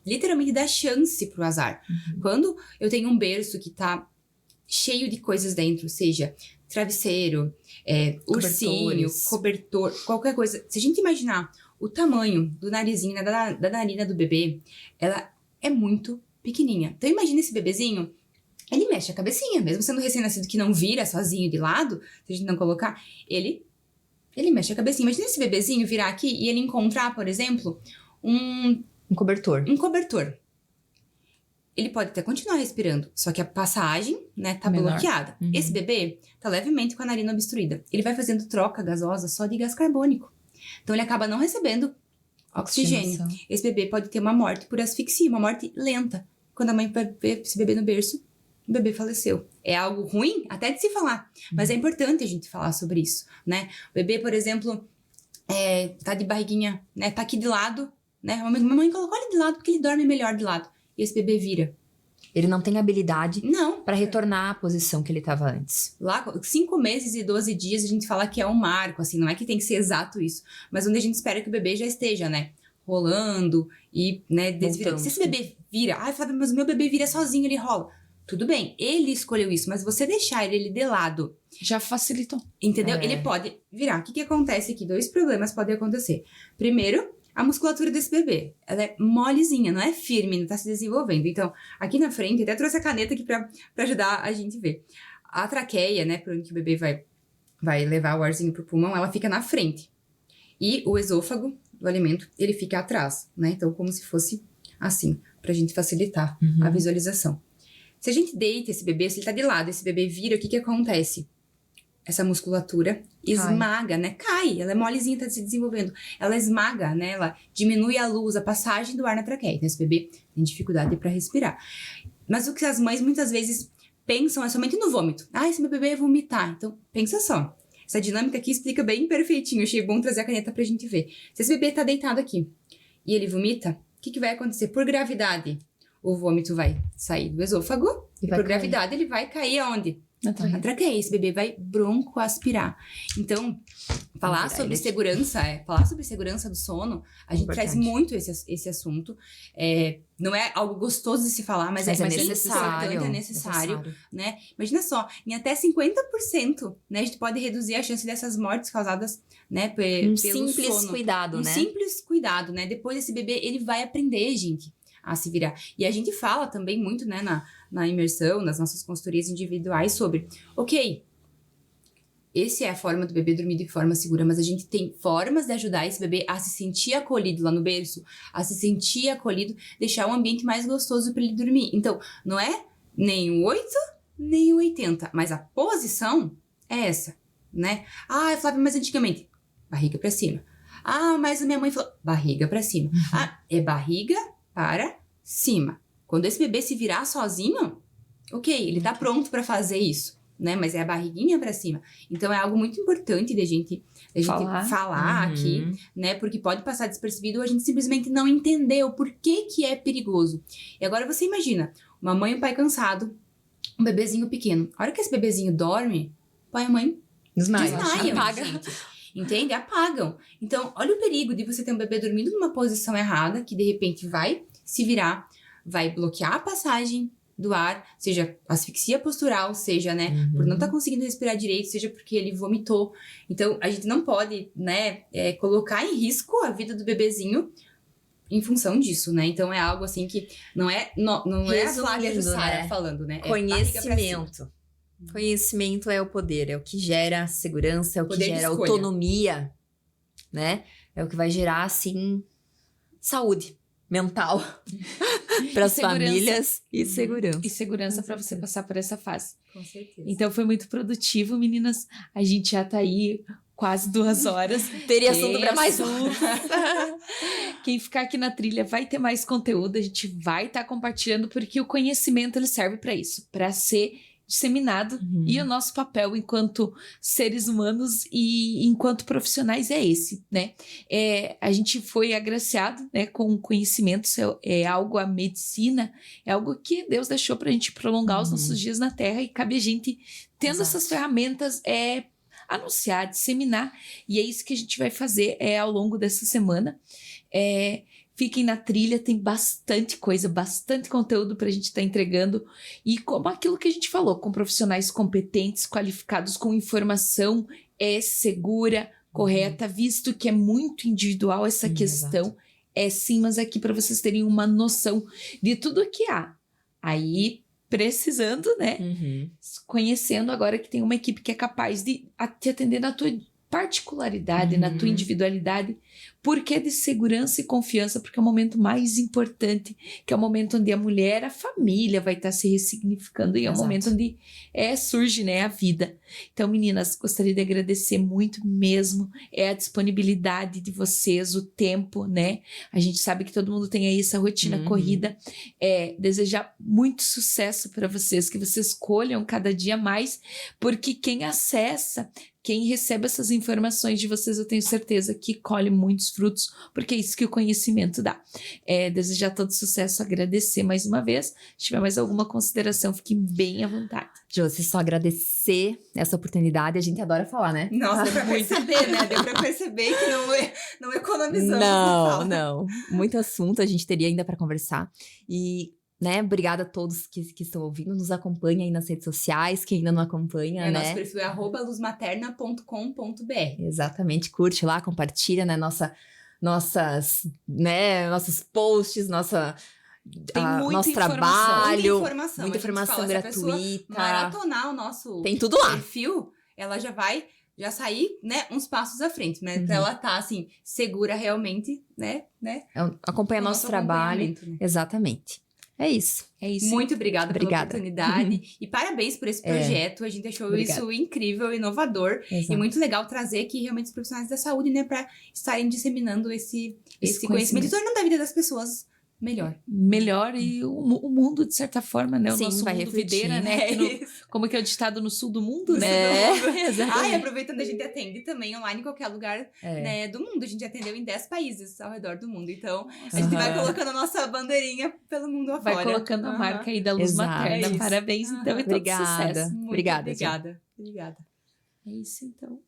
literalmente, dar chance pro azar. Quando eu tenho um berço que tá cheio de coisas dentro, seja travesseiro, ursinho, cobertor, qualquer coisa. Se a gente imaginar o tamanho do narizinho, né, da narina do bebê, ela é muito pequenininha. Então imagina esse bebezinho, ele mexe a cabecinha, mesmo sendo recém-nascido que não vira sozinho de lado, se a gente não colocar, ele mexe a cabecinha. Imagina esse bebezinho virar aqui e ele encontrar, por exemplo, um cobertor. Um cobertor. Ele pode até continuar respirando, só que a passagem, né, tá Menor. bloqueada. Uhum. Esse bebê tá levemente com a narina obstruída. Ele vai fazendo troca gasosa só de gás carbônico. Então ele acaba não recebendo oxigênio. Oxigenação. Esse bebê pode ter uma morte por asfixia, uma morte lenta. Quando a mãe vai ver esse bebê no berço, o bebê faleceu. É algo ruim até de se falar, mas é importante a gente falar sobre isso, né? O bebê, por exemplo, tá de barriguinha, né? Tá aqui de lado, né? A mamãe colocou ele de lado porque ele dorme melhor de lado. E esse bebê vira. Ele não tem habilidade Não. para retornar à posição que ele estava antes. Lá, 5 meses e 12 dias, a gente fala que é um marco, assim, não é que tem que ser exato isso, mas onde a gente espera que o bebê já esteja, né, rolando e, né, desvirando. Se esse bebê vira, Flávia, mas o meu bebê vira sozinho, ele rola. Tudo bem, ele escolheu isso, mas você deixar ele de lado, Já facilitou. entendeu? É. Ele pode virar. O que acontece aqui? 2 problemas podem acontecer. Primeiro, a musculatura desse bebê, ela é molezinha, não é firme, não tá se desenvolvendo. Então, aqui na frente, até trouxe a caneta aqui pra ajudar a gente a ver. A traqueia, né, por onde que o bebê vai levar o arzinho pro pulmão, ela fica na frente. E o esôfago do alimento, ele fica atrás, né? Então, como se fosse assim, pra gente facilitar a visualização. Se a gente deita esse bebê, se ele tá de lado, esse bebê vira, o que acontece? Essa musculatura esmaga, né? Cai, ela é molezinha, tá se desenvolvendo. Ela esmaga, né? Ela diminui a luz, a passagem do ar na traqueia. Então, esse bebê tem dificuldade para respirar. Mas o que as mães muitas vezes pensam é somente no vômito. Esse meu bebê vai vomitar. Então, pensa só. Essa dinâmica aqui explica bem perfeitinho. Achei bom trazer a caneta pra gente ver. Se esse bebê tá deitado aqui e ele vomita, o que vai acontecer? Por gravidade, o vômito vai sair do esôfago e por gravidade ele vai cair aonde? Na traqueia. Esse bebê vai broncoaspirar. Então, falar sobre segurança do sono, a gente traz muito esse assunto. Não é algo gostoso de se falar, mas é necessário. É necessário, né? Imagina só, em até 50%, né? A gente pode reduzir a chance dessas mortes causadas, né? Pelo simples sono. cuidado, né? Um simples cuidado, né? Depois esse bebê, ele vai aprender, gente, a se virar. E a gente fala também muito, né, na imersão, nas nossas consultorias individuais sobre, ok, essa é a forma do bebê dormir de forma segura, mas a gente tem formas de ajudar esse bebê a se sentir acolhido lá no berço, a se sentir acolhido, deixar o ambiente mais gostoso para ele dormir. Então, não é nem o 8, nem o 80, mas a posição é essa, né? Flávia, mas antigamente, barriga para cima. Mas a minha mãe falou, barriga para cima. É barriga para cima. Quando esse bebê se virar sozinho, ok, ele tá pronto para fazer isso, né? Mas é a barriguinha para cima. Então, é algo muito importante da gente falar aqui, né? Porque pode passar despercebido ou a gente simplesmente não entender o porquê que é perigoso. E agora você imagina, uma mãe e um pai cansado, um bebezinho pequeno. A hora que esse bebezinho dorme, o pai e a mãe desmaiam. Apaga. Entende? Apagam. Então, olha o perigo de você ter um bebê dormindo numa posição errada, que de repente vai se virar, vai bloquear a passagem do ar, seja asfixia postural, seja, né, por não estar conseguindo respirar direito, seja porque ele vomitou. Então, a gente não pode, né, colocar em risco a vida do bebezinho em função disso, né? Então, é algo assim que não é a Flávia Jussara, né, falando, né? Conhecimento. Conhecimento é o poder, é o que gera segurança, é o que gera autonomia, né? É o que vai gerar, assim, saúde mental para as famílias e segurança. E segurança para você passar por essa fase. Com certeza. Então, foi muito produtivo, meninas. A gente já tá aí quase 2 horas. Teria assunto para mais um. Quem ficar aqui na trilha vai ter mais conteúdo. A gente vai estar compartilhando, porque o conhecimento ele serve para isso, para ser disseminado, e o nosso papel enquanto seres humanos e enquanto profissionais é esse, né? A gente foi agraciado, né, com conhecimento, é algo, a medicina é algo que Deus deixou pra gente prolongar os nossos dias na Terra, e cabe a gente, tendo essas ferramentas, anunciar, disseminar, e é isso que a gente vai fazer ao longo dessa semana, Fiquem na trilha, tem bastante coisa, bastante conteúdo para a gente estar entregando. E como aquilo que a gente falou, com profissionais competentes, qualificados, com informação segura, correta, visto que é muito individual essa questão. Exato. Sim, mas aqui para vocês terem uma noção de tudo que há. Aí, precisando, né? Conhecendo agora que tem uma equipe que é capaz de te atender na tua particularidade, na tua individualidade. Por que de segurança e confiança? Porque é o momento mais importante, que é o momento onde a mulher, a família vai estar se ressignificando e é o momento onde surge, né, a vida. Então, meninas, gostaria de agradecer muito mesmo a disponibilidade de vocês, o tempo, né? A gente sabe que todo mundo tem aí essa rotina corrida. Desejar muito sucesso para vocês, que vocês colham cada dia mais, porque quem acessa, quem recebe essas informações de vocês, eu tenho certeza que colhe muitos frutos, porque é isso que o conhecimento dá. Desejar todo sucesso, agradecer mais uma vez. Se tiver mais alguma consideração, fique bem à vontade. Josi, só agradecer essa oportunidade. A gente adora falar, né? Nossa, deu pra perceber, né? Deu pra perceber que não economizamos. Não. Muito assunto a gente teria ainda para conversar. E... né? Obrigada a todos que estão ouvindo, nos acompanhem aí nas redes sociais, quem ainda não acompanha, né? Nosso perfil é @luzmaterna.com.br. Exatamente, curte lá, compartilha, né? Nossos posts, nosso trabalho. Muita informação gratuita. Maratonar o nosso Tem tudo lá. perfil, ela já vai sair, né, uns passos à frente, né? Pra ela estar, assim, segura realmente, né? Acompanha nosso trabalho. Né? Exatamente. É isso. Muito obrigada pela oportunidade. E parabéns por esse projeto. A gente achou isso incrível, inovador. Exato. E muito legal trazer aqui realmente os profissionais da saúde, né? Pra estarem disseminando esse conhecimento e tornando a vida das pessoas melhor. E o mundo, de certa forma, né? O nosso vai mundo refletir, videira, né? Como que é o ditado no sul do mundo, né? E aproveitando, a gente atende também online em qualquer lugar né, do mundo. A gente atendeu em 10 países ao redor do mundo. Então, a gente vai colocando a nossa bandeirinha pelo mundo afora. Vai colocando a marca aí da Luz Materna. Parabéns, então, e todo sucesso. Obrigada. Obrigada. É isso, então.